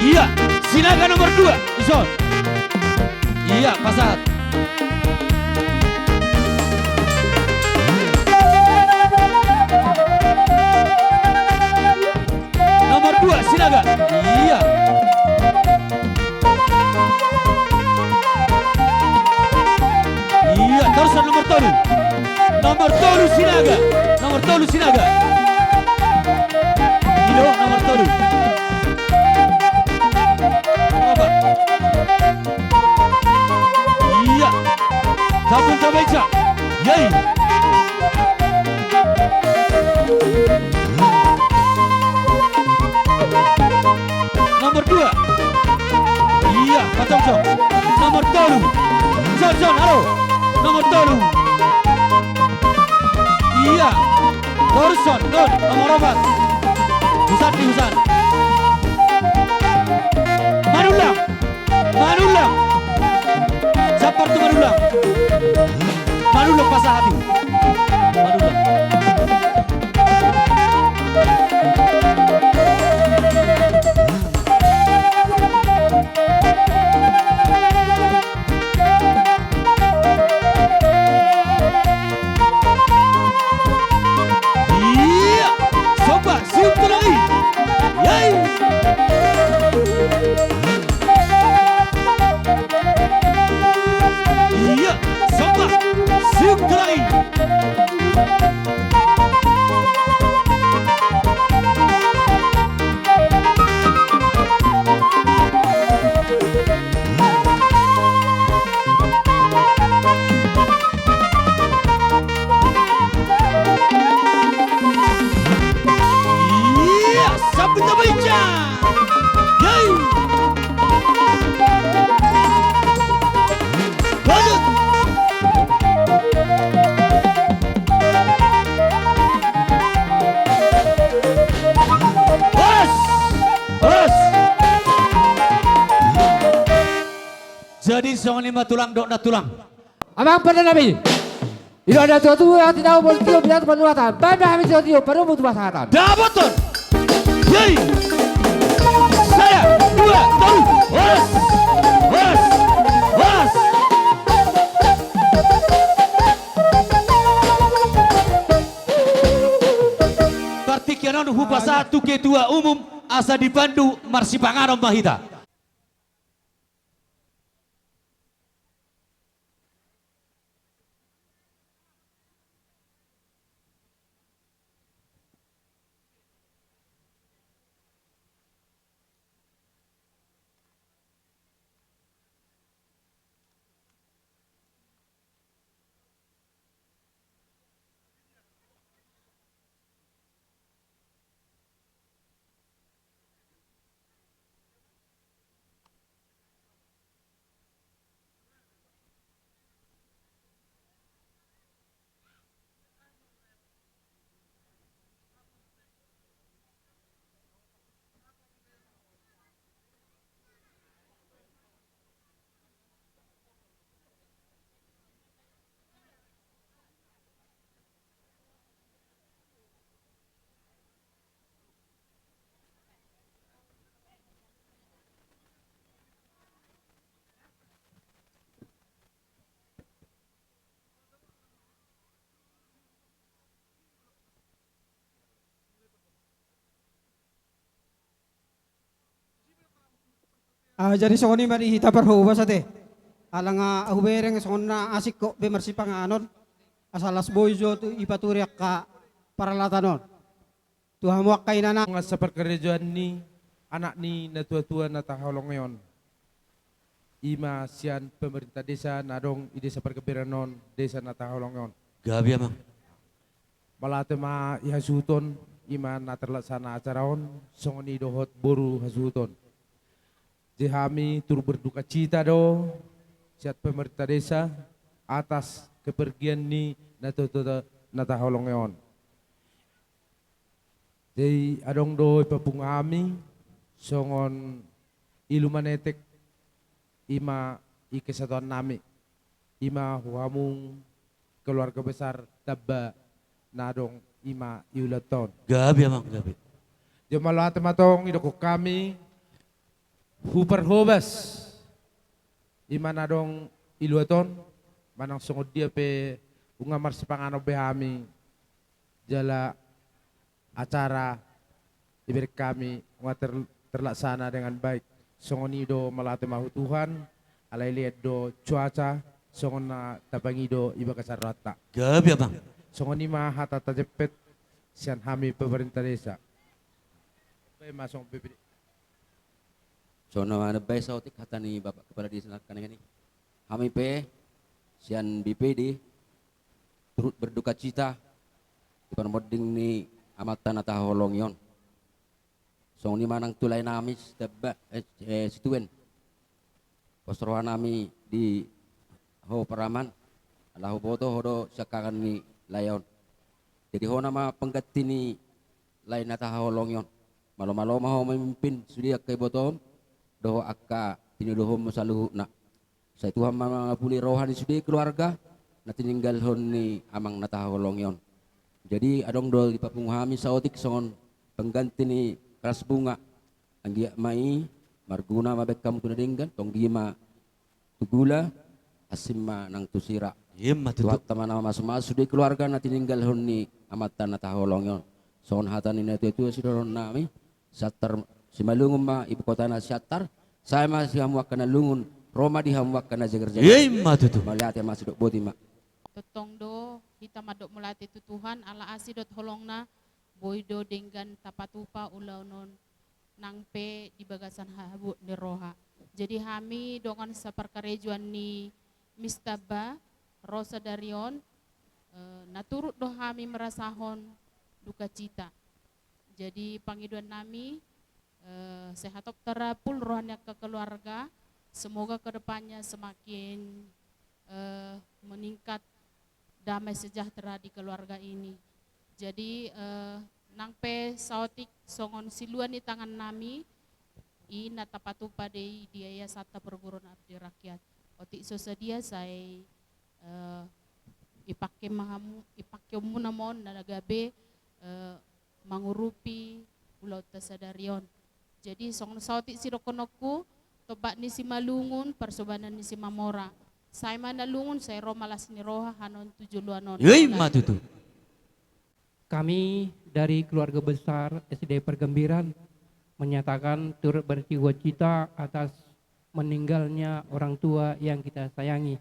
Iya, Sinaga nomor 2. Ison. Iya, pasat. Nomor 2 Sinaga. Iya. Iya, terus nomor 3. Nomor 3 Sinaga. Nomor 3 Sinaga. Ido nomor 3. Apa? Iya. Sabun Tabeca. Yay. Nomor 2. Iya, Pak Jong. Nomor 3. John, halo. Nomor 3. Iya. Dorson, nomor 4. Husan. Manulang. Siapa itu Manulang? Manulang pasah hati. Manulang. Iya, coba siup lagi. Yay. Iya, coba siup lagi. Iya, sampai Tabeca. Yay. Lanjut. Bos. Jadi songon lima tulang dok tulang. Amang pada nabi. Ilo ada tua yang tidak boleh tiup di atas penuatan. Banda kami tiup perlu butuh pasatan. Dapaton. Yay. Saya 2 tahu. Bos. Partikianan hupa 1 ketua umum asa dipandu Marsipanganom Mahita. Jadi songoni mari hita perhuwa sate. Alanga ahubereng sonna asik ko bemersi panganon. Asalas boyjo tu ipaturiak ka paralatanon. Tuhan mo kainana. Nga sa perkerjaan ni anak ni natua-tua na taholong ngayon. Ima sian pemerintah desa nadong ide sa perkebiranon desa na taholong ngayon. Gabi amang. Malate ma ihasuton ima na terlaksana acaraon songoni dohot boru hasuton. Jihami tur berduka cita do siat pemerintah desa atas kepergian ni natua-tua na taholong ngayon. Jadi adong do ipapung ami songon ilumanetek ima ikesatuan nami ima huamung keluarga besar tabba nadong ima iulaton. Gabi amang gabi. Jemalah tematong idoko kami hupar hobas ima nadong iluaton manang songod dia pe ungamar sipangano behami jala acara diberi kami terlaksana dengan baik. Songonido malate mahu Tuhan, alai lihat do cuaca, songona tapangido iba kasarata. Gabi abang. Songoni mah hata tajepet sian hami pemerintah desa. Baik masong PPD. Sono mana baik sautik hata ni Bapak Kepala Desa Kanengani. Hami pe sian BPD turut berduka cita di permoding ni amatan atau holong yon. So ni manang tulay nami teba situen. Posrohan nami di ho paraman. Alahu boto hodo sakakan ni layon. Jadi ho nama penggati ni lain atau holong yon. Malo-malo mau memimpin sudia kay botom. Doho akka tinuduhom masaluhu na. Sa Tuhan mga puli rohani sudia keluarga. Na tininggal hon ni amang nataholong yon. Jadi adong dol di papunghami sa otik songon pengganti ni keras bunga anggia mai marguna mabek kamu tunadinggan tong dima tugula asimma nang tusira yemma tuat taman mas di keluarga na tininggal honni amatan na taholong yon songon hatan ni itu sidoron nami satar simalungum ma ibu kota na satar saya masih hamuak kana lungun Roma di hamuak kana jagar-jagar yemma tutu malihat ya masih dok boti ma Totong do kita madok melati tu Tuhan ala asidot holongna boydo dengan tapatupa ulaunon nangpe di bagasan habu ni roha. Jadi kami dengan saperkarejuan ni Mistaba Rosa Darion naturut do kami merasahon duka cita. Jadi pangiduan nami sehatop terapul rohanya ke keluarga. Semoga kedepannya semakin meningkat damai sejahtera di keluarga ini. Jadi nangpe sautik songon siluan di tangan nami ina tapatu pada dia sata perguruan abdi rakyat. Otik sosadia saya ipake mu namon nagabe mangurupi Pulau Tasadarion. Jadi songon sautik sirokonoku tobat ni si Malungun persobanan ni si Mamora. Saya mana lungun, saya romalas ni roha hanon 7 luanon. Yemma tutu. Kami dari keluarga besar SD Pergembiran menyatakan turut berjiwa cita atas meninggalnya orang tua yang kita sayangi.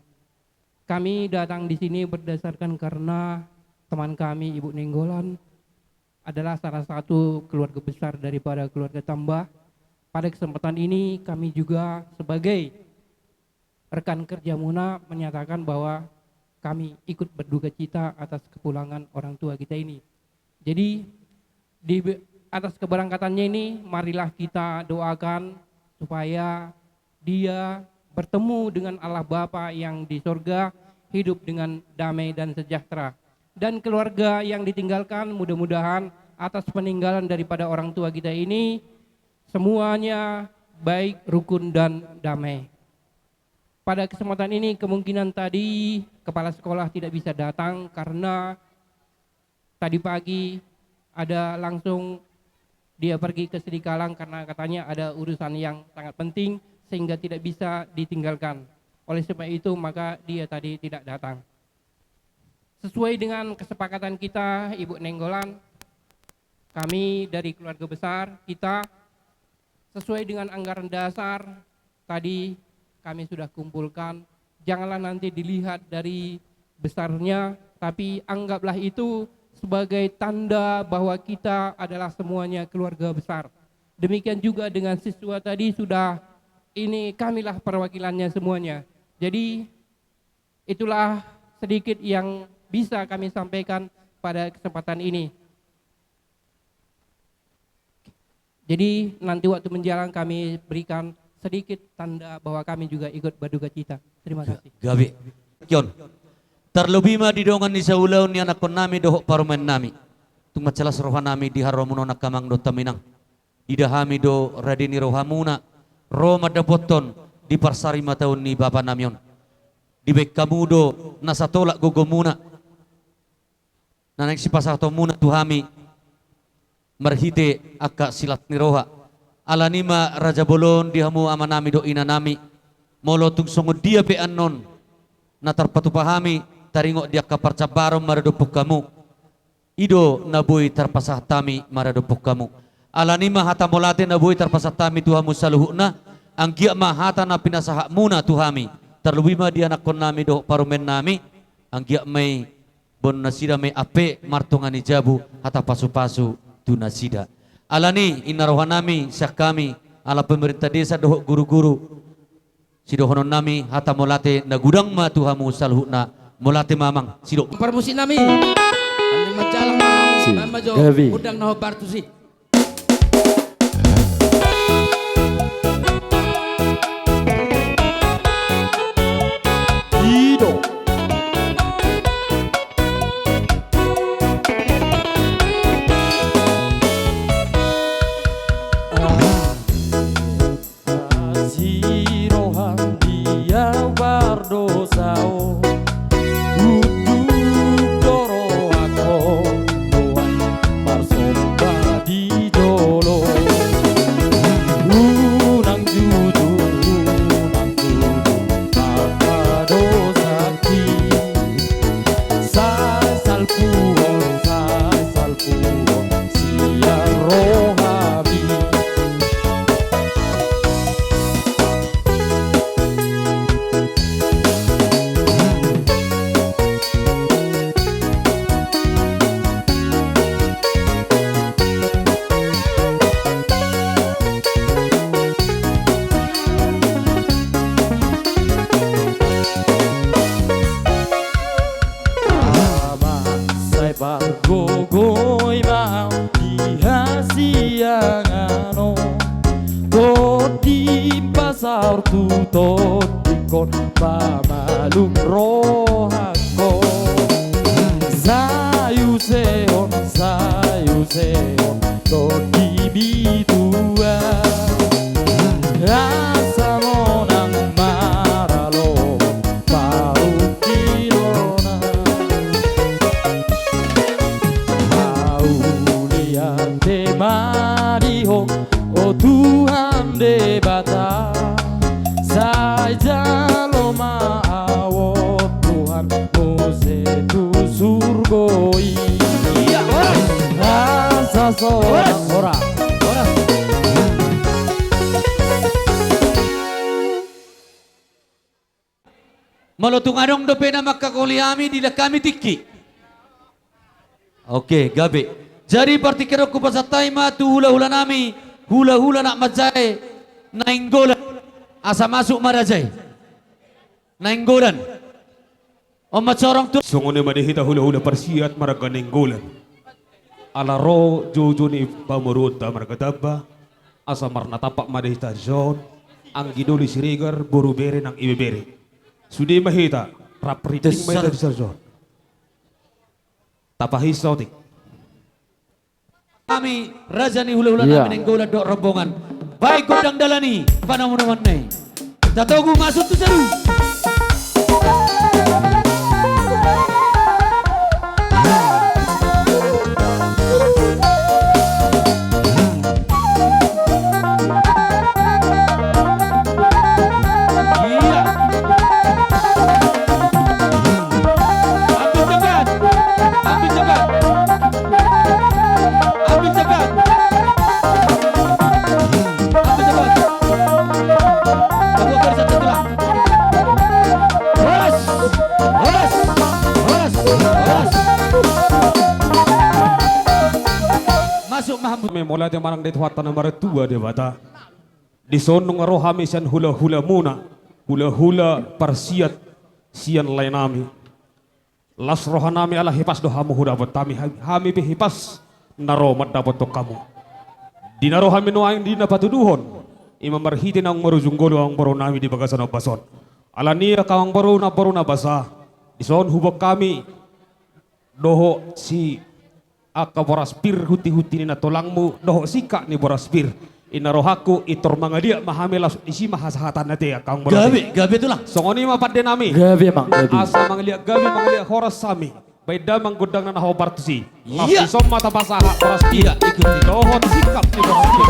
Kami datang di sini berdasarkan karena teman kami Ibu Nenggolan adalah salah satu keluarga besar daripada keluarga Tambah. Pada kesempatan ini kami juga sebagai rekan kerja Muna menyatakan bahwa kami ikut berduka cita atas kepulangan orang tua kita ini. Jadi di atas keberangkatannya ini marilah kita doakan supaya dia bertemu dengan Allah Bapa yang di surga, hidup dengan damai dan sejahtera. Dan keluarga yang ditinggalkan mudah-mudahan atas peninggalan daripada orang tua kita ini semuanya baik, rukun dan damai. Pada kesempatan ini kemungkinan tadi kepala sekolah tidak bisa datang karena tadi pagi ada langsung dia pergi ke Sedikalang karena katanya ada urusan yang sangat penting sehingga tidak bisa ditinggalkan. Oleh sebab itu maka dia tadi tidak datang. Sesuai dengan kesepakatan kita Ibu Nenggolan, kami dari keluarga besar kita sesuai dengan anggaran dasar tadi kami sudah kumpulkan janganlah nanti dilihat dari besarnya, tapi anggaplah itu sebagai tanda bahwa kita adalah semuanya keluarga besar. Demikian juga dengan siswa tadi sudah, ini kamilah perwakilannya semuanya. Jadi itulah sedikit yang bisa kami sampaikan pada kesempatan ini. Jadi nanti waktu menjelang kami berikan sedikit tanda bahwa kami juga ikut berduka cita. Terima kasih. Gabi. Kion. Terlebih mah didongan ni saulaw ni anak kon nami dohok parumen nami. Tung macalas roha nami di haramuno nakamang do taminang. Idahami do radini rohamuna. Roma dapoton di parsari mataun ni bapa namyon. Di bek kamudo nasatolak gogomuna. Nanang si pasato muna tuhami. Marhite aka silat ni roha. Alanima raja bolon dihamu amanami do ina nami. Molotung songod dia pe anon. Natarpatupahami taringo dia kaparcabarom maradupuk kamu. Ido nabuy tarpasah tami maradupuk kamu. Alanima hata molate nabuy tarpasah tami tuhamu saluhuna. Ang gia mahata na pinasahak muna tuhami. Terlebih mah dia nakon nami do parumen nami. Ang gia may bon nasida may ape martungani jabu hata pasu-pasu tu nasida. Alani inarohan nami syak kami ala pemerintah desa doh guru-guru. Sidohonon nami hata molate nagudang ma tuhamu saluhuna molate mamang sido. Permusin nami. Aling majalang mau mamajo udang naho bartusi. Ido. Gogoy mau dihasiangano tot di pasar tutot dikon pamalum rohako sayu seon tot di bitua rasa monang maralo paru kilona de mariho oh Tuhan de bata saja lo mau Tuhan mose tu surgoi rasa seorang orang Malotung adong do pena makakuliami di kami tiki. Oke, gabe. Jadi partikero ku pasatai ma tu hula-hula nami, hula-hula nak majai nainggolan asa masuk marajai. Nainggolan. Om macorong tu sungone madihita hula-hula persiat maraga nainggolan. Alaro jojo ni pamurunta margadaba asa marna tapak madihita zon ang gidoli sirigar buru bere nang ibebere. Sudi mahita rapriting mahita di sarjon. Tapahis sautik. Kami raja ni hula-hula namin yang gola dok rombongan. Baik godang dalani panamunawan nai. Tatogu masuk tu seru. nami mulai te marang det wata nomor 2 de bata. Di sonong aro hami sian hula-hula muna. Hula-hula persiat sian lain nami. Las rohanami ala hipas do hamu huda betami hami be hipas naro dapat to kamu. Dinaro hami noaing dina patuduhon. Ima marhiti nang marujunggolo ang baro nami di bagasan bason. Ala niya kawang baro na basa. Ison hubok kami doho si aka boraspir huti-huti ni na tolangmu doho sika ni boraspir. Inarohaku itor mga dia mahamelas isi mahasahatan nate akang baro. Gabi itulah. Songoni mapat de nami. Gabi mang gabi. Asa mangliak gabi mangliak horas sami. Baida manggudang na nahaw partusi. Iya. Som mata basaha boraspir. Iya, ikuti. Dohot sikap ni boraspir.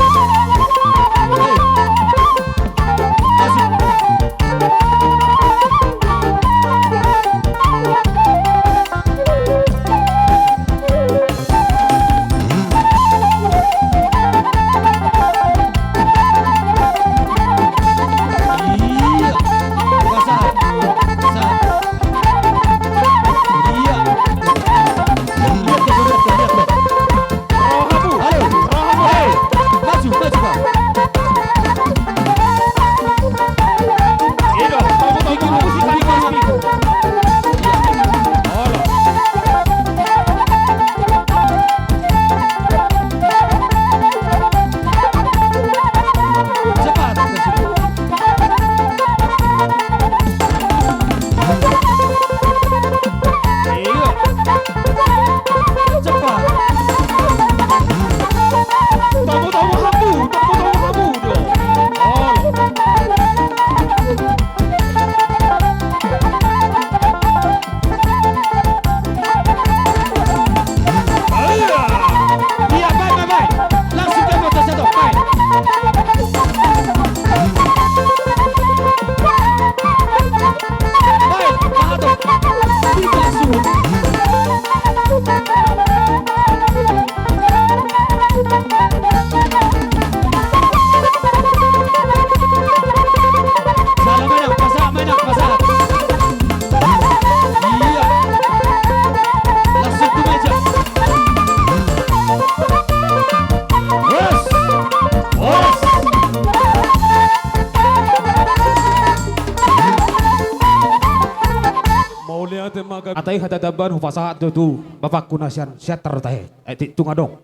Atay hadadaban hupasahat tu bapak kunasian siater tahe tunga dong.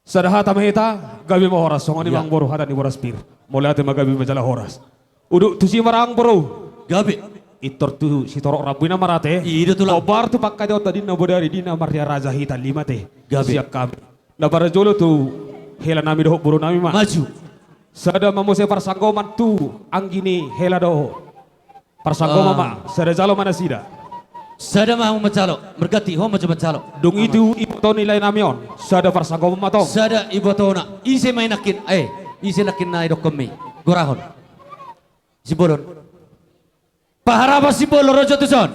Sadaha tamahita gabi mo horas songoni mang boru hada ni boraspir. Mulai ate magabi majala horas. Uduk tusi marang boru gabi. Itor tu si torok rabuina marate. Ida tu Obar tu pakai dau tadi na bodari dina Maria Raja hita 5 teh. Gabi. Siap kami. Na para jolo tu hela nami doh boru nami mah. Maju. Sada mamose parsanggoman tu anggini hela doh. Parsanggoman mah sada jalo mana sida. Sada mau macalo, mergati ho macam macalo. Dung itu ibu to nilai namion. Sada parsanggoman matong. Sada ibu tona. Ise may nakin, ise nakin na idok kami. Gorahon. Si bolon. Paharapa si bolon rojo tuson.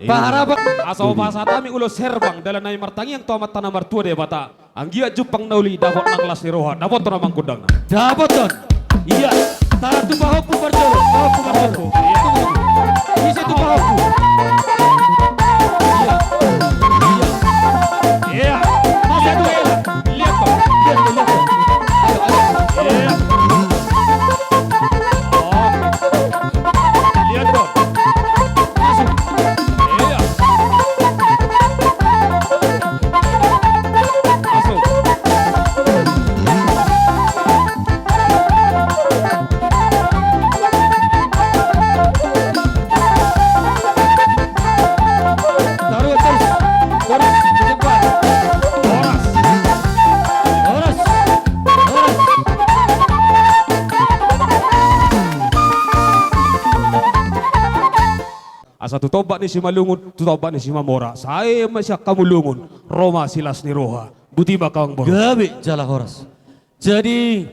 Paharapa. Asal bahasa kami ulo serbang dalam nai martangi yang tomat tanah martua de bata. Anggia Jepang nauli dapat nang las niroha. Dapat to namang kudang. Dapat ton. Iya. Tara tu bahoku berjoro. Bahoku berjoro. Ise tu bahoku. Iya. Masih tu elah. Lihat kau. Lihat kau. Iya. Lihat kau. Masuk. Iya. Masuk. Taruh terus. Horas. Cepat. Horas. Horas. Horas. Asa tutoba ni si Malungun, tutoba ni si Mamora. Saya masya kamu lungun. Roma silas ni roha. Buti bakang boro. Gabi jala horas. Jadi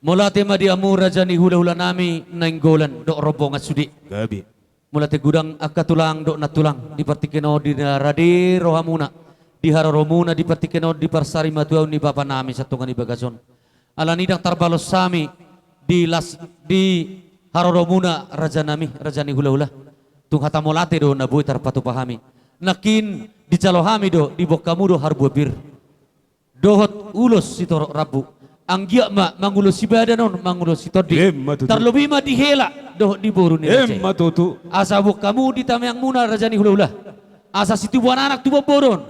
mulate madiamu raja ni hula-hula nami nainggolan dok rombongan sudi. Gabi. Mulate gudang akatulang dok natulang di partikeno di radi rohamuna di haroromuna di partikeno di parsari matuau ni bapa nami satungan di bagason. Alanidang tarbalos sami di haroromuna raja nami raja ni hula-hula. Tung hata molate do na buy tarpatu pahami. Nakin di calohami do di bokamu do harbuabir. dohot ulos sitorok rabu anggia ma mangulus sibadanon mangulus sitodi terlebih ma dihela dohot di boru ni matutu asabuk kamu di tamayang muna rajani hula-hula asa situ buan anak tu boron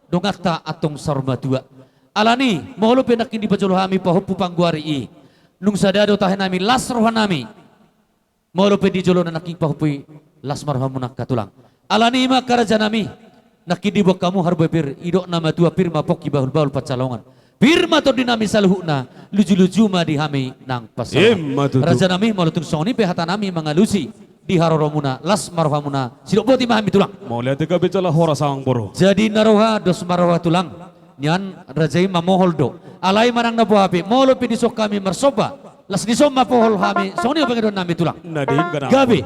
dongata atong sarma tua alani moholo penakin di pajolo hami pahopu pangguari i nung sadado tahen nami las rohanami moholo pe di jolo naking pahopui las marhamunak katulang alani ma karaja nami nakidibok kamu harbepir idok nama tua pirma poki bahul pacalongan pirma to dinami salhuna luju-luju ma di hami nang pasal raja nami malutun songoni pehata nami mangalusi di haroromuna las marhamuna sidok boti mahami tulang mau lihat ke becala hora sawang boro jadi naroha dos marwa tulang nyan rajai mamohol do alai manang na buhapi molo pidisok kami marsoba las nisom mapohol hami songoni pengedon nami tulang nading kana gabi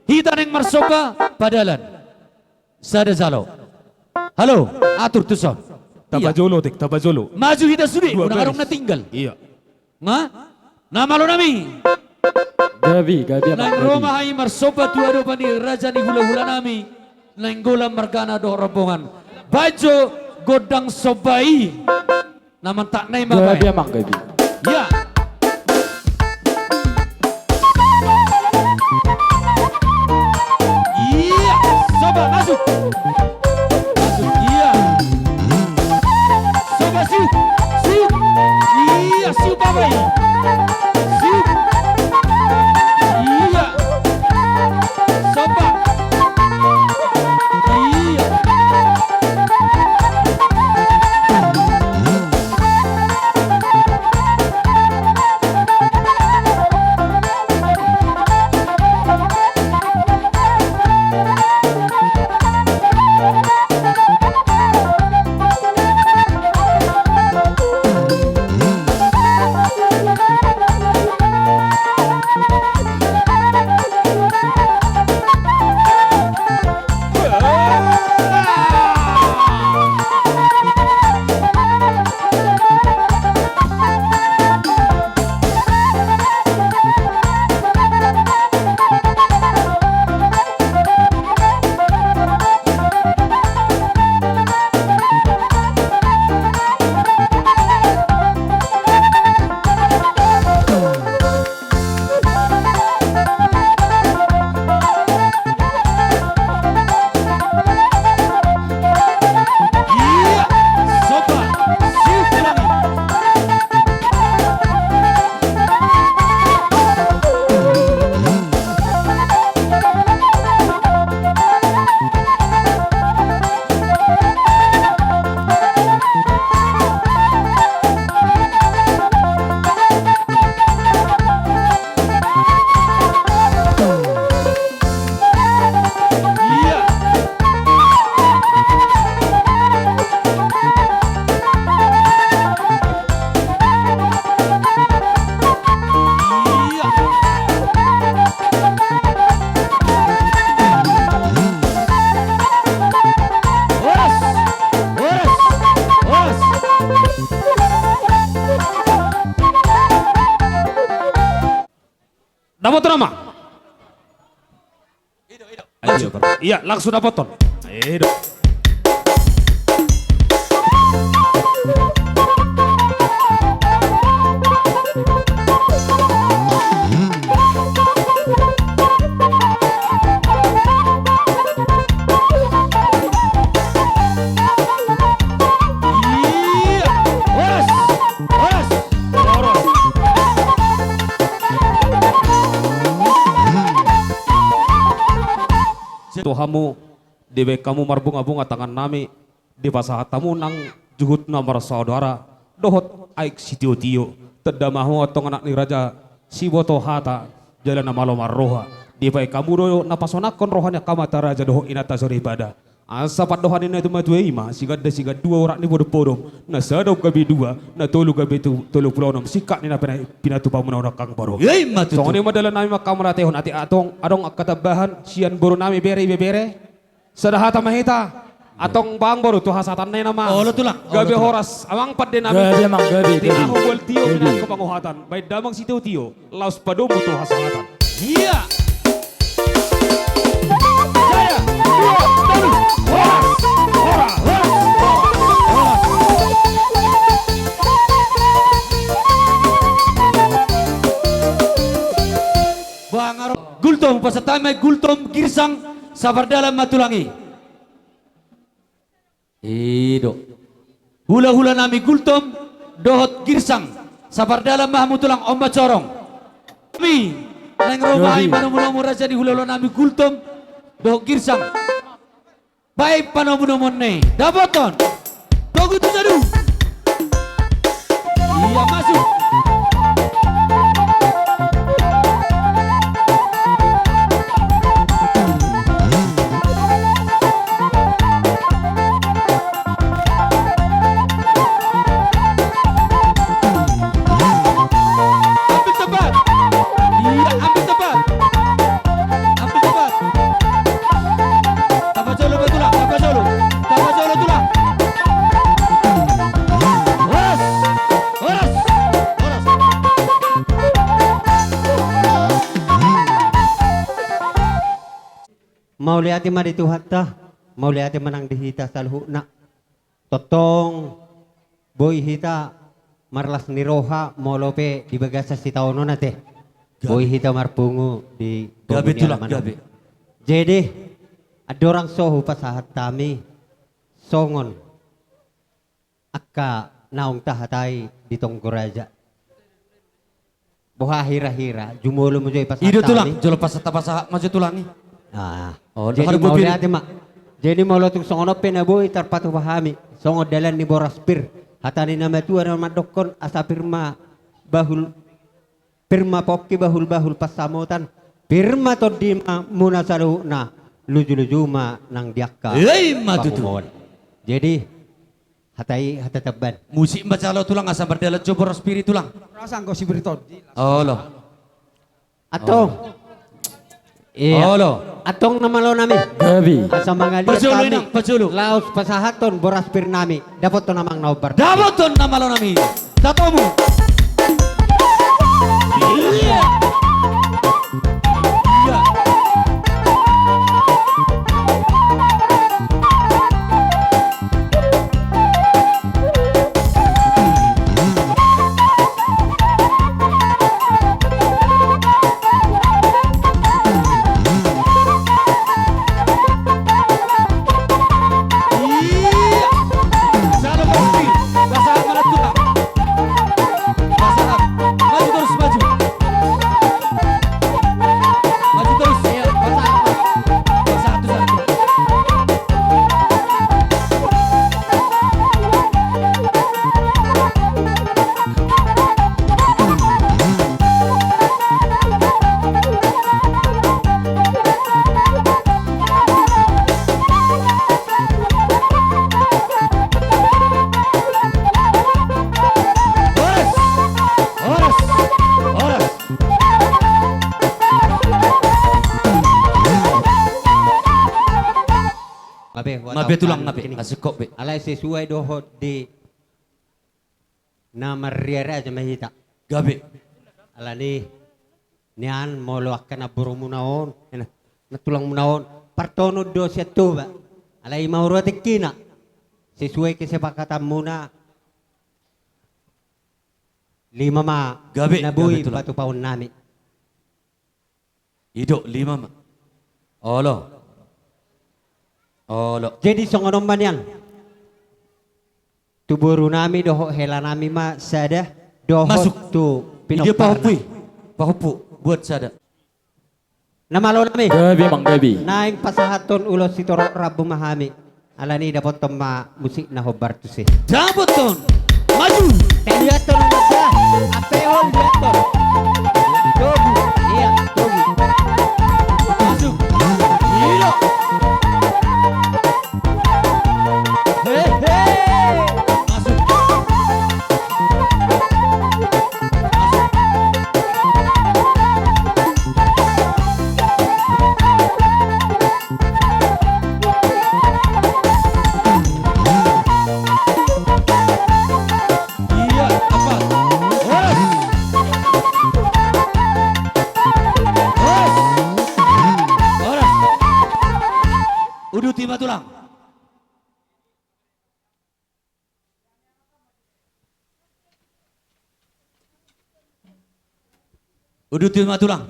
hita neng marsoba padalan sada zalo halo atur tuson tabajolo tek tabajolo maju hita sudi unang na tinggal iya nga namalo nami Gabi nang Roma hai marsoba tuado pani raja ni hula-hula nami nang gola margana do rombongan bajo godang sobai naman tak nai mabai Gabi amang gabi ya iya soba masuk iya soba siu iya siu babai siu iya soba iya Dapat nama? Iya, langsung dapat ton. Ayo. Tuhamu dewe kamu marbunga-bunga tangan nami di pasahatamu nang juhut nomor saudara dohot aik sitio-tio tedamahu atong anak ni raja siboto hata jalan namalo marroha di baik kamu do napasonakon rohanya kamata raja doho inata sore ibadah asapat dohan ini itu matu ima sigad dua orang ni bodoh bodoh na sadau gabi dua na tolu gabi tolu pulau nom sikak ni na pinatu pamunau nakang baro so ni madalan nami makamara tehon ati atong adong katabahan sian boru nami bere sadahata mahita atong bang boru tu hasatan na nama gabi horas amang padde nami gabi tinahu wal tio bilang kepanguhatan baik damang situ tio laus padomu tu hasatan iya Bangaro gultom pasatame gultom girsang sabar dalam matulangi. Ido. Hula-hula nami gultom dohot girsang sabar dalam mahmutulang omba corong. Mi neng romai manomunomu raja di hula-hula nami gultom dohot girsang. Baik panomunomon ne dapoton. Dogu tu sadu. Iya masuk. Mau lihat mah di Tuhatta, mau lihat menang di hita salhuna. Totong boy hita marlas ni roha mau lope di bagasa si taono nate. Boy hita marpungu di gabe tulak gabe. Jadi ada orang sohu pasahat tami songon akka naong tahatai di Tonggoraja. Boha hira-hira jumolo mo joy pasahat Ido tami. tulang jolo pasata maju tulangi. Ah, jadi mau lihat mak. Jadi mau lotung songono penaboy terpatu pahami. Songo dalan ni boraspir. Hatani nama tua nama dokon asa firma bahul firma pokki bahul pasamutan. Firma to di muna na luju ma nang diakka. Jadi hata teban. Musik baca lo tulang asa berdalat jo boraspir tulang. Rasa engkau si berito. Oh lo. Atau iya. Oh lo. Atong nama lo nami. Gabi. Asa mga lihat Pajulu kami. inang, pajulu. Laos pasahaton boraspir nami. Dapat to namang naubar. Dapat to nama lo nami. Tatomu. Iya. Iya. Mabe tulang nabe asik kok be. Alay sesuai dohot di nama riara aja mahita. Gabe. Alani nian molo akan aburu munaon, natulang munaon. Partono do siya tuba. Alay mauro tekina. Sesuai kesepakatan muna. 5 ma gabe nabuhi gabe tulang. batu paun nami. Ido 5 ma. Olo. Olo. Jadi songonom man yan. Tuburu nami doho hela nami ma sada doho Masuk. tu Dia pahupui. Pahupu buat sada. Nama lo nami. Gabi mang gabi. Naing pasahaton ulo si toro rabu mahami. Alani dapat toma musik na hobar tu sih. Dapat ton. Maju. Liaton masa. Apehol liaton. Dogu. Iya dogu. Masuk. Ido. Masuk. Iya, apa? Horas. Horas. Horas. Udah timah tulang. Udah timah tulang.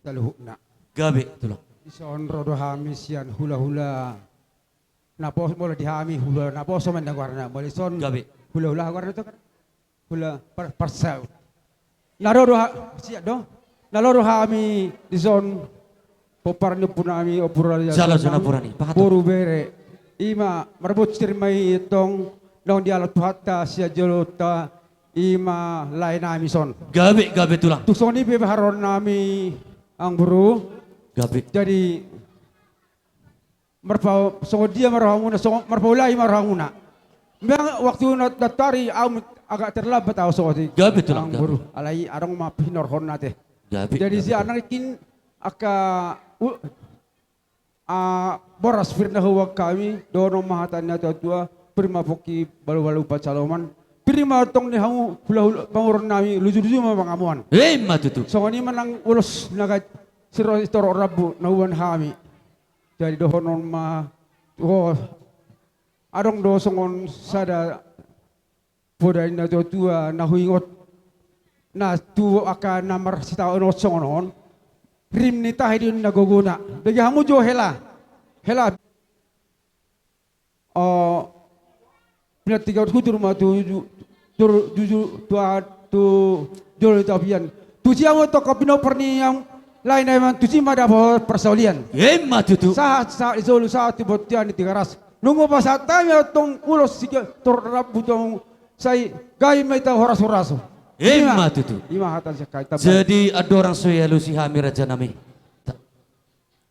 taluhukna. Gabe tulang. Ison rodo hami sian hula-hula. Napos mo di hami hula napos man nagwarna. Molison Gabe. hula-hula warna to kan. Hula parsaw. Narodo siya do. Naloro hami dison poparnya punami opurali. Jala zona purani. Boru bere. Ima marbut mai itong nong dialat hatta siya jolota ima lain nami son. Gabe tulang. Tusoni bebe haron nami ang buru. Gabe. Jadi marpau so dia marhamuna so marpau lai marhamuna. Memang waktu datari agak terlambat tahu so di. Gabe tulang. Ang buru alai arong mapinor hon nate. Gabe. Jadi si anak ikin aka boras firna huwag kami dono mahatan na tua prima poki balu-balu pacaloman prima tong ni hamu hula panguron nami luju-luju mapangamuan matutu so ni manang ulos naga siro istoro rabu nahuan hami jadi dohonon ma adong do songon sada podai na tua nahuingot na tu aka namar sita ono songon rim ni tahidin nagoguna bagi hamu jo hela pinat tiga kutur ma tu jol tapian tu siang to kapino perni yang lain emang tu si mada persaulian matutu saat isolu saat tibotian di tiga ras nunggu pasata ya tong ulos siga torrab butong sai gai meta horas matutu ima hatan sekai jadi ada orang soya lusi hami raja nami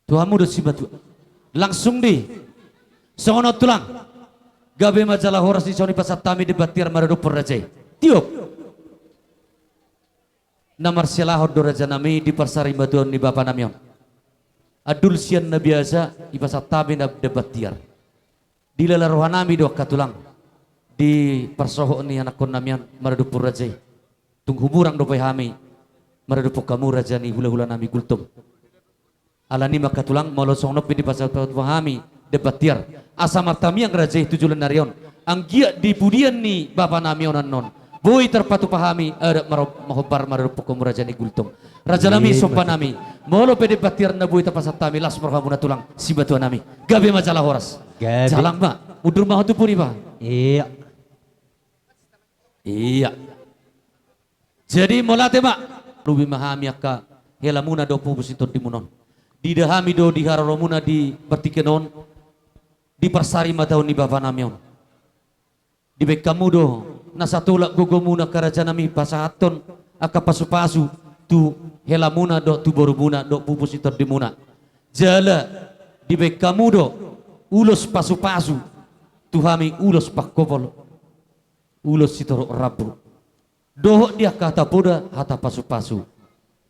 Tuhamu udah si batu langsung di sono tulang gabe majalah horas di soni pasat tami debatir maradu perraja tiup namar silah do raja nami di persari batuan di bapa namion adul sian na biasa di pasat tami debatir di lala rohanami do katulang di persoho ni anak kon namion maradu perraja tung humurang do hami maradu kamu raja ni hula-hula nami gultum alani maka tulang molosong nopi di pasal pahami debatir asa martami yang raja itu julan narion anggia di pudian ni bapa namionan non boy terpatu pahami ada mahobar marupuk kamu raja ni gultung raja nami sopan nami molo pe debatir na boy tapasat tami las marhamuna tulang si batuan nami gabe majalah horas jalang ma mudur mah tu puri ba iya jadi molate ma lubi mahami akka helamuna do pubusiton dimunon di dahami do di haroromuna di bertikenon di persari mataun ni bapa namion di bekamu do nasatulak gogomuna karaja nami pasahaton aka pasu-pasu tu helamuna do tu borumuna do pubusiton dimuna jala di bekamu do ulos pasu-pasu tu hami ulos pakobol ulos sitoro rabu doh dia kata poda hata pasu-pasu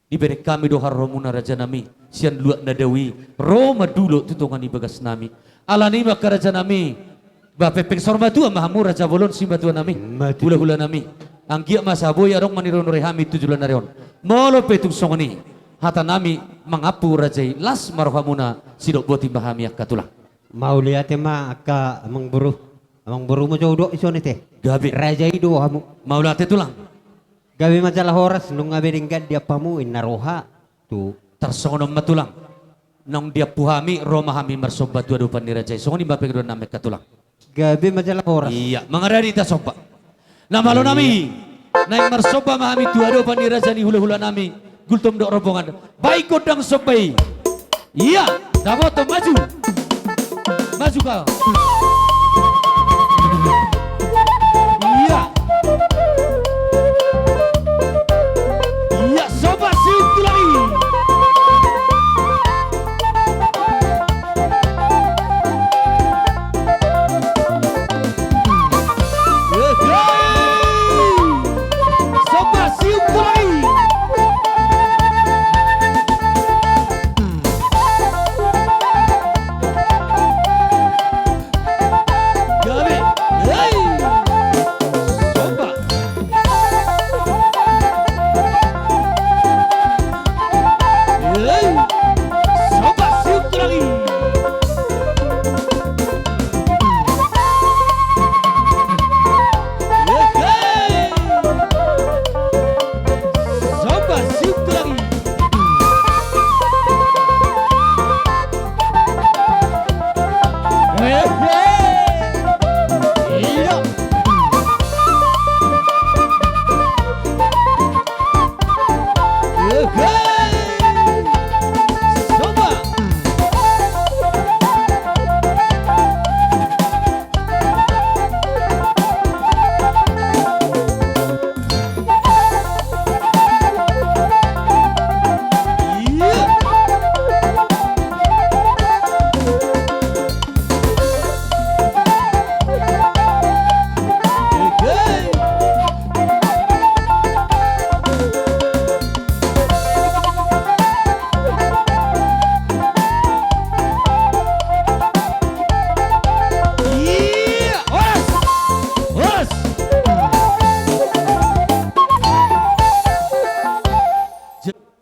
diberi kami dohar romuna raja nami sian luak nadawi roma dulu tutungan di bagas nami alani maka raja nami bape pengsor matua mahamu raja bolon si matua nami hula-hula nami anggia masaboy arong maniron rehami tujulan narion molo petung songoni hata nami mengapu rajai las marhamuna sidok boti bahami akatulah mau lihat ma akka amang buru mo jodoh isone teh gabi rajai do hamu mau lihat tulang gabi majalah horas nung ngaberinggan dia pamu inaroha tu tersono matulang nong dia puhami roma hami marsobat dua dupan ni rajai songoni bape kedua namek katulang gabi majalah horas iya mengarani ta sopa nama lo nami naik marsoba mahami dua dupan ni rajani hula-hula nami gultum dok rombongan baik godang sopai iya daboto maju kau iya sobat siup lagi sobat siup lagi gabe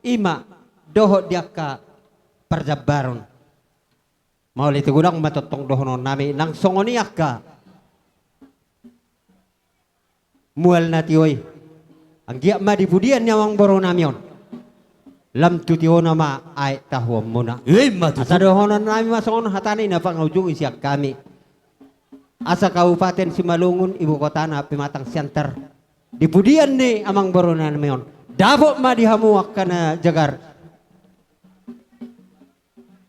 ima doho dia ka perjabaron. Mau itu gudang matotong dohonon nami nang songoni akka mual natioy ang giya ma di budian nyawang boro namion lam tutio nama ay tahuam muna asa dohonon nami masongon hatani na pangaujung isyak kami asa Kabupaten Simalungun ibu kota na Pematang Center di budian ni amang boro namion dabo ma dihamuak kana jagar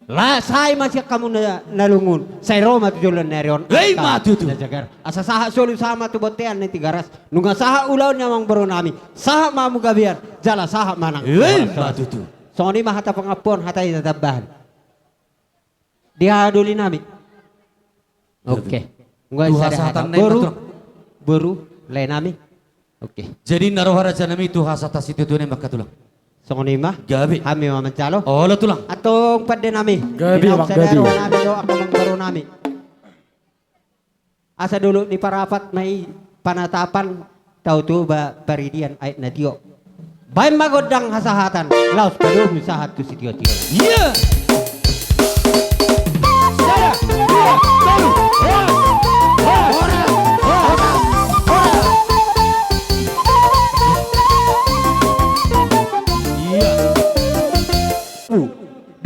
lah saya masih kamu nalungun saya Roma tu jalan nerion matu tu jagar asa saha solu sama tu botean nanti garas nunga saha ulau nyamang baru nami saha mamu gabian jala saha manang matu tu soni mah hata pengapuan hata itabahan dia duli nami oke nggak bisa baru lain nami oke jadi narohara janami tu hasata situ tu ne makatulang songoni mah gabi kami mah mencalo oh lo tulang atau pada nami gabi mak gabi nami do aku mengbaru nami asa dulu di parapat mai panatapan tahu tu baridian ait natio bae magodang hasahatan laos paduh sahat tu sitio tio iya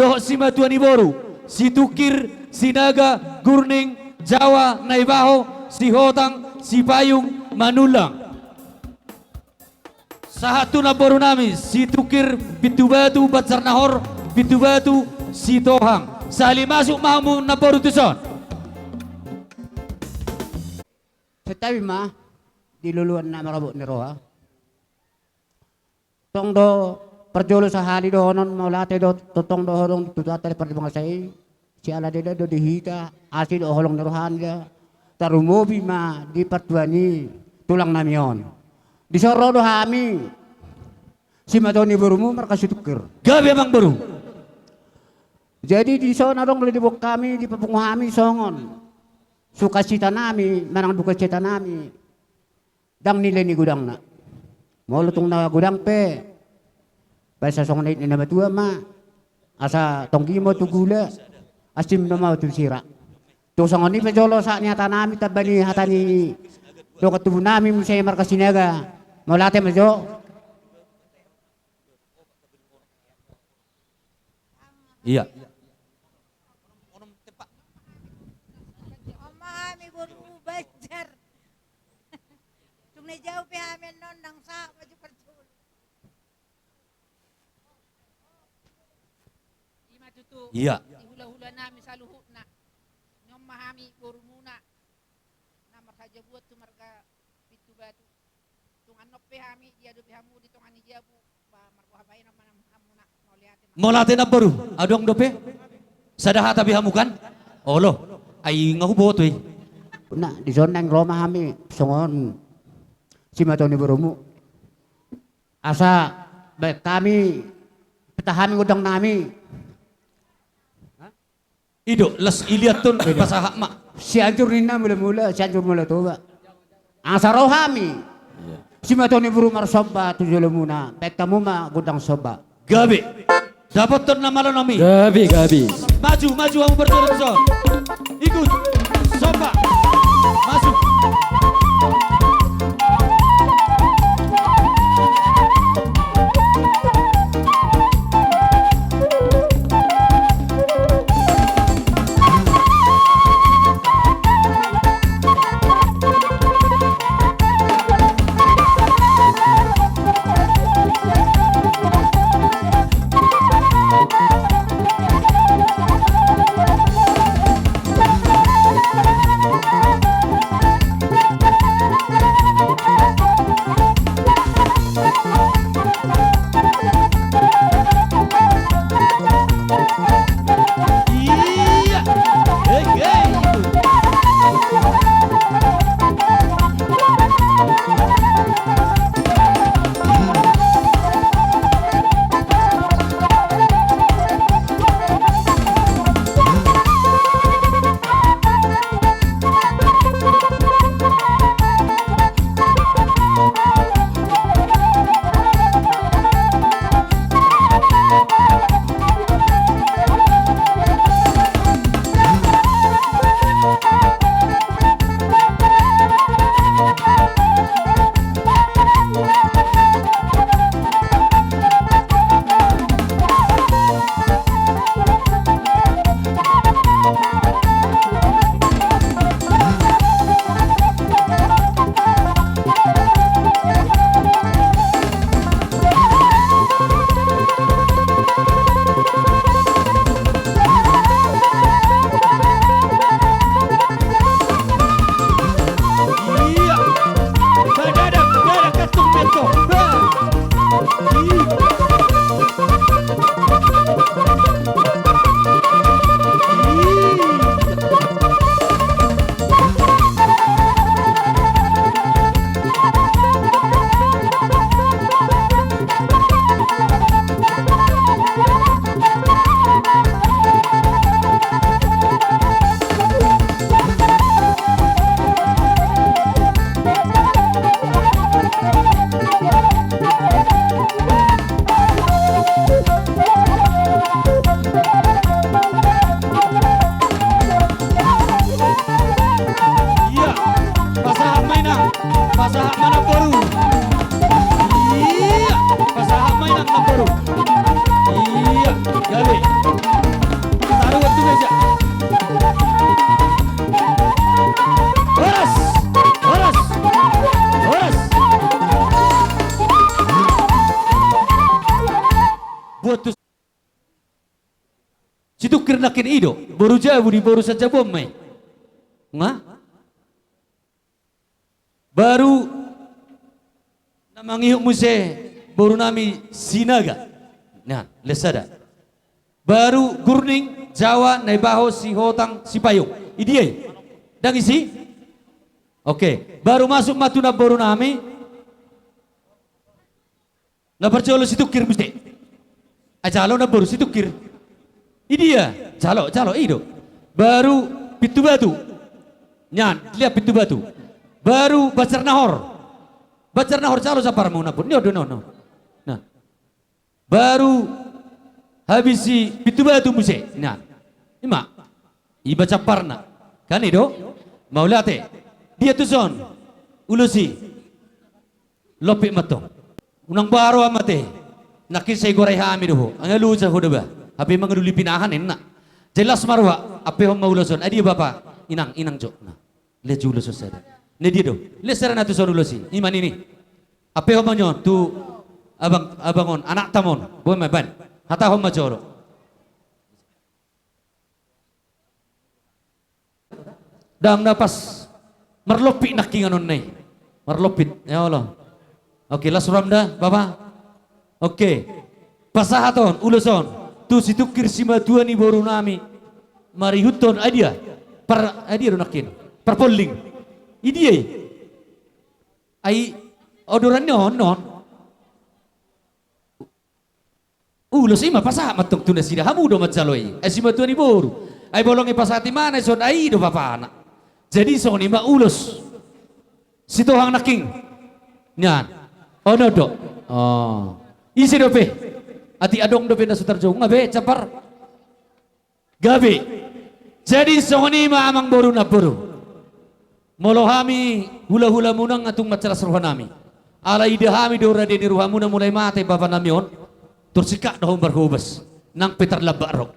Doh si Matuani Boru, si Tukir, si Naga, Gurning, Jawa, Naibaho, si Hotang, si Payung, Manulang. Sahatu na boru nami, si Tukir, Bitubatu, Batsarnahor, Bitubatu, si Tohang. Sali masuk mamu na boru tuson. Setabi mah diluluan na marabot ni Roha. Tongdo perjolo sahali dohonon maulate do totong dohorong tutata perdi pangasai si ala deda do dihita asil oholong nerohan dia tarumobi ma di pertuani tulang namion di soro do hami si matoni berumu mereka Tukir gabi emang baru jadi di sana dong di bok kami di papung hami songon suka cita nami manang duka cita nami dang nilai ni gudang na mau lutung na gudang pe Basa song nait ni nama tua ma asa tongki mo tu gula asim nama tu sira tu song ni pejolo sa niya tanami tabani hatani do katubu nami musay markasinaga molate majo iya Omami buru bajar tung na jauh pe amen non nang sa maju perjul iya hula-hula nami saluhutna nyom mahami borumuna namar saja buat tu marga pitu batu tung anok pehami dia do pehamu di tongan jabu ba margo habain nama hamuna molate na baru adong dope sadaha tabi hamukan olo ay ngahubo to na di zona ng Roma hami songon si matoni berumu asa baik kami petahami gudang nami Ido les iliatun pasahak mak. Si ancur nina mula-mula, si ancur mula toba. Asa rohami. Si matoni buru marsoba tujuh muna. Petamu ma gudang soba. Gabi. Dapat ton nama lo nami. Gabi. Maju kamu berjalan so. Ikut. Soba. Masuk. Iya, Gabi. Taruh waktu meja. Horas, horas, horas. Buat tu. Situ kernakin ido, baru jauh di baru saja bom mai. Nga? Baru namang ihuk muse baru nami sinaga. Nah, lesada. Baru gurning Jawa naibaho si hotang si payung. Idiai. Dan isi? Oke, baru masuk matuna baru nami. Na percolo si tukir mesti. Ajalo na baru si tukir. Idia, calo ido. Baru pitu batu. Nyan, lihat pitu batu. Baru bacar nahor. Bacar nahor calo sapar mau napun. No. Nah. Baru habisi pitu batu muse. Nah. Ima. Iba caparna. Kan ido? Mau late. Dia tu son. Ulusi. Lopi matong. Unang baro amate. Nakisay goray hami doho. Ang alusa ho ba? Ape mangduli pinahan enak. Jelas marwa ape hom maulason. Adi bapa inang jo. Nah, le julo sosada. Ne dia do. Le sarana tu sorulosi. Iman ini. Ape hom manyo tu abangon anak tamon. Boy maban. Hata hom majoro. Dang napas merlopi nakinganon nai. Merlopit. Ya Allah. Oke, las ramda bapa. Oke. Pasahaton uluson. Tu situ kirsima tua ni baru nami marihuton adia nakin perpoling idia ai odoran non ulo sima pasah matung tuna sida hamu do macaloi ai sima tua ni baru ai bolongi pasati mana son ai do papana jadi so ni ma ulos situ hang naking nyan ono do oh isi dope ati adong do pena sutarjo ngabe capar gabe jadi songoni ma amang boru na boru molohami hula-hula munang atung macaras rohanami ala idahami do rade ni ruhamuna mulai mate bapa namion tursika do barhubas nang petar labarok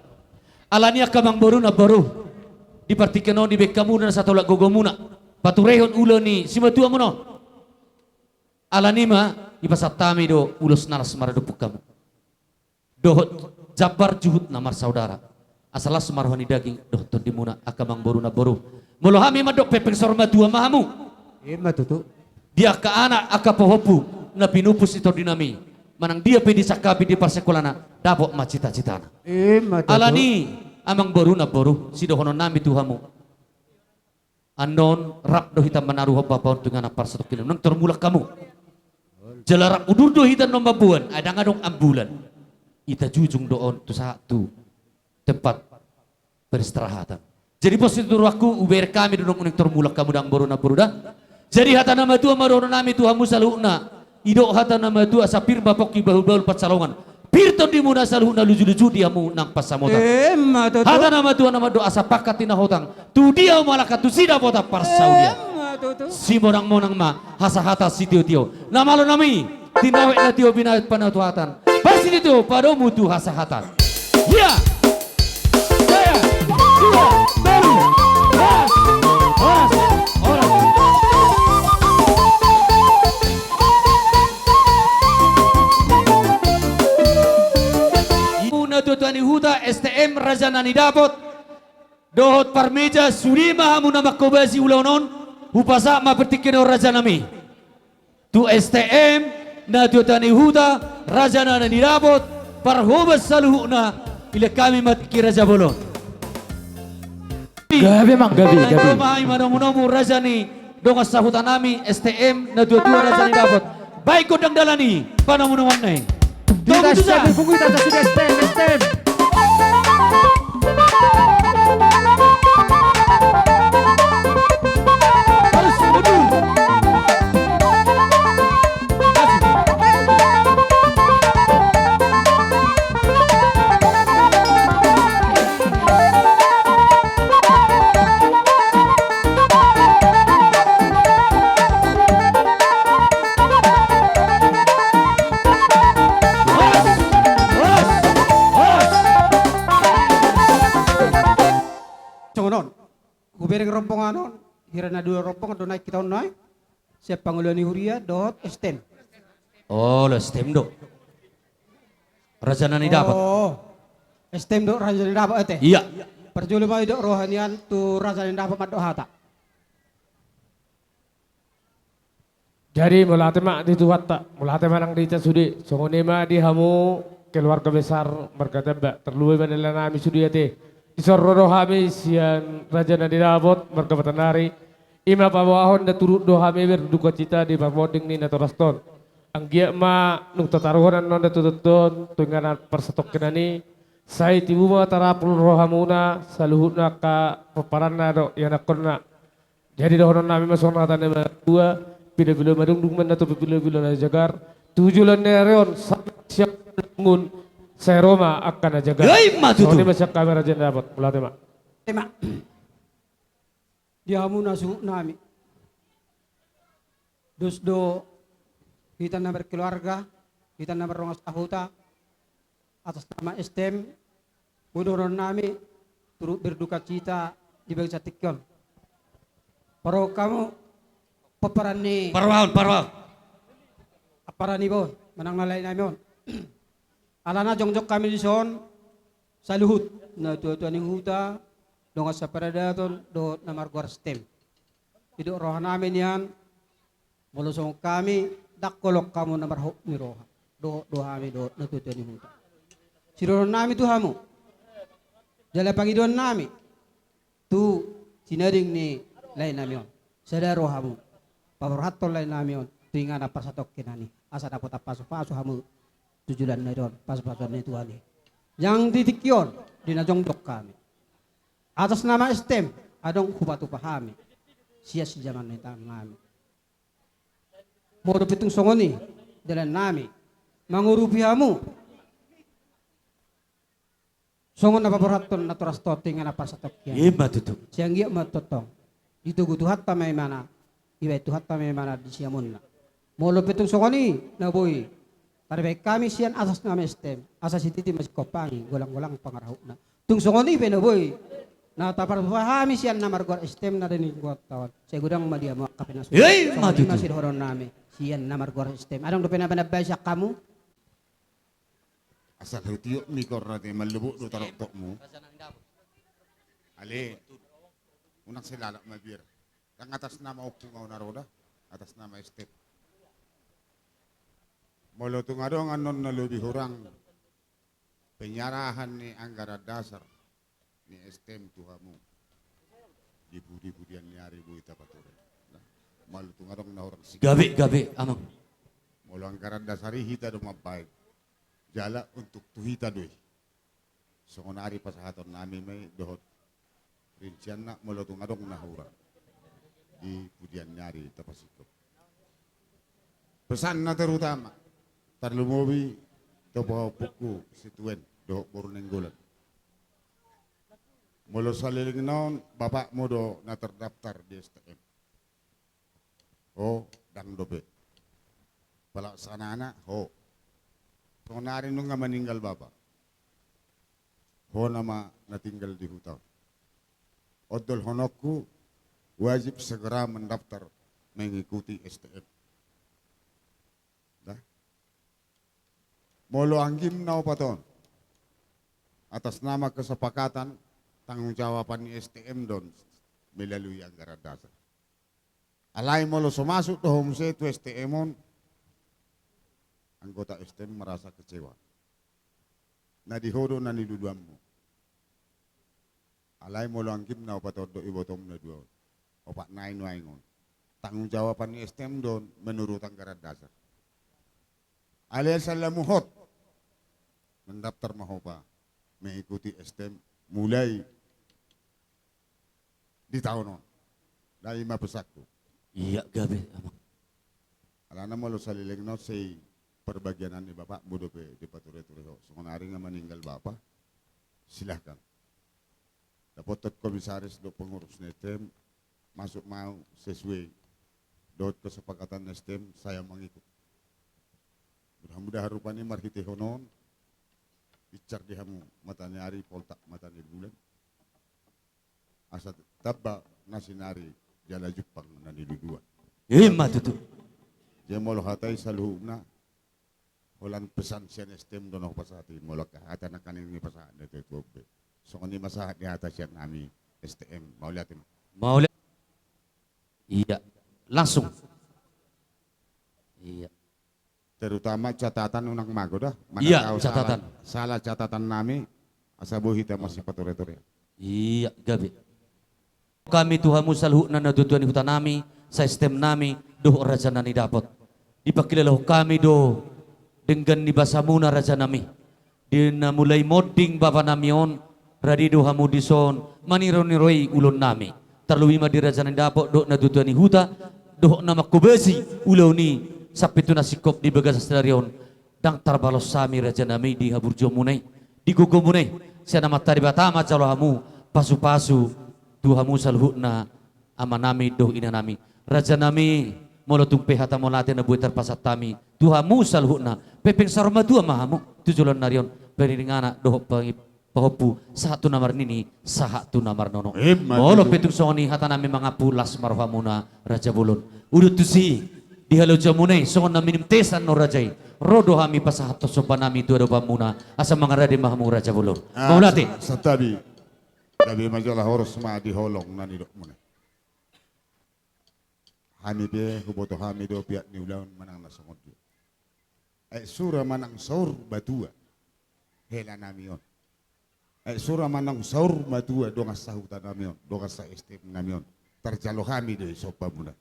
ala niya kamang boru na boru dipartikenon di bekamu na satu lak gogomuna paturehon ulo ni simatua muno ala nima ipasatami do ulos naras maradupuk kamu dohot jabar juhud namar saudara asalah semarhoni daging dohot dimuna akamang boru na boru molohami madok pepeng sorma dua mahamu tutu dia ke anak akapohopu na pinupus itu dinami manang dia pedi sakabi di parsekolana dapok ma cita-citana alani amang boru na boru si dohonon nami tuhamu anon rak do hitam menaruh bapaon dengan apar satu kilo nang termulak kamu jelarak udur do hitam nombabuan ada ngadong ambulan ita jujung doon tu satu tempat peristirahatan. Jadi positur aku uber kami duduk unik termulak kamu dang boru na boruda. Jadi hata nama tu amarono nami tu hamu saluna. Idok hata nama tu asapir bapok ki bahu-bahu patsalongan. Pirton di muna saluna luju-luju dia mu nang pasamota. Hata nama tu nama do asapakat tina hotang. Tu dia malakat tu sida bota parsaudia. Si monang-monang ma hasa hata si tio-tio. Nama lo nami tinawek na tio bina panatuatan. Pasti itu pada mutu hasahatan. Ya, saya dua baru orang. Una tuani huda STM Raja Nani dapot dohot parmeja surima hamu nama kobasi ulonon upasa ma pertikeno Raja Nami. Tu STM na tuani huda Raja na nirabot parhubas saluhuna ila kami matki Raja Bolon. Gabi mang gabi. Mahay manomu Raja ni dongas sahutan nami STM na dua Raja ni dapat. Baik ko dang dalani panamunuan na. Kita siap berfungsi atas STM. bereng rompong anon, hirana dua rompong do naik kita naik. Siap panguluan Huria dot stem. Oh, lo stem do. Raja nani dapat. Oh, stem do raja nani dapat ete. Iya. Perjulu mau do rohanian tu raja nani dapat mat do hata. Jadi mulate mak di tuhat tak, mulate manang di sudi, songone ma di hamu keluarga besar berkata mbak terluwe manila nami sudi ate. Disorro hami sian raja nadi dabot berkabatan nari. Ima pawahon da turut do hami berduka cita di pamoding ni natoraston. Ang giya ma nung tataruhan non da tututun tunganan persetok kenani. Say tibu ma tarapul rohamuna saluhut na ka paparan na do yan akon na. Jadi dohonon nami masonatan na dua. Bila-bila madung man atau bila-bila na jagar. Tujulan na reon siap ngun sa Roma akan na jagar. Ay, matuto. So, di masyak kamera dyan dapat. Mula tema. Tema. Dia hamu nasu nami. Dus do kita na berkeluarga, kita na berongas tahuta atas nama STM. Budoron nami turut berduka cita di bangsa Tikyon. Pero kamu paparani Parwahon. Aparani boy, manang nalay namin. Alana jongjok kami di son sa luhut na tuwa ning huta donga sa paradaton do na margwar stem. Ido roha namin yan. Molusong kami dakolok kamu na marho ni roha. Do hami do na tuwa ning huta. Siroron nami tu hamu. Dala pangidon nami. Tu sinaring ni lain namin. Sada rohamu. Paborhatol lain namin tuwing na pasatok kinani asa dapat paso hamu tujulan na doon paso na ituan ni yang titikyon dinajongdok kami atas nama STEM adong hubatu pahami siya si zaman na itang nami modo pitong songoni dalan nami mangurupi hamu songon na paborhatol na turastot tuwing na pasatok kinani matuto. siyang giya matutong dito gutuhat pa may mana iba itu hatta memang di siamun na. Molo petong sokoni na boy. Tarbe kami sian asas nama STEM. Asas ititi masih kopangi golang-golang pangarahuk na. Tung sokoni pe na boy. Na tapar pahami sian na margor STEM na din buat tawon. Saya gudang madia mo kapenas. Masih horon nami sian na margor STEM. Adong do penabay sa kamu? Asal hutiyo mikor natin malubok do tarok mo. Ali. Unang silala mabir. Ang atas nama upungaw na roda, atas nama STEM. Molo tungadong anon na lubi hurang penyarahan ni Anggara Dasar ni STEM tuhamu. Dibu-dibudian ni hari bu ita patuloy. Molo tungadong na hurang sikap. Gabi, amang. Molo Anggara Dasari hita dumabay. Jala untuk tuhita doy. So kung nari pa sa haton namin may dohot. Rincian na molo tungadong na hurang. Di pudian nyari tapasikop. Pesan na terutama tarlumobi topo puku situen do bornenggolan. Molo saliling naon bapak modo na terdaftar di STM. Oh, dang dobe. Palaksana ho. Kung narin nung nga maninggal bapak. Ho nama natinggal di hutaw. Odol honokku wajib segera mendaftar mengikuti STM. Dah. Molo anggim na paton. Atas nama kesepakatan tanggung jawaban ni STM don melalui anggaran dasar. Alai molo sumasuk to homse tu STM anggota STM merasa kecewa. Na dihodo na niduduammu. Alai molo anggim na paton do ibotom na dua. Opak nain waingon. Tanggung jawaban ni STM don menurut anggaran dasar. Alias salamuhot mendaftar mahopa mengikuti STM mulai di tahun on. Dari mapesakku. Iya gabe amang. Alana mo lo saliling no say perbagianan ni bapak bodope di pature-ture ho. So kung nga maninggal bapak silahkan. Dapat komisaris do pengurus STM masuk mau sesuai dot kesepakatan STM saya mengikut. Mudah-mudahan rupanya marhite honon bicar di hamu matanya hari poltak matanya bulan asa tabba nasinari jala Jepang na niludua. Matutu. Dia molo hatai saluhuna. Holan pesan siya STM doon ako pasati. Molo ka hata na kanin ni pasahan na ito. So kung ni masahat ni hata siya nami STM. Mauliatin. Iya. Langsung. Iya. Terutama catatan unang mago dah. Iya, catatan. Salah catatan nami. Asa buhita masih patore-tore. Iya, gabi. Kami Tuhan musalhu na nadutuan hutan nami, sa sistem nami, doh raja nani dapat. Dipakilalaho kami do, dengan nibasa muna raja nami. Di na mulai modding bapa nami on, radi do hamu dison, maniro-niroi ulon nami. Terlebih ma di raja nani dapat, doh nadutuan huta, doh nama kubesi ulau ni, sapitu nasikop di bagas stadion, dang tarbalos sami raja nami di haburjo munai, di gugu munai. Siya nama tadi batama calo hamu, pasu-pasu, Tuhamu salhutna ama nami doh ina nami raja nami molotung pehata molate na buetar pasat tami Tuhamu salhutna pepeng sarma dua mahamu tujulan narion periringana doh pahopu satu namar nini sahatu namar nono molo petung songoni hata nami mangapu las marhamuna raja bulun udut tusi di halo jamune songon na minim tesan no rajai rodo hami pasahato sopan nami tu ado pamuna asa mangarade mahamu raja bulun maulate Satabi Gabi majalah horos ma di holong na nidok muna. Hami be huboto hami do piat ni ulaun manang nasongod dia. Sura manang saur batua. Hela namion. Sura manang saur batua donga sahutan namion, donga sa estem namion. Terjalo hami do sopa muna.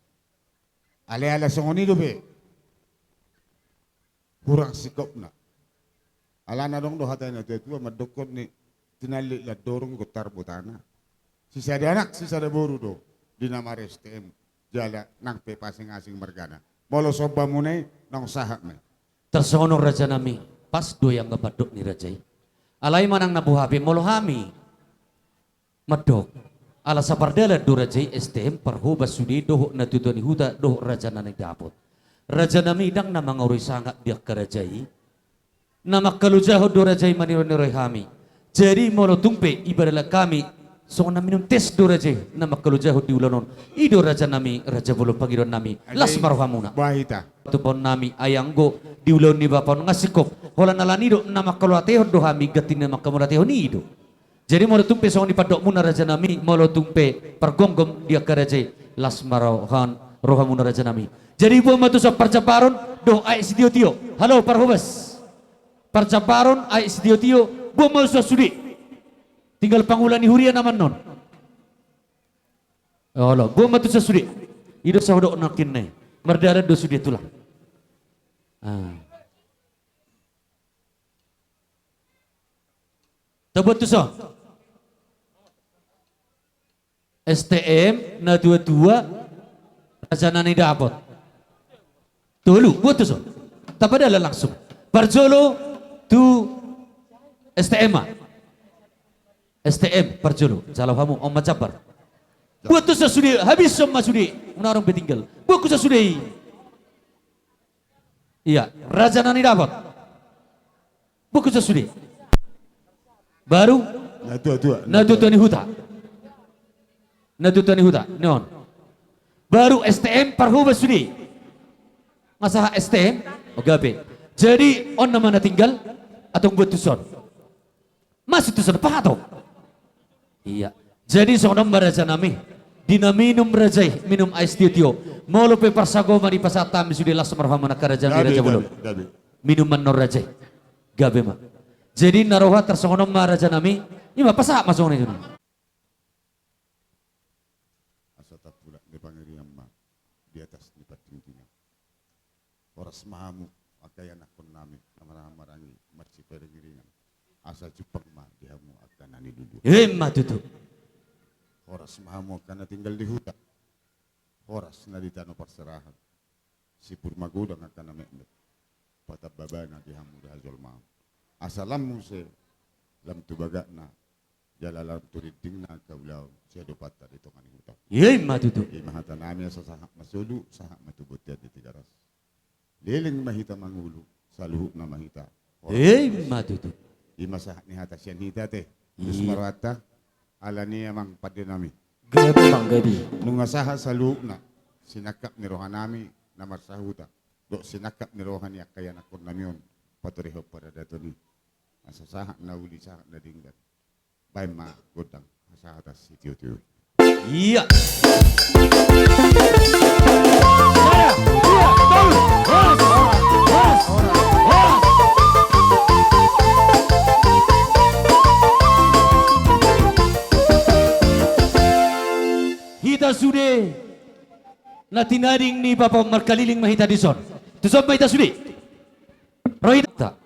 Ale songonido be. Kurang sikopna. Alana dong do hatay na tua madokon ni tinali la dorong gotar butana. Sisa ada anak, sisa ada boru do. Di nama STM jala nang pe pasing-asing margana. Molo soba munai nang sahak me. Tersono raja nami pas do yang ngebadok ni rajai. Alai manang nabuhabi molo hami. Medok. Ala sapardala do rajai STM parho basudi doh na tutuni huta doh raja nani dapot. Raja nami dang nama ngurui sangat dia kerajai. Nama kalujaho do rajai maniro-niroi hami. Jadi molo tumpe ibadah kami songon minum tes do raja nama kalau jauh di ulanon ido raja nami raja bolo pangiron nami las marhamuna bahita tu pon nami ayanggo di ulon ni bapon ngasikop holan alani do nama kalau ateo do hami gatin nama kamu ateo ni ido jadi molo tumpe songon di padok muna raja nami molo tumpe pergonggom dia ke raja las marhan rohamuna raja nami jadi ibu matu sa percaparon do ai sidio tio halo parhubas percaparon ai sidio tio buang mau sudi tinggal pangulani huria naman non Allah buang matu sudi ido sahudok nakin ne merdara do sudi tulang tebut tu so STM na dua-dua rajana ni dapat dulu buat tu so tak pada langsung Barjolo tu STM Parjolo salah kamu Om Macabar buat tu sesudi habis semua sudi orang bertinggal buat ku sesudi iya raja nani dapat buat ku sesudi baru nadu tuani huta non baru STM parhu sudi masalah STM ogabe jadi on nama tinggal atau buat tuson masih tuson pahato iya jadi seorang raja nami dina minum rajai minum ais tio mau lupa parsago mari pasatami sudah las marhamana karajan raja belum minuman nor rajai gabe ma jadi naroha tersono raja nami ima pasak masuk ni asa tapula di pangirian ma di atas di patingginya oras mahamu akaya nakon nami namara-marangi marci peringiringan asa Jepang ma dihamu akan nani duduk matutu horas mahamu akan tinggal di hutan horas na di tanah perserahan si Purmagudang akan namek patab babana dihamu dihajol ma asa lamu se lam tu bagakna jalalam turiding na kaulau siya dupata dito kan hutan matutu mahata nami asa sahak masulu sahak matubutya di tigaras liling mahita mangulu saluhuk na mahita matutu di masa ni hata siya nita te terus marwata ala ni amang padinami Gabi mang gabi. Nung asaha sa loob na, sinakap ni rohan nami na marsahuta. Do sinakap ni rohan niya kaya nakon nami yun. Paturiho para dato ni. Asasaha na uli sa na dinggan. Bay ma gudang asaha tas si tiyo-tiyo. Iya. Hita sude na tinaring ni Papa markaliling mahita dison. Tusod mahita sude. Rohita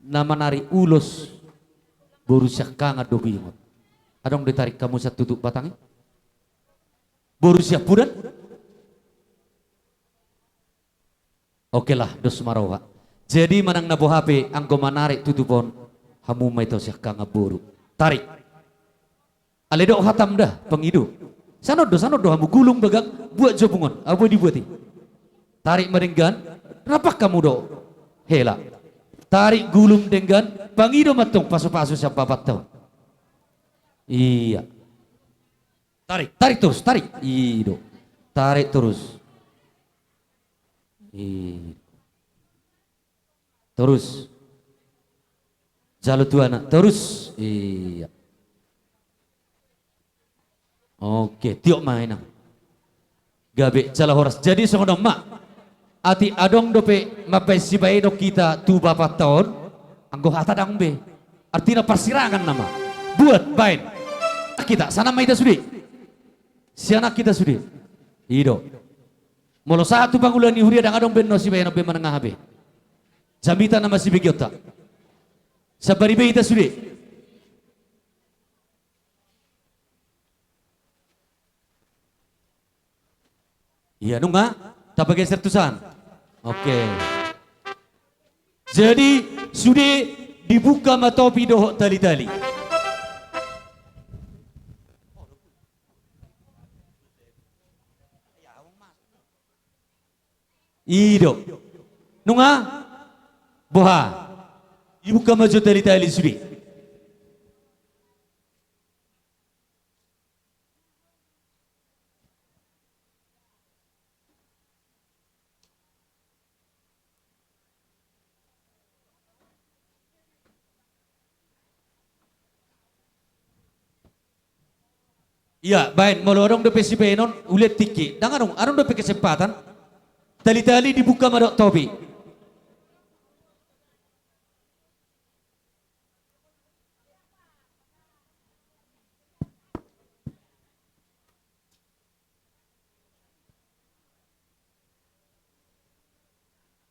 na manari ulos baru siya kangat dobingot. Adong ditarik kamu sa tutup batangnya? Baru siap pudan? Oke lah, dos marawa. Jadi manang nabo HP, anggo manarik tutupon, hamu may to siya kanga buru. Tarik. Aledo hatam dah, pengidu. Sanod do hamu gulung bagang, buat jobungon, apa dibuati? Tarik merenggan, rapak kamu do? Hela. Tarik gulung denggan, pengidu matong pasu-pasu siya papat tahun. Iya. Tarik terus, tarik. Ido. Tarik terus. Ido. Terus. Jalu tuana, terus. Iya. Oke, tiok mainan. Gabe jala horas. Jadi songodong mak. Ati adong dope mapai si bayi dok kita tu bapak tahun. Anggo hata dang be. Artinya persirangan nama. Buat bain. Kita sana maida sudi. Si anak kita sudi. Ido. Molo satu pangulan ni huria dang adong benno si bayi no be menengah be. Jambita nama si begiota. Sabari be ita sudi. Iya nunga, tak pakai sertusan. Oke. Jadi sudah dibuka matopi dohok tali-tali. Ido. Nunga, boha. Dibuka maju tali-tali sudah. Iya, baik. Mau orang dope si benon ulet tiki. Dangan dong, arung dope kesempatan. Tali-tali dibuka madok topi.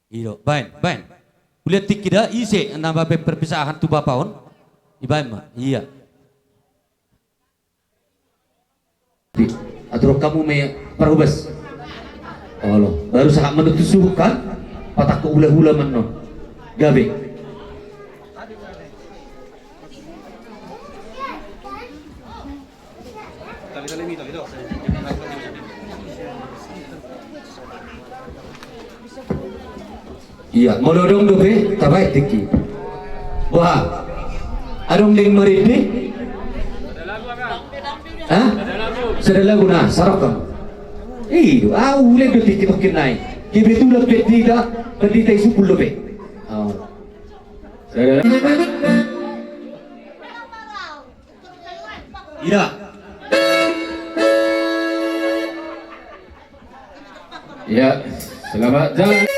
Iyo, baik. Ulet tiki dah isi nambah perpisahan tu bapaon. Ibaim mah, iya. Atau kamu me parubas. Allah, baru sangat menutup suhu kan? Patah ke ulah-ulah menon. Gabe. Iya, molodong dobe, tabai tiki. Wah, adong ding meridi. Hah? Sudah lagu nah, sarapkan. Iyo, ulah do tiki tokin naik. Kibetulah pedida, pedida isu puluh be. Oh. Iya. Ya, selamat jalan.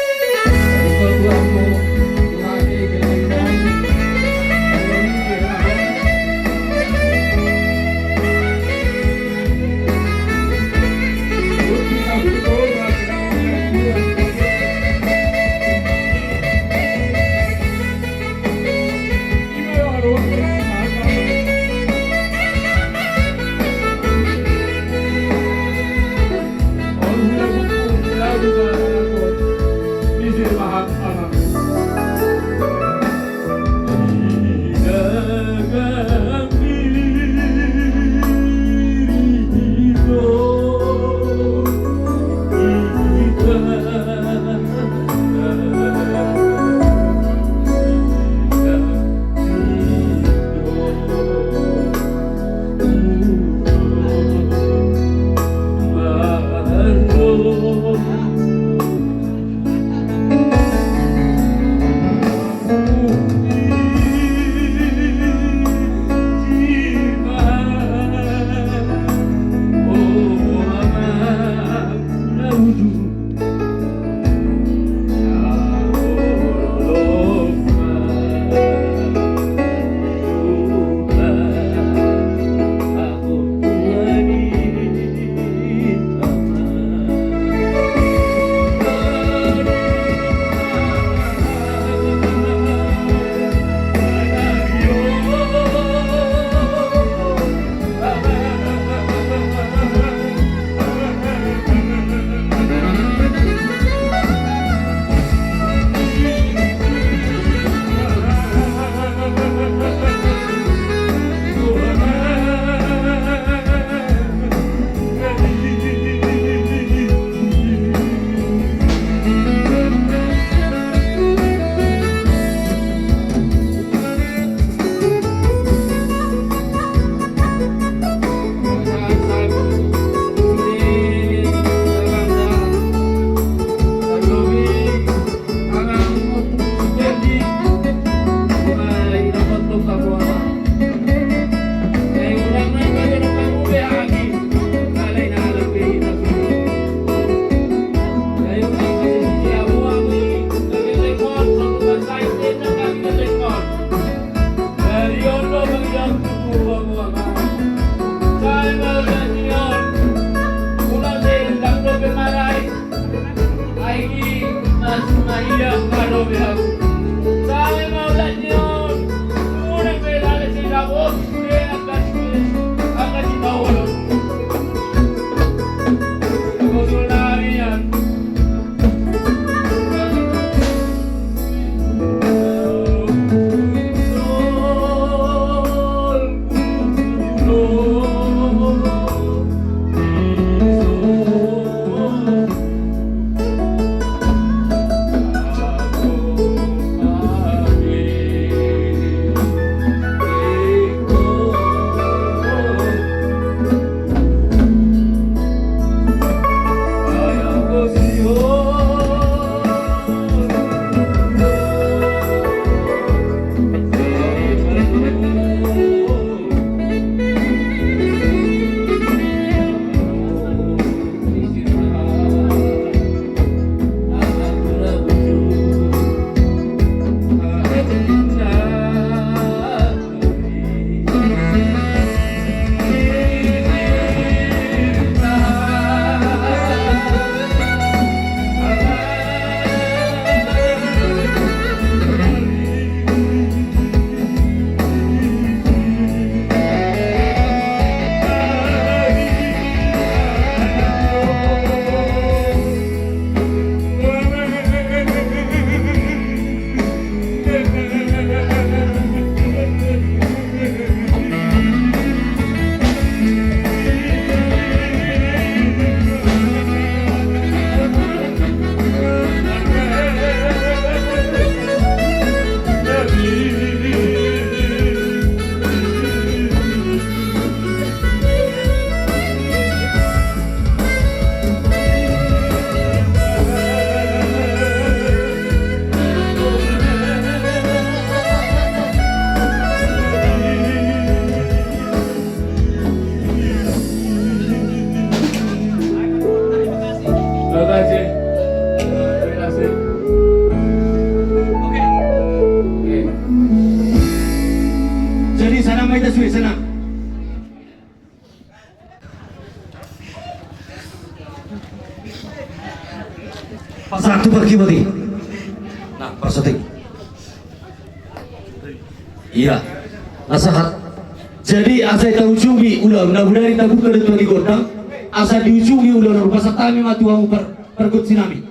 Damai taswir senang. Satu bagi bagi. Nah, persetik. Iya. Nasahat. Jadi asa kita ujungi ulah benar-benar kita buka dari di godang. Asa diujungi ulah rumah satami matu kamu pergut sinami.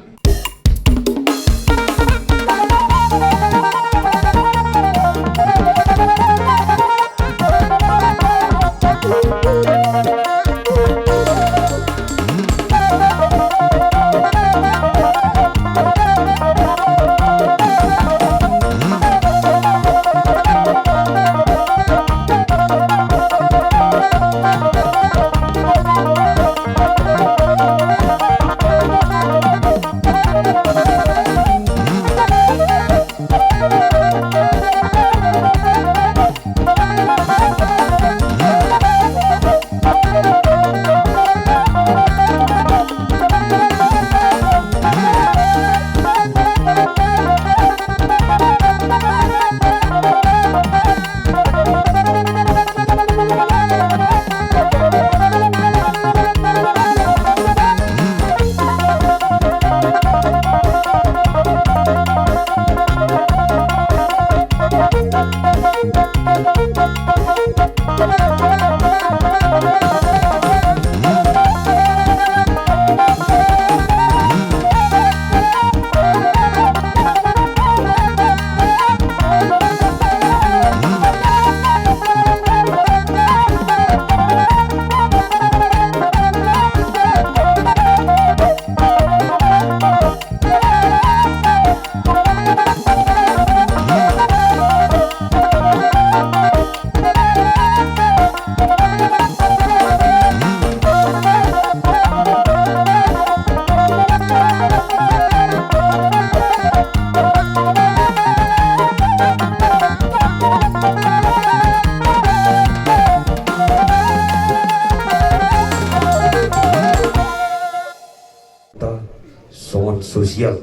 Sosial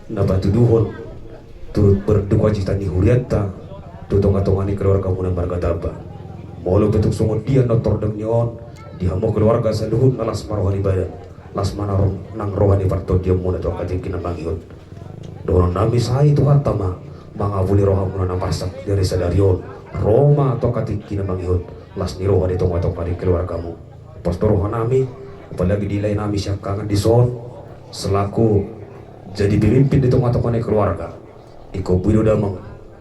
nabatu duhon turut berduka cita ni huriata tutong-atongani keluarga munan marga daba molo betuk songon dia notor demnyon dihamo keluarga saluhun alas marwani badan las manarong nang rohani parto dia muna to kating kinamangihon donon nami sai tu hatama mangabuli roha muna namarsak dari sadarion Roma to kating kinamangihon las ni rohani tong-atong kadi keluargamu pas roha nami apalagi dilai nami siakangan di son selaku jadi pemimpin di tengah-tengah keluarga. Iko budo damang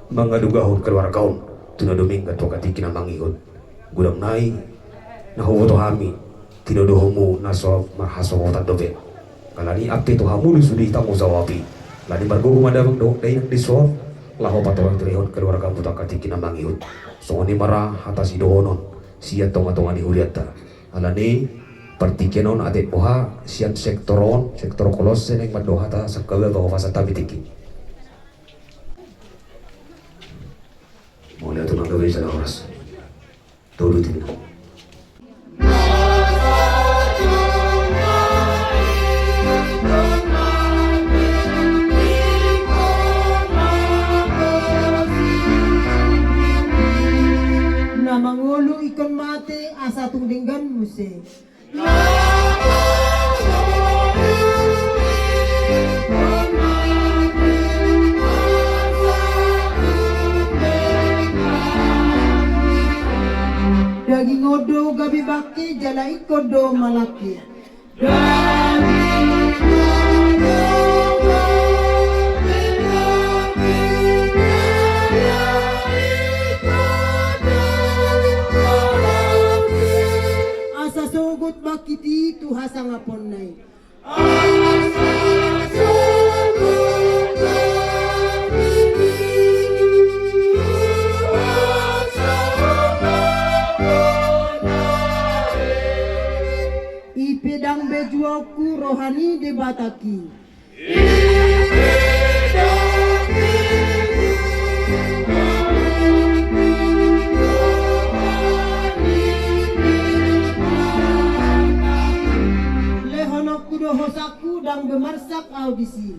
mangadugahon keluargaon tuna dominga to katikina mangihon. Gudang nai na huwoto hami tinodohomu naso marhaso wotan dobe. Kalani akti to hamu sudi tamu zawabi. Lani bargugu madamang do dainang disor laho patawang trihon keluarga buta katikina mangihon. Songoni marah atas idohonon siya tengah-tengah huliata. Alani partikenon ade boha sian sektor kolose neng madoha ta sakawe bawa fasa tabitiki mulai tu nanggawe sana horas tolu tina na mangulu ikon mate asa tungdinggan muse daging odo gabi baki jalai kodo malaki asa sugut baki di tu hasang apon nai ipedang bejuaku rohani debataki lehonok kudo hosaku dang bemarsak audisi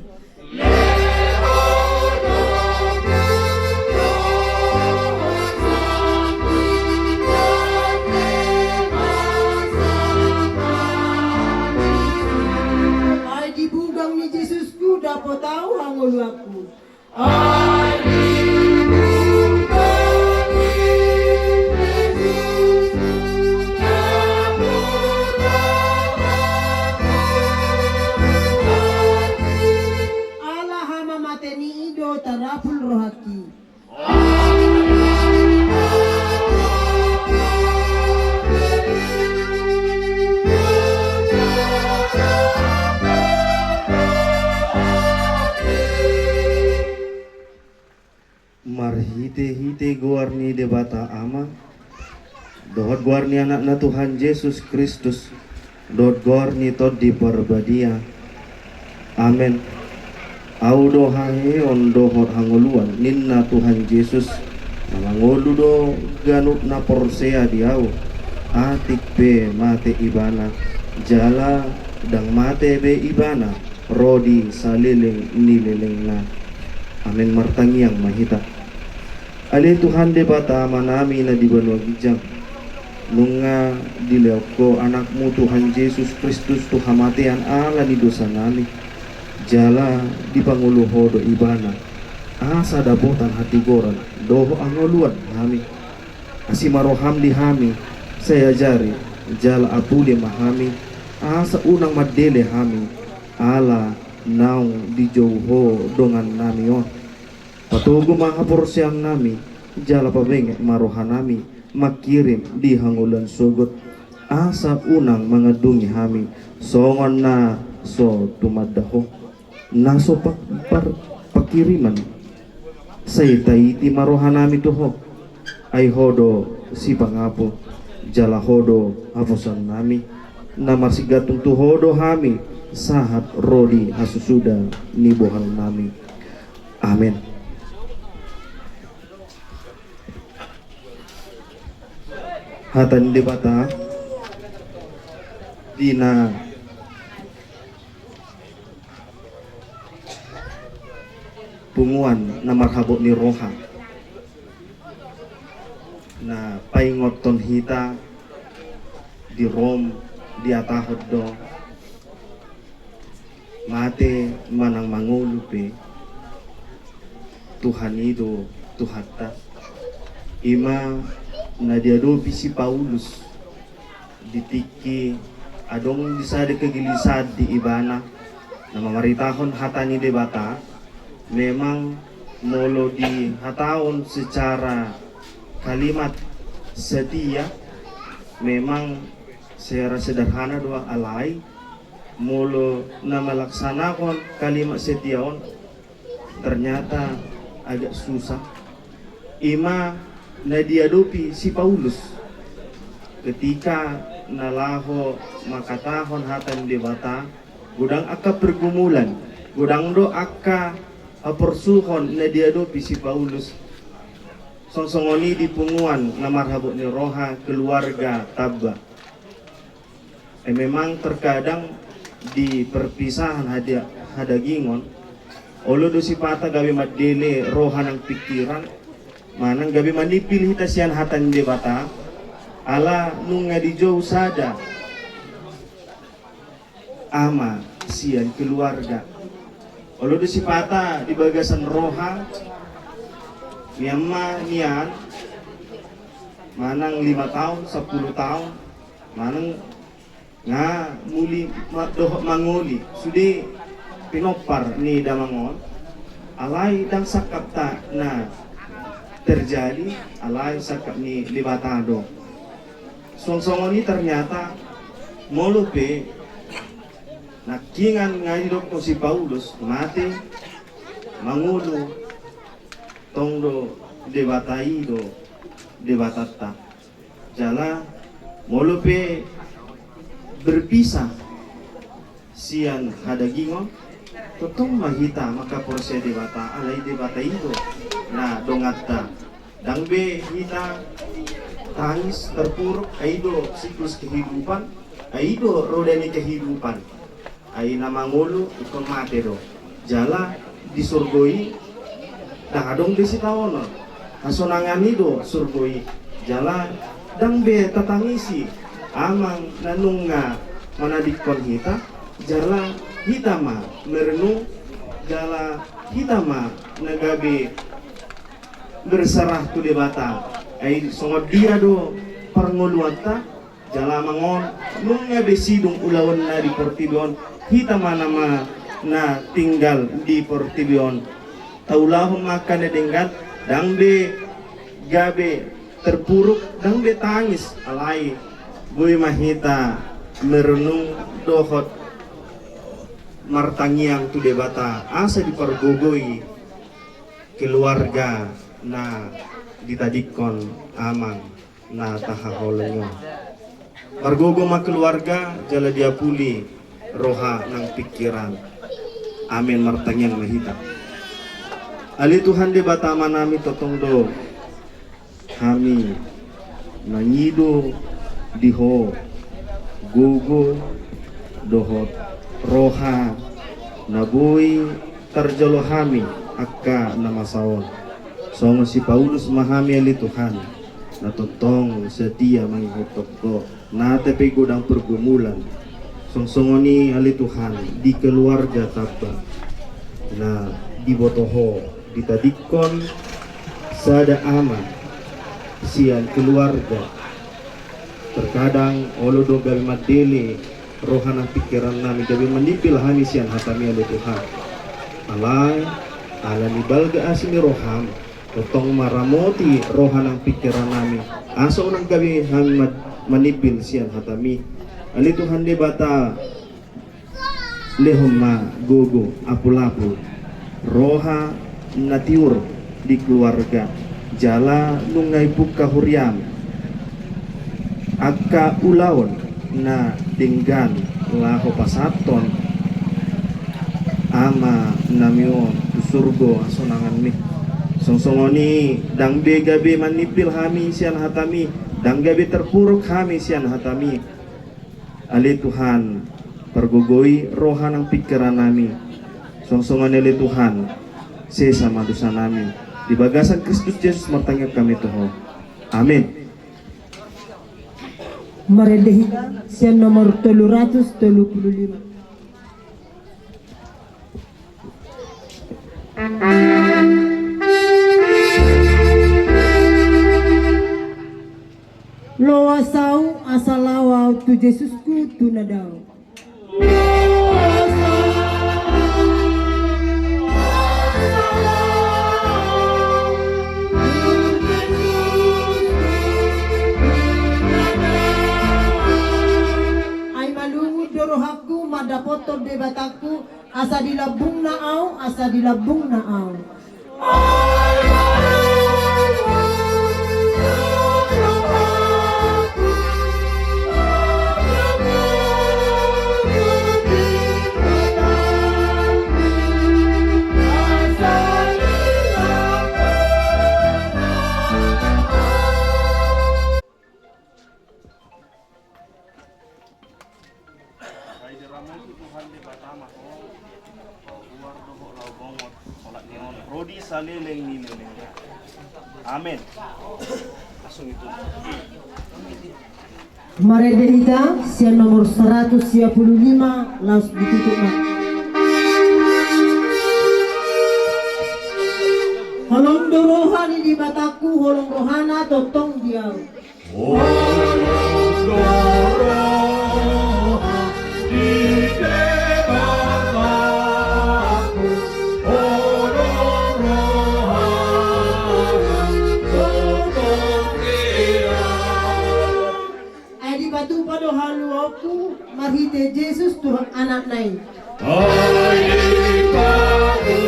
guarni debata ama, dohot guarni anakna Tuhan Yesus Kristus, dohot guarni tod di perbadia. Amen. Au dohahe on dohot hangoluan ninna Tuhan Yesus, namangolu do ganut na porsea diau, atik pe mate ibana, jala dang mate be ibana, rodi saliling nilileng na. Amen martangiang mahita. Ali Tuhan debata manami na di banwa gijang. Nunga dileok ko anakmu Tuhan Yesus Kristus tuhamatian ala ni dosa nami. Jala di panguluho do ibana. Asa dabotan hati goran doho angoluan hami. Asimaroham di hami. Saya jari jala apuli mahami. Asa unang madele hami. Ala naung di jauho dongan nami on. Patugo mahapor siyang nami, jala pabenge marohan nami, makirim di hangulan sugot. Asa unang mga dungi hami, songon na so tumadaho. Naso pakiriman, say taiti marohan nami tuho. Ay hodo si pangapo, jala hodo haposan nami. Namasigatong tuhodo hami, sahat rodi hasusuda nibohal nami. Amen. Hatan debata dina punguan na marhabot ni Roha na paingoton hita di Rom di atahod do mate manang mangulupe Tuhan itu Tuhata ima na diadopi si Paulus ditiki adong bisa kegilisad di ibana na mamaritahon hatani debata memang molo di hataon secara kalimat setia memang secara sederhana doa alai molo na melaksanakan kalimat setiaon ternyata agak susah ima na diadopi si Paulus ketika nalaho makatahon hatan debata gudang aka pergumulan gudang do aka apersuhon na diadopi si Paulus songsongoni di punguan na marhabot ni Roha keluarga Tabba memang terkadang di perpisahan hadagingon olo do si pata gabi madele Roha ng pikiran manang gabi manipil hita siyan hatan debata ala nung nga di Jow sada ama siyan keluarga olo do si pata di bagasan Roha miyama niyan manang 5 tahun 10 tahun manang nga muli dohok manguli sudi pinopar ni damangon alay dang sakap ta na terjadi alay sakap ni libatado songsongon ni ternyata molupe nakingan nga idok ko si Paulus mati mangulo tongdo debataido debatata jala molupe berpisah sian hadagingon totong mahita maka porse debata alay debata itu na dongatta dangbe hita tangis terpuruk aido siklus kehidupan aido roda ni kehidupan ai namangulu ikon mate do jala di surgoi dong di sitawono hasonangan itu surgoi jala dangbe tatangisi amang nanunga manadikon hita jala hitama merenung jala hitama nagabi berserah tu debata ay songod dia do parnguluanta jala mangon nunga besidung ulawan na di Portibion hitama nama na tinggal di Portibion taulahon makan na denggan dangbe gabe terpuruk dangbe tangis alai boy mahita merenung dohot martangiang tu debata asa dipergogoi keluarga na ditadikon aman na tahaholenyo. Margogo ma keluarga jala dia puli roha nang pikiran. Amin martangyang mahita. Ali Tuhan di batama nami totong do kami nanyido diho gogo dohot roha naboy tarjalo hami akka namasawon. Songo si Paulus mahami ali Tuhan natotong setia manghihutok do natepe godang pergumulan songsongoni ali Tuhan di keluarga taba na dibotoho ditadikon sada ama sian keluarga terkadang olo do gabi madele rohana pikiran nami gabi menipil hami sian hatami ali Tuhan alai ala ni balga asini roham totong maramoti rohanang pikiran nami aso nang gabi hami menipil sian hatami ali Tuhan de bata lehoma gogo apul-apul roha natiur di keluarga jala nungai buka huriam akka ulaon na dinggan laho pasaton ama namion surgo asonangan mi songsongoni dang begabe manipil hami sian hatami dang gabe terpuruk hami sian hatami ali Tuhan pergogoi rohanang pikiran nami songsongoni ali Tuhan sesama dosa nami di bagasan Kristus Yesus martangga kami Tuhan. Amin. Marendehika sian nomor 335. Loa sau asalawa tu Yesusku tu nadau. Ai malungu dorohaku madapoto debataku asa dilabung na au asa dilabung na au. Rodi saleleng nileleng. Amin. Langsung itu. Marendehika sian nomor 135 laus ditutup nak. Holong dorohani di bataku holong rohana totong diau. Holong doroha di bataku holong rohana totong diau. Adi batu pada halu aku marhite Yesus Tuhan anak nai. Adi batu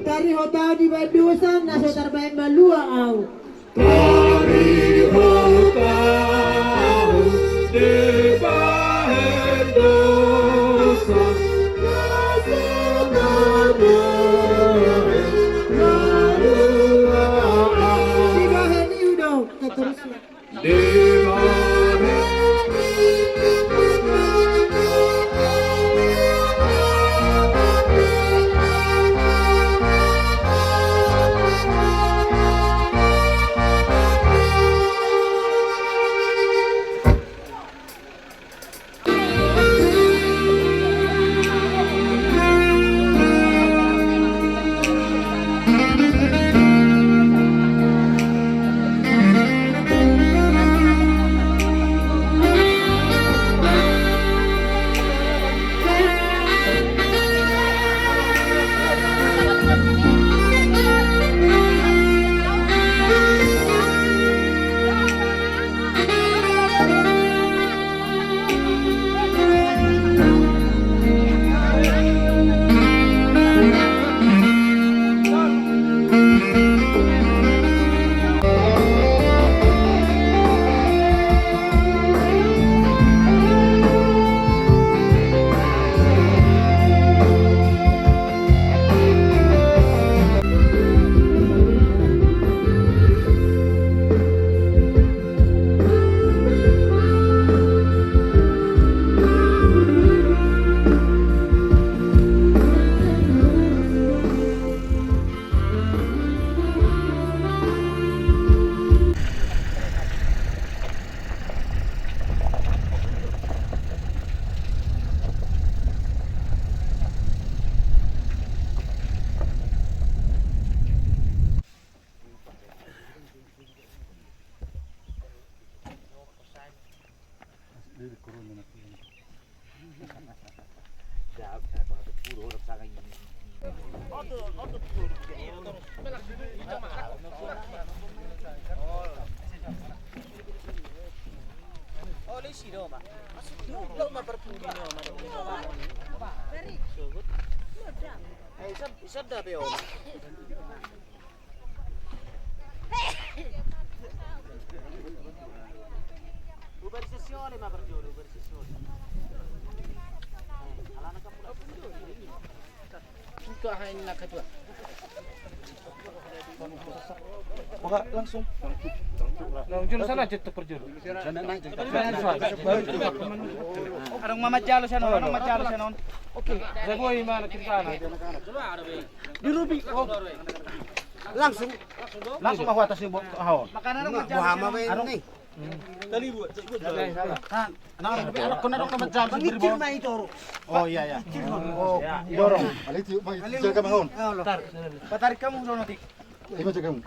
Tari hota di badusan naso terbaik balua au. Tari hota di badusan naso terbaik Maka langsung. Jurusan aja tuh perjuru. Anong mamadjalo siya noon? Anong mamadjalo siya noon? Okay. Saboy mana kita na. Di Ruby. Langsung. Langsung makuha tas yung ahon. Makana nang mamadjalo siya noon. Tali buat. Anak ko na nang mamadjalo sa Birbon. Oh iya ya. Oh, idorong. Aliti, jaga mahon. Patarik kamu doon nanti. Iba jaga kamu.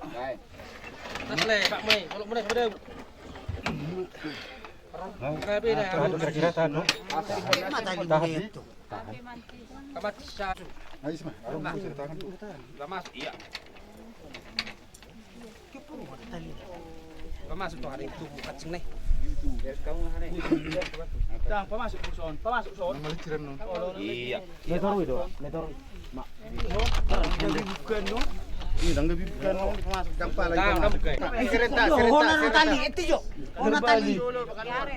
Baik. Tasle, Pak Mai, kalau boleh pada. Grabe na. Kira-kira tahan, no? Tahan dito. Kamat siya. Ayos ma. Arong mo sila tahan. Lamas, iya. Pamasok to hari itu kacing nih. Kamu hari. Tang, pamasok son. Pamasok son. Maliciran no. Iya. Metoro itu. Metoro. Mak. Bukan no. Ini nangga bibukan no. Pamasok gampang lagi. Kereta. Honan tali itu jo. Honan tali.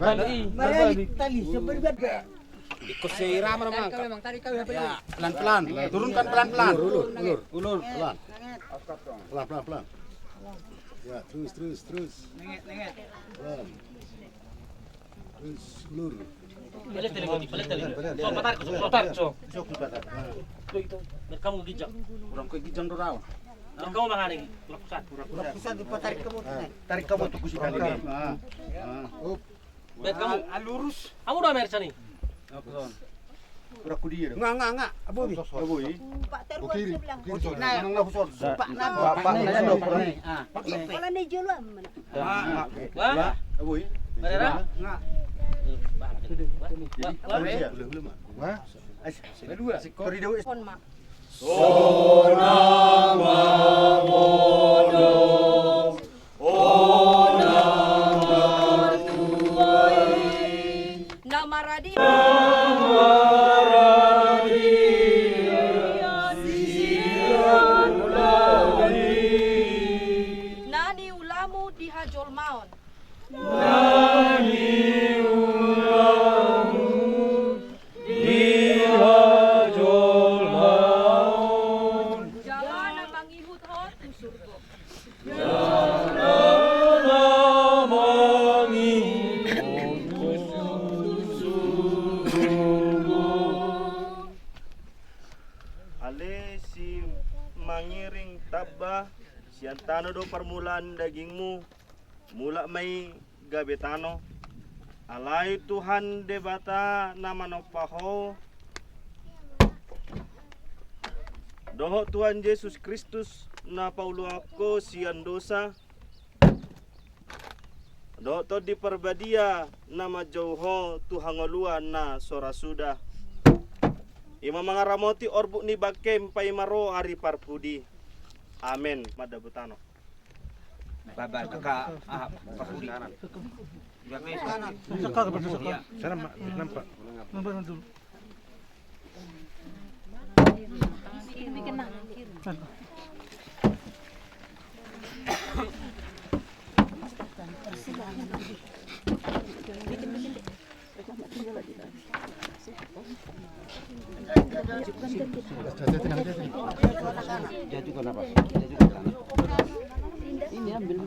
Bali tali seberbeda. Ikut seirama memang. Pelan-pelan. Turunkan pelan-pelan. Ulur. Pelan. Pelan. Ya, terus. Nenget. Terus ulur. Balik tali. So, patar. Sok patar. Itu, kamu gijang. Orang kau gijang dorang. Kamu mana lagi? Lakusan di patarik kamu. Tarik kamu tuh kusi kali ini. Bet kamu lurus. Kamu udah merasa nih? Aku dia. Enggak. Aboy. Pak Terwan sebelah. Nah, nang lahuson. Pak na do nih. Wala ni jual mana? Wah. Aboy. Berera? Enggak. Wah. Dua. Koridor. Namaradi. Nani ulamu dihajol maon. Jalan mangihut hot tu surga. Ale si mangiring tabah siantano do permulaan dagingmu mula may gabetano alay Tuhan debata nama nopaho doho Tuhan Yesus Kristus na paulo ako siyan dosa doho to di perbadia nama jauho tuhangoluan na sorasuda ima mga ramoti orbu ni bagkem paimaro ari parpudi. Amen. Madabutano. Baba ka parpudi. Sana nampak. Dulu. Jatuhkan apa? Ini ambil.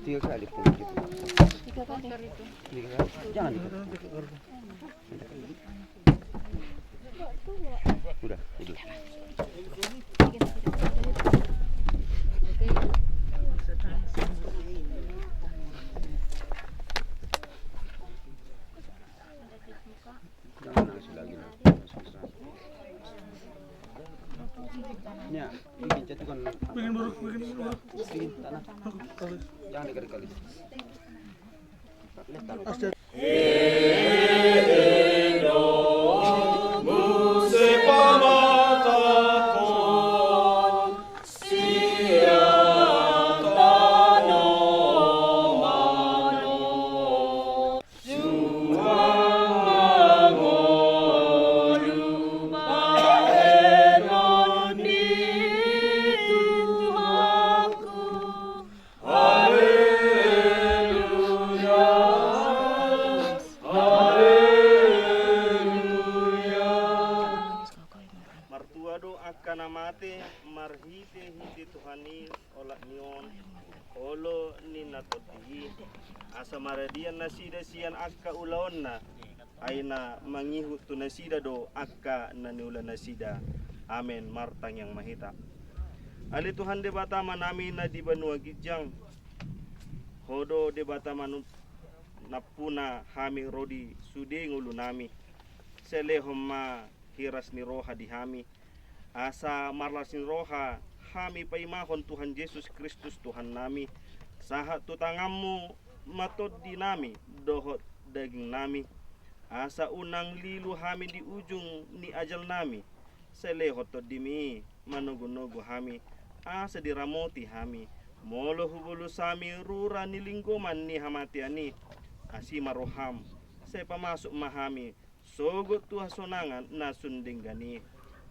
Tiga kali pun. Tiga kali. Jangan dikat. Udah, jadi. Ya, ini jatuhkan. Bikin buruk. Bikin tanah. Jangan dikali-kali. Martua do akana mate marhite hite Tuhani olak nion olo ni natoti asa maradian nasida sian akka ulaonna aina mangihu tu nasida do akka naniula nasida. Amen. Martang yang mahita. Ali Tuhan de bata manami na di banua gijang hodo de bata manu napuna hami rodi sude ngulu nami sele homma hiras ni roha di hami asa marlas ni roha hami paimahon Tuhan Yesus Kristus Tuhan nami sahat tu tanganmu matod di nami dohot daging nami asa unang lilu hami di ujung ni ajal nami sele hotod dimi manogo-nogo hami asa diramoti hami molo hubulu sami rura ni linggoman ni hamatiani asima roham saya pamasuk mahami sogot tu hasonangan na sundinggani.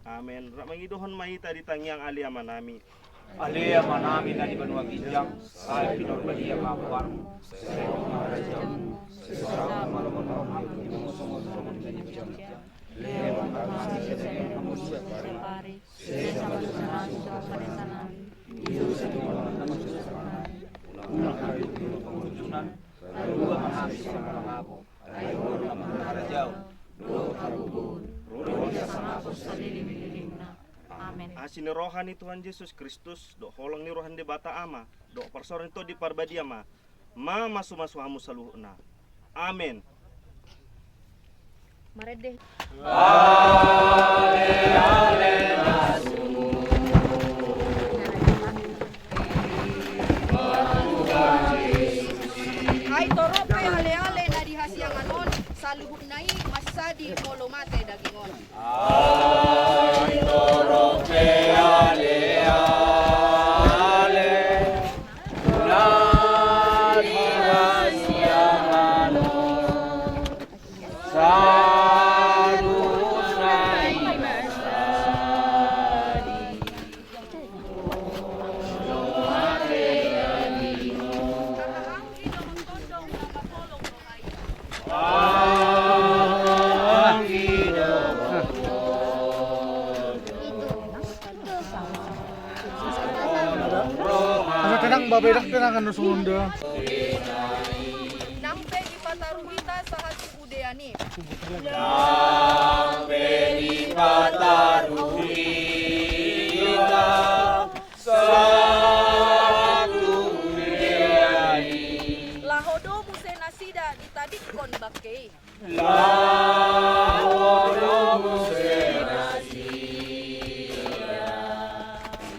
Amen. Ramangidohon mahita di tangyang alia manami. Alia manami na di banua gijang ay pinorbadia mapuan sa rajang sa malomon di musong-musong di gijang lewan kami sa mamusuat pari sa malusanan sa panesanan iyo sa tumalan na masusanan unang hari di pengurujunan dua mahami sa malangako ay wala maharajao do karubun roda sama ako sa lilim-lilim na. Amen. Asini rohani Tuhan Yesus Kristus do holong ni rohan de bata ama do persoran to di parbadia ma masu-masu hamu saluhna. Amen. Marede. Ale ale nasu. Ay torope ale-ale na dihasianganon saluhut nai masadi molomate dagingon. Ay torope ale ale na dihasianganon saluhut nai masadi molomate dagingon. Kadang babedak tenangan nusunda. Nampe ipataruhita sa hati udeani. Nampe ipataruhita sa hati udeani. Lahodo musena sida ditadik kon bakei. Lahodo musena sida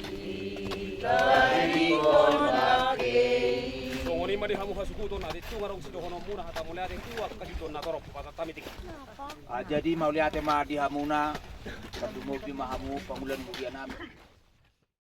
ditadik kon bakei. Songoni madi hamu hasukuton adi tu ngarong sidohono muna hata mulai ade tu akahidon na torok pata tamitik. Jadi mau lihat ma di hamuna, kadung mau di mahamu pamulan mulia nami.